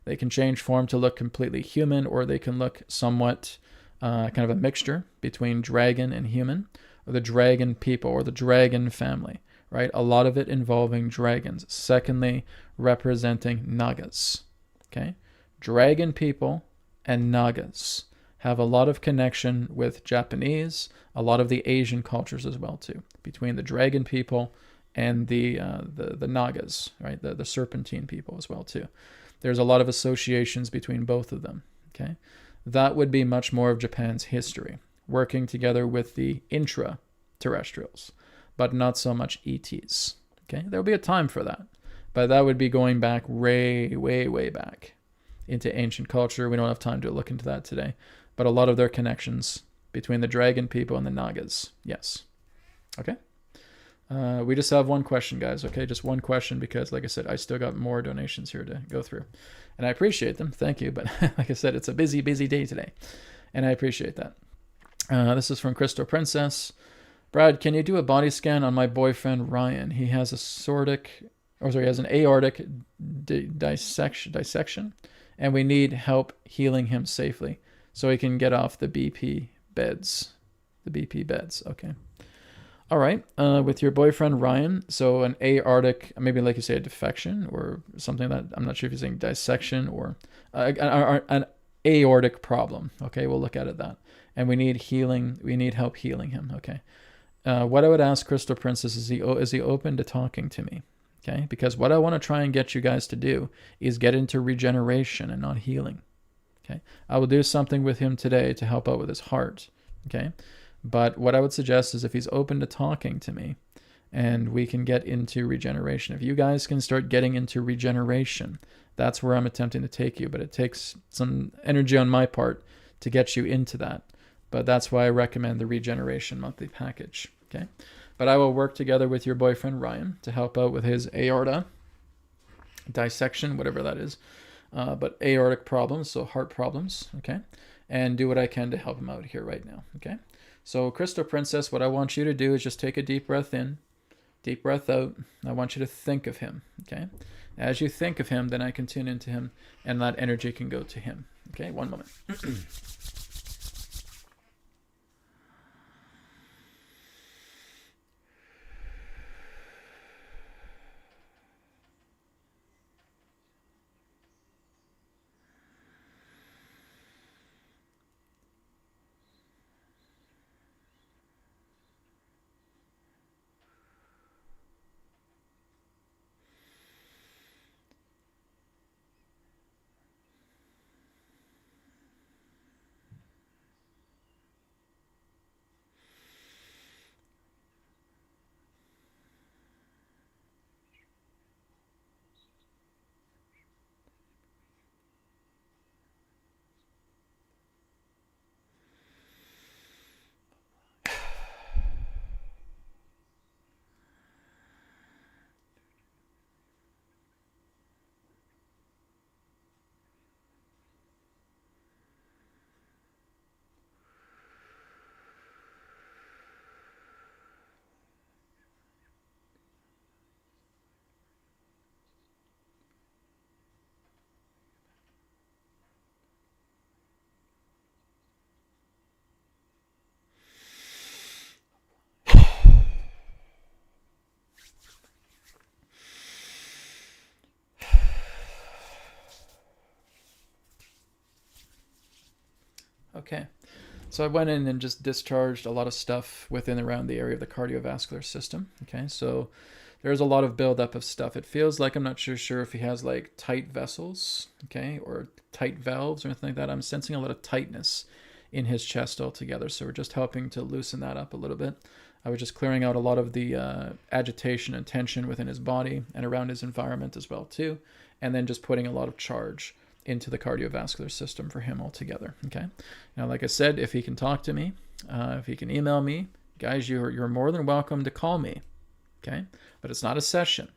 They can change form to look completely human, or they can look somewhat kind of a mixture between dragon and human, or the dragon people, or the dragon family, right? A lot of it involving dragons. Secondly, representing Nagas, okay? Dragon people and Nagas have a lot of connection with Japanese, a lot of the Asian cultures as well, too, between the dragon people and the Nagas, right? The serpentine people as well too. There's a lot of associations between both of them. Okay, that would be much more of Japan's history, working together with the intra-terrestrials, but not so much ETs. Okay, there'll be a time for that, but that would be going back way, way, way back into ancient culture. We don't have time to look into that today, but a lot of their connections between the dragon people and the Nagas. Yes. Okay. We just have one question, guys. Okay, just one question, because like I said, I still got more donations here to go through, and I appreciate them. Thank you. But like I said, it's a busy, busy day today, and I appreciate that. This is from Crystal Princess. Brad, can you do a body scan on my boyfriend Ryan? He has he has an aortic dissection, and we need help healing him safely so he can get off the BP beds. The BP beds. Okay. All right. With your boyfriend Ryan, so an aortic, maybe like you say, a defection or something that I'm not sure if you're saying dissection or an aortic problem. Okay, we'll look at it that. And we need healing. We need help healing him. Okay. What I would ask Crystal Princess is he open to talking to me? Okay, because what I want to try and get you guys to do is get into regeneration and not healing. Okay, I will do something with him today to help out with his heart. Okay, but what I would suggest is if he's open to talking to me and we can get into regeneration. If you guys can start getting into regeneration, that's where I'm attempting to take you, but it takes some energy on my part to get you into that. But that's why I recommend the regeneration monthly package. Okay, but I will work together with your boyfriend Ryan to help out with his aorta dissection, whatever that is, but aortic problems, so heart problems. Okay, and do what I can to help him out here right now. Okay, so Crystal Princess, what I want you to do is just take a deep breath in, deep breath out. I want you to think of him. Okay, as you think of him, then I can tune into him, and that energy can go to him. Okay, one moment. Okay, so I went in and just discharged a lot of stuff within around the area of the cardiovascular system. Okay, so there's a lot of buildup of stuff. It feels like I'm not sure if he has like tight vessels, okay, or tight valves or anything like that. I'm sensing a lot of tightness in his chest altogether. So we're just helping to loosen that up a little bit. I was just clearing out a lot of the agitation and tension within his body and around his environment as well too, and then just putting a lot of charge into the cardiovascular system for him altogether. Okay. Now, like I said, if he can talk to me, if he can email me, guys, you're more than welcome to call me. Okay. But it's not a session.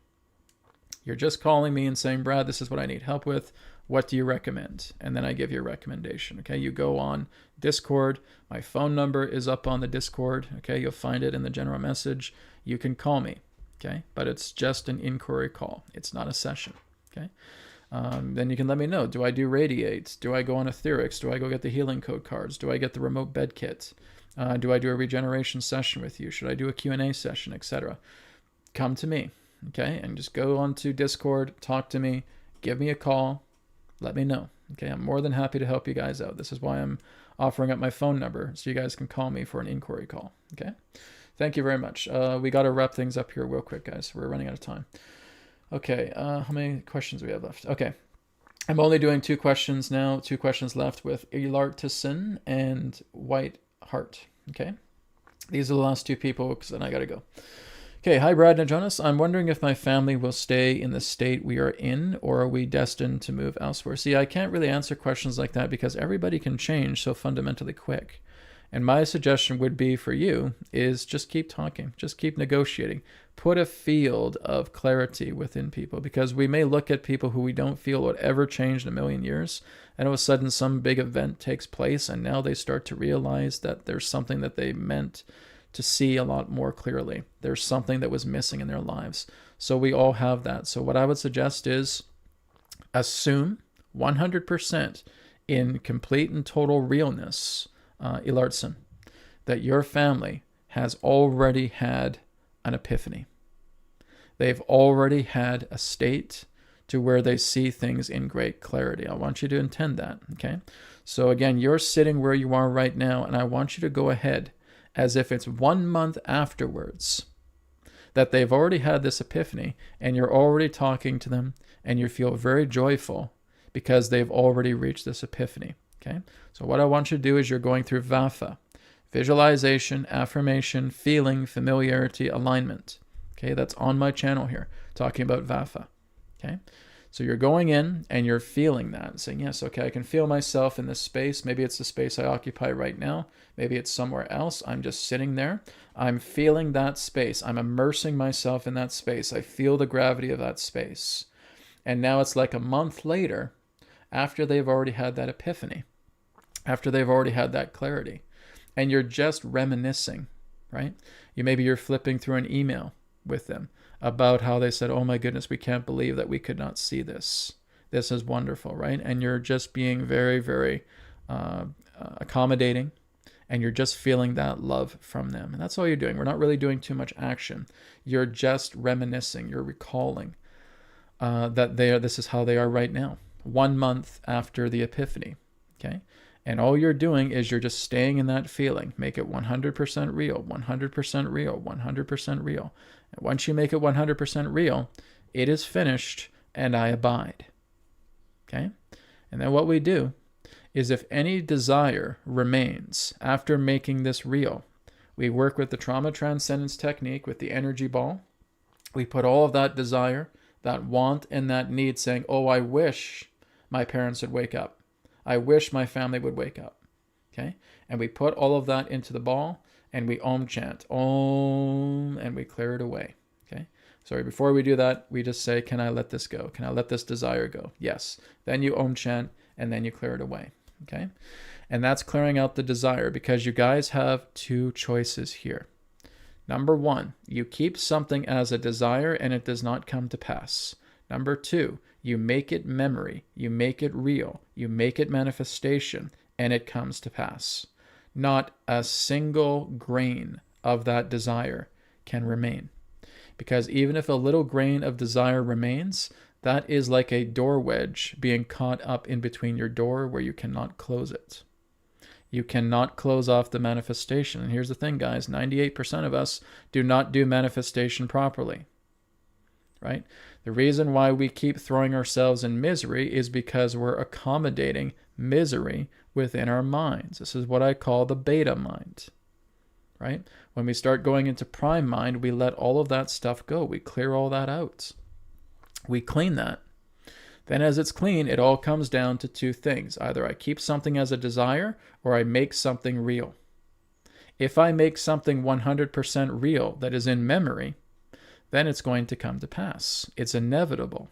You're just calling me and saying, Brad, this is what I need help with. What do you recommend? And then I give you a recommendation. Okay. You go on Discord. My phone number is up on the Discord. Okay. You'll find it in the general message. You can call me. Okay. But it's just an inquiry call. It's not a session. Okay. Then you can let me know. Do I do radiate? Do I go on etherics? Do I go get the healing code cards? Do I get the remote bed kit? Do I do a regeneration session with you? Should I do a Q&A session, etc.? Come to me, okay? And just go onto Discord, talk to me, give me a call, let me know. Okay, I'm more than happy to help you guys out. This is why I'm offering up my phone number so you guys can call me for an inquiry call. Okay, thank you very much. We got to wrap things up here real quick, guys. We're running out of time. Okay, how many questions do we have left? Okay, I'm only doing 2 questions now, 2 questions left with Ilartison and White Heart. Okay. These are the last 2 people because then I got to go. Okay, hi Brad and Jonas. I'm wondering if my family will stay in the state we are in, or are we destined to move elsewhere? See, I can't really answer questions like that because everybody can change so fundamentally quick. And my suggestion would be for you is just keep talking, just keep negotiating. Put a field of clarity within people, because we may look at people who we don't feel would ever change in a million years, and all of a sudden some big event takes place and now they start to realize that there's something that they meant to see a lot more clearly. There's something that was missing in their lives. So we all have that. So what I would suggest is assume 100% in complete and total realness, Ilartson, that your family has already had an epiphany. They've already had a state to where they see things in great clarity. I want you to intend that, okay? So again, you're sitting where you are right now, and I want you to go ahead as if it's 1 month afterwards that they've already had this epiphany, and you're already talking to them, and you feel very joyful because they've already reached this epiphany. Okay, so what I want you to do is you're going through VAFA: visualization, affirmation, feeling, familiarity, alignment. Okay, that's on my channel here, talking about VAFA. Okay, so you're going in and you're feeling that, saying, yes, okay, I can feel myself in this space. Maybe it's the space I occupy right now. Maybe it's somewhere else. I'm just sitting there. I'm feeling that space. I'm immersing myself in that space. I feel the gravity of that space. And now it's like a month later, after they've already had that epiphany, after they've already had that clarity, and you're just reminiscing, right? Maybe you're flipping through an email with them about how they said, oh my goodness, we can't believe that we could not see this. This is wonderful, right? And you're just being very, very accommodating, and you're just feeling that love from them. And that's all you're doing. We're not really doing too much action. You're just reminiscing. You're recalling that this is how they are right now, 1 month after the epiphany, okay? And all you're doing is you're just staying in that feeling. Make it 100% real, 100% real, 100% real. And once you make it 100% real, it is finished and I abide. Okay? And then what we do is, if any desire remains after making this real, we work with the trauma transcendence technique with the energy ball. We put all of that desire, that want, and that need, saying, oh, I wish my parents would wake up. I wish my family would wake up. Okay? And we put all of that into the ball, and we Om chant, Om, and we clear it away. Okay? Sorry, before we do that, we just say, can I let this go? Can I let this desire go? Yes. Then you Om chant, and then you clear it away. Okay? And that's clearing out the desire, because you guys have 2 choices here. Number 1, you keep something as a desire and it does not come to pass. Number 2, you make it memory, you make it real, you make it manifestation, and it comes to pass. Not a single grain of that desire can remain. Because even if a little grain of desire remains, that is like a door wedge being caught up in between your door where you cannot close it. You cannot close off the manifestation. And here's the thing, guys, 98% of us do not do manifestation properly. Right? The reason why we keep throwing ourselves in misery is because we're accommodating misery within our minds. This is what I call the beta mind. Right? When we start going into prime mind, we let all of that stuff go. We clear all that out. We clean that. Then as it's clean, it all comes down to 2 things. Either I keep something as a desire, or I make something real. If I make something 100% real that is in memory, then it's going to come to pass. It's inevitable.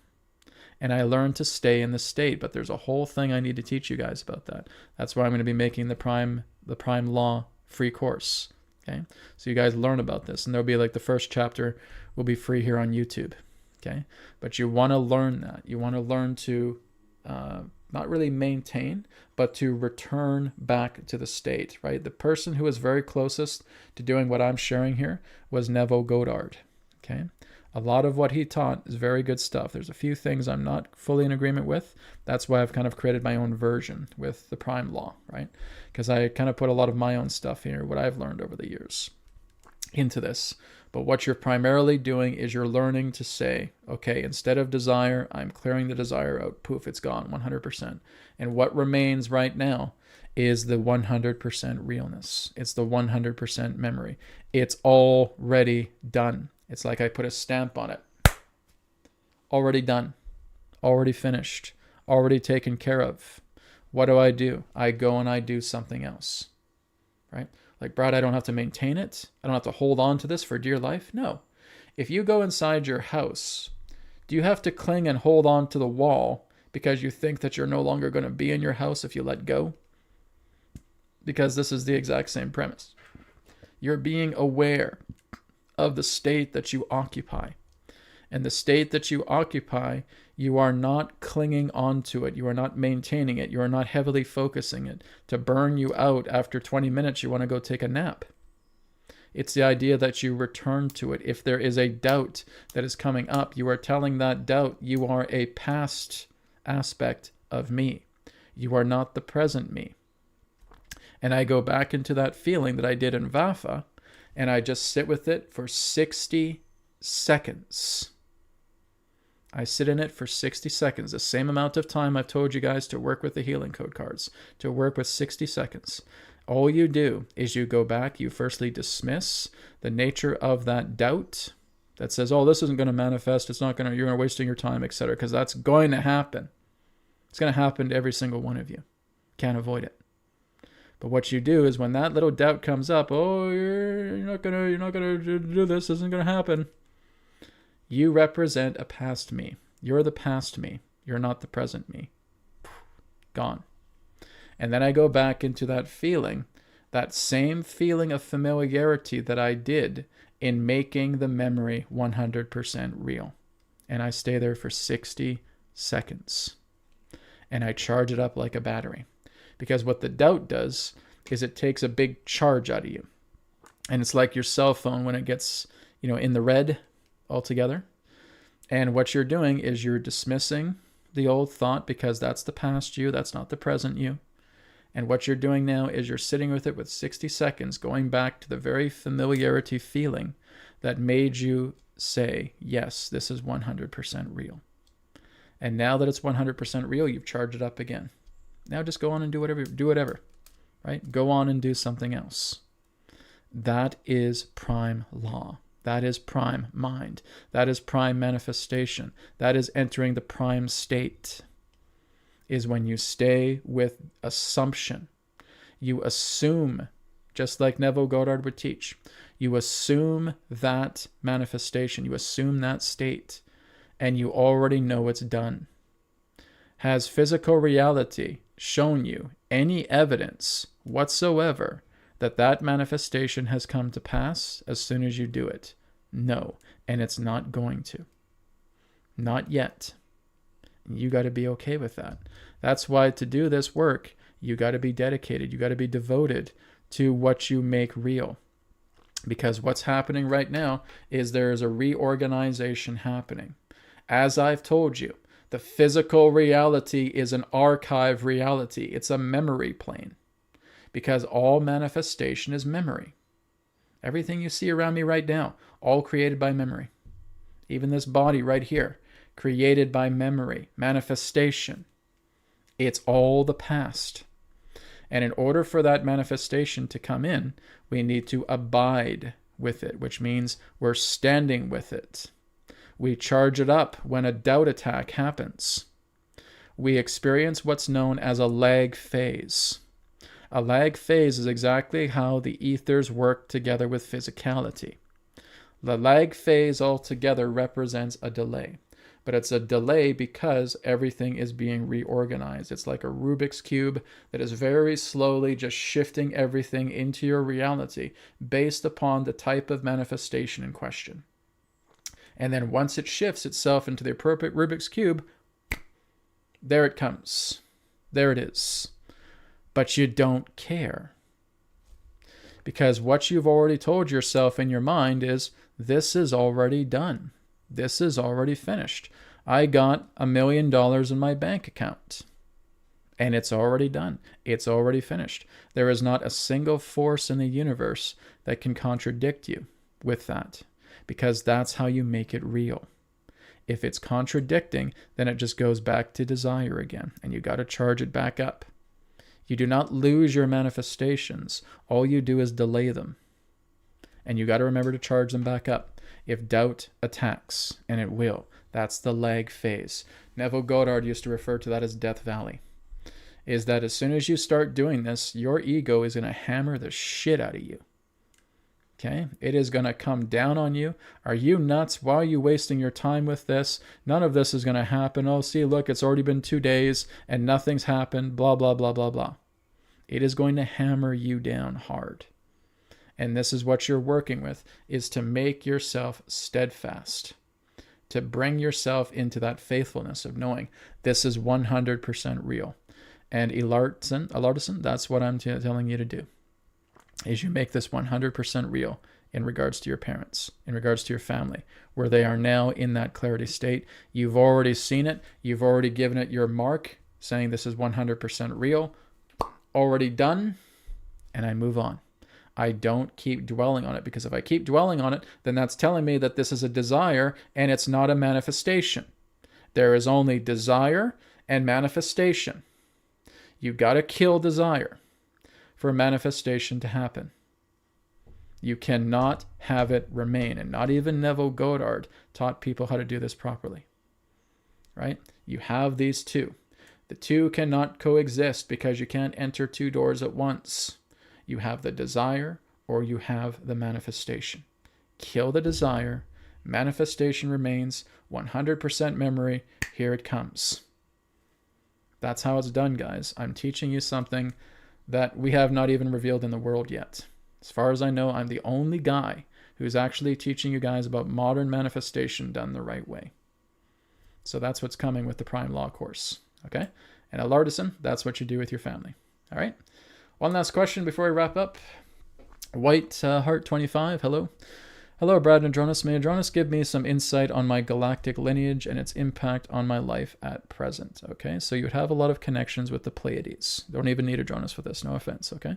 And I learn to stay in the state, but there's a whole thing I need to teach you guys about that. That's why I'm going to be making the prime law free course. Okay? So you guys learn about this, and there'll be like the first chapter will be free here on YouTube. Okay? But you want to learn that. You want to learn to not really maintain, but to return back to the state, right? The person who was very closest to doing what I'm sharing here was Neville Goddard. Okay? A lot of what he taught is very good stuff. There's a few things I'm not fully in agreement with. That's why I've kind of created my own version with the prime law, right? Because I kind of put a lot of my own stuff here, what I've learned over the years. into this. But what you're primarily doing is you're learning to say, okay, instead of desire, I'm clearing the desire out. Poof, it's gone 100%. And what remains right now is the 100% realness. It's the 100% memory. It's already done. It's like I put a stamp on it. Already done. Already finished. Already taken care of. What do? I go and I do something else. Right? Like, Brad, I don't have to maintain it. I don't have to hold on to this for dear life. No. If you go inside your house, do you have to cling and hold on to the wall because you think that you're no longer going to be in your house if you let go? Because this is the exact same premise. You're being aware of the state that you occupy. And the state that you occupy, you are not clinging onto it. You are not maintaining it. You are not heavily focusing it. To burn you out after 20 minutes, you want to go take a nap. It's the idea that you return to it. If there is a doubt that is coming up, you are telling that doubt you are a past aspect of me. You are not the present me. And I go back into that feeling that I did in Vafa, and I just sit with it for 60 seconds. I sit in it for 60 seconds, the same amount of time I've told you guys to work with the healing code cards, to work with 60 seconds. All you do is you go back, you firstly dismiss the nature of that doubt that says, oh, this isn't going to manifest, it's not going to, you're wasting your time, etc., because that's going to happen. It's going to happen to every single one of you. Can't avoid it. But what you do is when that little doubt comes up, oh, you're not gonna do this, this isn't gonna happen. You represent a past me. You're the past me. You're not the present me. Gone. And then I go back into that feeling, that same feeling of familiarity that I did in making the memory 100% real. And I stay there for 60 seconds. And I charge it up like a battery. Because what the doubt does is it takes a big charge out of you. And it's like your cell phone when it gets, in the red altogether. And what you're doing is you're dismissing the old thought because that's the past you, that's not the present you. And what you're doing now is you're sitting with it with 60 seconds, going back to the very familiarity feeling that made you say, yes, this is 100% real. And now that it's 100% real, you've charged it up again. Now just go on and do whatever, right? Go on and do something else. That is prime law. That is prime mind. That is prime manifestation. That is entering the prime state, is when you stay with assumption. You assume, just like Neville Goddard would teach, you assume that manifestation, you assume that state, and you already know it's done. Has physical reality shown you any evidence whatsoever that that manifestation has come to pass as soon as you do it? No, and it's not going to. Not yet. You got to be okay with that. That's why to do this work, you got to be dedicated. You got to be devoted to what you make real. Because what's happening right now is there is a reorganization happening. As I've told you, the physical reality is an archive reality. It's a memory plane. Because all manifestation is memory. Everything you see around me right now, all created by memory. Even this body right here, created by memory, manifestation. It's all the past. And in order for that manifestation to come in, we need to abide with it, which means we're standing with it. We charge it up when a doubt attack happens. We experience what's known as a lag phase. A lag phase is exactly how the ethers work together with physicality. The lag phase altogether represents a delay. But it's a delay because everything is being reorganized. It's like a Rubik's Cube that is very slowly just shifting everything into your reality based upon the type of manifestation in question. And then once it shifts itself into the appropriate Rubik's Cube, there it comes. There it is. But you don't care. Because what you've already told yourself in your mind is, this is already done. This is already finished. I got $1 million in my bank account. And it's already done. It's already finished. There is not a single force in the universe that can contradict you. with that, because that's how you make it real. If it's contradicting, then it just goes back to desire again, and you got to charge it back up. You do not lose your manifestations. All you do is delay them. And you got to remember to charge them back up. If doubt attacks, and it will, that's the lag phase. Neville Goddard used to refer to that as Death Valley. Is that as soon as you start doing this, your ego is going to hammer the shit out of you. Okay? It is going to come down on you. Are you nuts? Why are you wasting your time with this? None of this is going to happen. Oh, see, look, it's already been 2 days and nothing's happened. Blah, blah, blah, blah, blah. It is going to hammer you down hard. And this is what you're working with, is to make yourself steadfast, to bring yourself into that faithfulness of knowing this is 100% real. And Alartison, that's what I'm telling you to do, is you make this 100% real in regards to your parents, in regards to your family, where they are now in that clarity state. You've already seen it. You've already given it your mark, saying this is 100% real, already done, and I move on. I don't keep dwelling on it, because if I keep dwelling on it, then that's telling me that this is a desire and it's not a manifestation. There is only desire and manifestation. You got to kill desire for manifestation to happen. You cannot have it remain. And not even Neville Goddard taught people how to do this properly. Right? You have these two. The two cannot coexist, because you can't enter 2 doors at once. You have the desire or you have the manifestation. Kill the desire. Manifestation remains. 100% memory. Here it comes. That's how it's done, guys. I'm teaching you something that we have not even revealed in the world yet. As far as I know, I'm the only guy who's actually teaching you guys about modern manifestation done the right way. So that's what's coming with the Prime Law course. Okay? And at Lardison, that's what you do with your family. All right? One last question before I wrap up. White Heart 25, hello. Hello, Brad and Adronis. May Adronis give me some insight on my galactic lineage and its impact on my life at present? Okay, so you would have a lot of connections with the Pleiades. Don't even need Adronis for this, no offense, okay?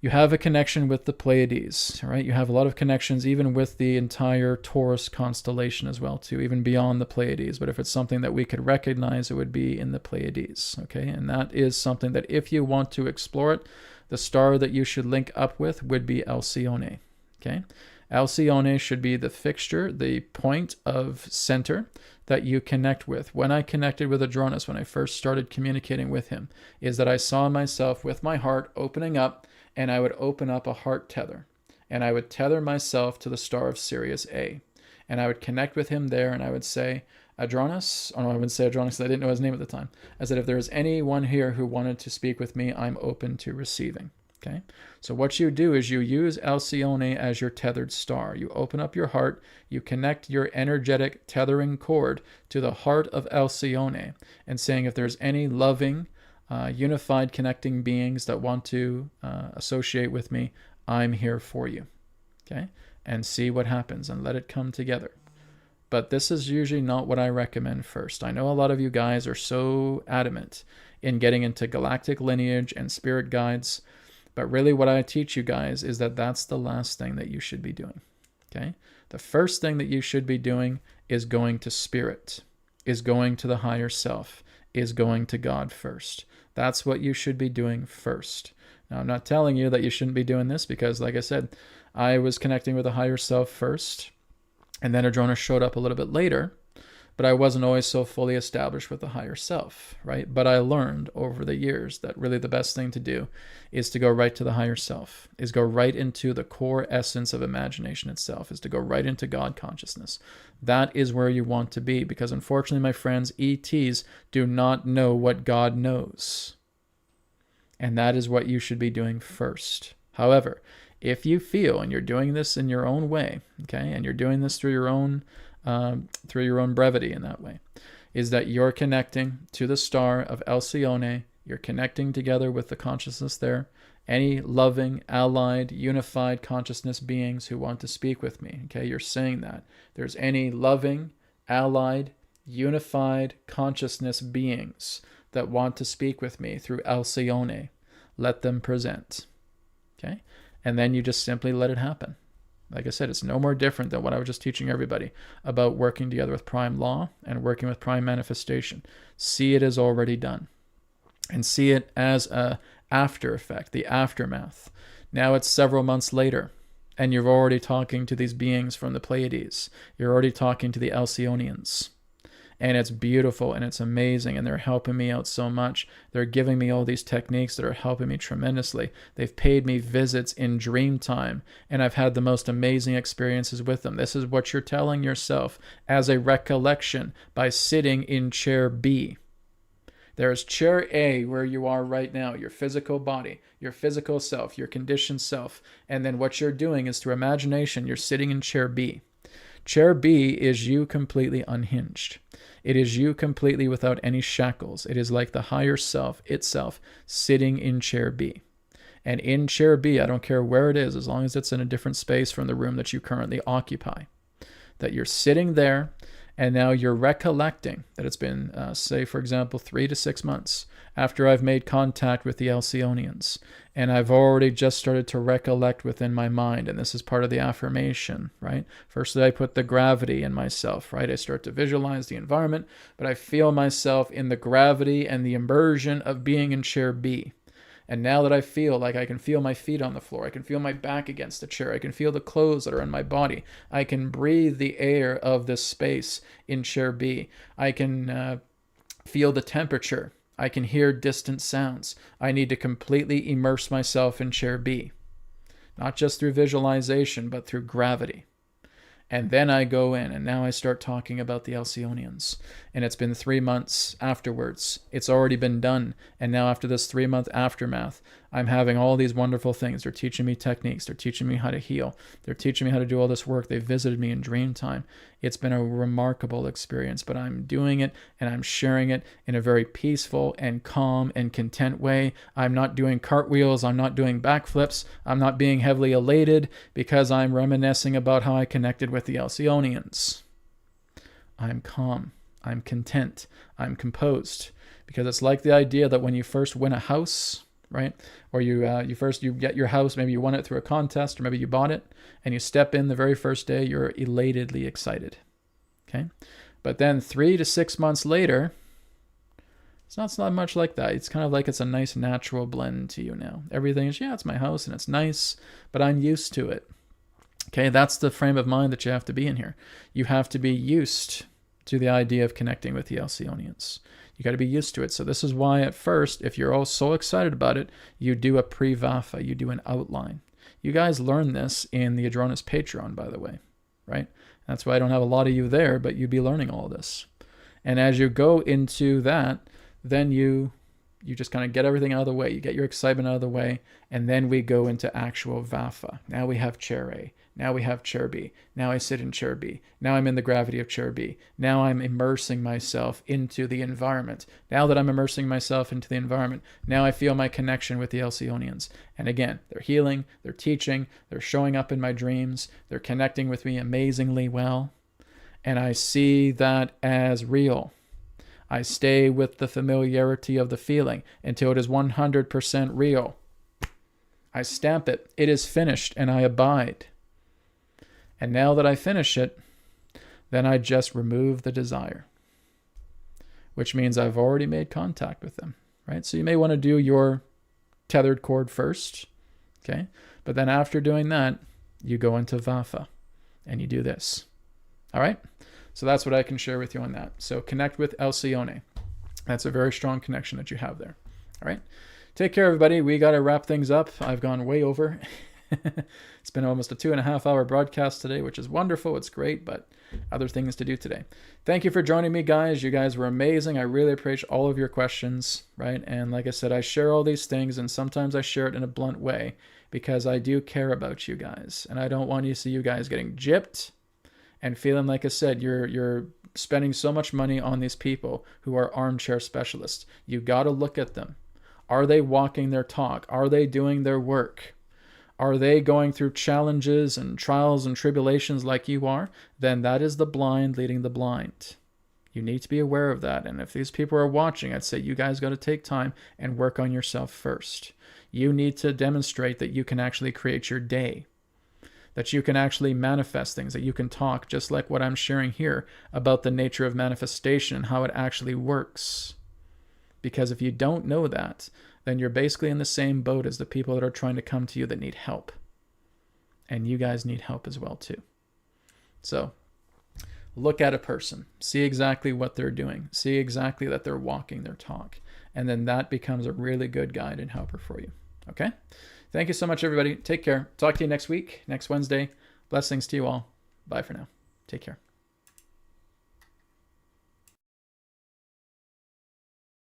You have a connection with the Pleiades, right? You have a lot of connections even with the entire Taurus constellation as well, too, even beyond the Pleiades. But if it's something that we could recognize, it would be in the Pleiades, okay? And that is something that if you want to explore it, the star that you should link up with would be Alcyone, okay? Alcyone should be the fixture, the point of center that you connect with. When I connected with Adronis, when I first started communicating with him, is that I saw myself with my heart opening up, and I would open up a heart tether, and I would tether myself to the star of Sirius A, and I would connect with him there, and I would say, Adronis, oh no, I wouldn't say Adronis because I didn't know his name at the time. I said, if there's anyone here who wanted to speak with me, I'm open to receiving. Okay, so what you do is you use Alcyone as your tethered star. You open up your heart, you connect your energetic tethering cord to the heart of Alcyone, and saying if there's any loving, unified connecting beings that want to associate with me, I'm here for you. Okay, and see what happens and let it come together. But this is usually not what I recommend first. I know a lot of you guys are so adamant in getting into galactic lineage and spirit guides, but really what I teach you guys is that that's the last thing that you should be doing, okay? The first thing that you should be doing is going to spirit, is going to the higher self, is going to God first. That's what you should be doing first. Now, I'm not telling you that you shouldn't be doing this because, like I said, I was connecting with the higher self first, and then Adronis showed up a little bit later, but I wasn't always so fully established with the higher self, right? But I learned over the years that really the best thing to do is to go right to the higher self, is go right into the core essence of imagination itself, is to go right into God consciousness. That is where you want to be, because unfortunately, my friends, ETs do not know what God knows. And that is what you should be doing first. However, if you feel, and you're doing this in your own way, okay, and you're doing this through your own brevity in that way, is that you're connecting to the star of Alcyone, you're connecting together with the consciousness there, any loving, allied, unified consciousness beings who want to speak with me, okay, you're saying that. There's any loving, allied, unified consciousness beings that want to speak with me through Alcyone, let them present, okay? And then you just simply let it happen. Like I said, it's no more different than what I was just teaching everybody about working together with prime law and working with prime manifestation. See it as already done, and see it as a after effect, the aftermath. Now it's several months later, and you're already talking to these beings from the Pleiades. You're already talking to the Alcyonians. And it's beautiful and it's amazing, and they're helping me out so much. They're giving me all these techniques that are helping me tremendously. They've paid me visits in dream time, and I've had the most amazing experiences with them. This is what you're telling yourself as a recollection by sitting in chair B. There's chair A, where you are right now, your physical body, your physical self, your conditioned self. And then what you're doing is through imagination, you're sitting in chair B. Chair B is you completely unhinged. It is you completely without any shackles. It is like the higher self itself sitting in chair B. And in chair B, I don't care where it is, as long as it's in a different space from the room that you currently occupy, that you're sitting there, and now you're recollecting that it's been, say, for example, 3 to 6 months after I've made contact with the Alcyonians, and I've already just started to recollect within my mind, and this is part of the affirmation, right? Firstly, I put the gravity in myself, right? I start to visualize the environment, but I feel myself in the gravity and the immersion of being in chair B. And now that I feel like I can feel my feet on the floor, I can feel my back against the chair, I can feel the clothes that are in my body, I can breathe the air of this space in chair B, I can feel the temperature, I can hear distant sounds. I need to completely immerse myself in chair B, not just through visualization, but through gravity. And then I go in, and now I start talking about the Alcyonians. And it's been 3 months afterwards. It's already been done. And now after this 3-month aftermath, I'm having all these wonderful things. They're teaching me techniques. They're teaching me how to heal. They're teaching me how to do all this work. They visited me in dream time. It's been a remarkable experience, but I'm doing it and I'm sharing it in a very peaceful and calm and content way. I'm not doing cartwheels. I'm not doing backflips. I'm not being heavily elated because I'm reminiscing about how I connected with the Alcyonians. I'm calm. I'm content. I'm composed, because it's like the idea that when you first win a house, right? Or you get your house, maybe you won it through a contest, or maybe you bought it, and you step in the very first day, you're elatedly excited. Okay? But then 3 to 6 months later, it's not much like that. It's kind of like it's a nice natural blend to you now. Everything is, yeah, it's my house and it's nice, but I'm used to it. Okay? That's the frame of mind that you have to be in here. You have to be used to the idea of connecting with the Alcyonians. You got to be used to it. So this is why at first, if you're all so excited about it, you do a pre-VAFA, you do an outline. You guys learn this in the Adronis Patreon, by the way, right? That's why I don't have a lot of you there, but you'd be learning all this. And as you go into that, then you just kind of get everything out of the way. You get your excitement out of the way, and then we go into actual VAFA. Now we have chair A. Now we have chair B. Now I sit in chair B. Now I'm in the gravity of chair B. Now I'm immersing myself into the environment. Now that I'm immersing myself into the environment, now I feel my connection with the Alcyonians. And again, they're healing, they're teaching, they're showing up in my dreams, they're connecting with me amazingly well. And I see that as real. I stay with the familiarity of the feeling until it is 100% real. I stamp it. It is finished, and I abide. And now that I finish it, then I just remove the desire, which means I've already made contact with them, right? So you may want to do your tethered cord first, okay? But then after doing that, you go into VAFA and you do this, all right? So that's what I can share with you on that. So connect with Alcyone. That's a very strong connection that you have there, all right? Take care, everybody. We got to wrap things up. I've gone way over. It's been almost a 2.5-hour broadcast today, which is wonderful. It's great, but other things to do today. Thank you for joining me, guys. You guys were amazing. I really appreciate all of your questions, right? And like I said, I share all these things, and sometimes I share it in a blunt way because I do care about you guys, and I don't want you to see you guys getting gypped and feeling, like I said, you're spending so much money on these people who are armchair specialists. You got to look at them. Are they walking their talk? Are they doing their work? Are they going through challenges and trials and tribulations like you are? Then that is the blind leading the blind. You need to be aware of that. And if these people are watching, I'd say you guys got to take time and work on yourself first. You need to demonstrate that you can actually create your day. that you can actually manifest things, that you can talk, just like what I'm sharing here about the nature of manifestation and how it actually works. Because if you don't know that, then you're basically in the same boat as the people that are trying to come to you that need help. And you guys need help as well too. So look at a person, see exactly what they're doing, see exactly that they're walking their talk, and then that becomes a really good guide and helper for you. Okay? Thank you so much, everybody. Take care. Talk to you next week, next Wednesday. Blessings to you all. Bye for now. Take care.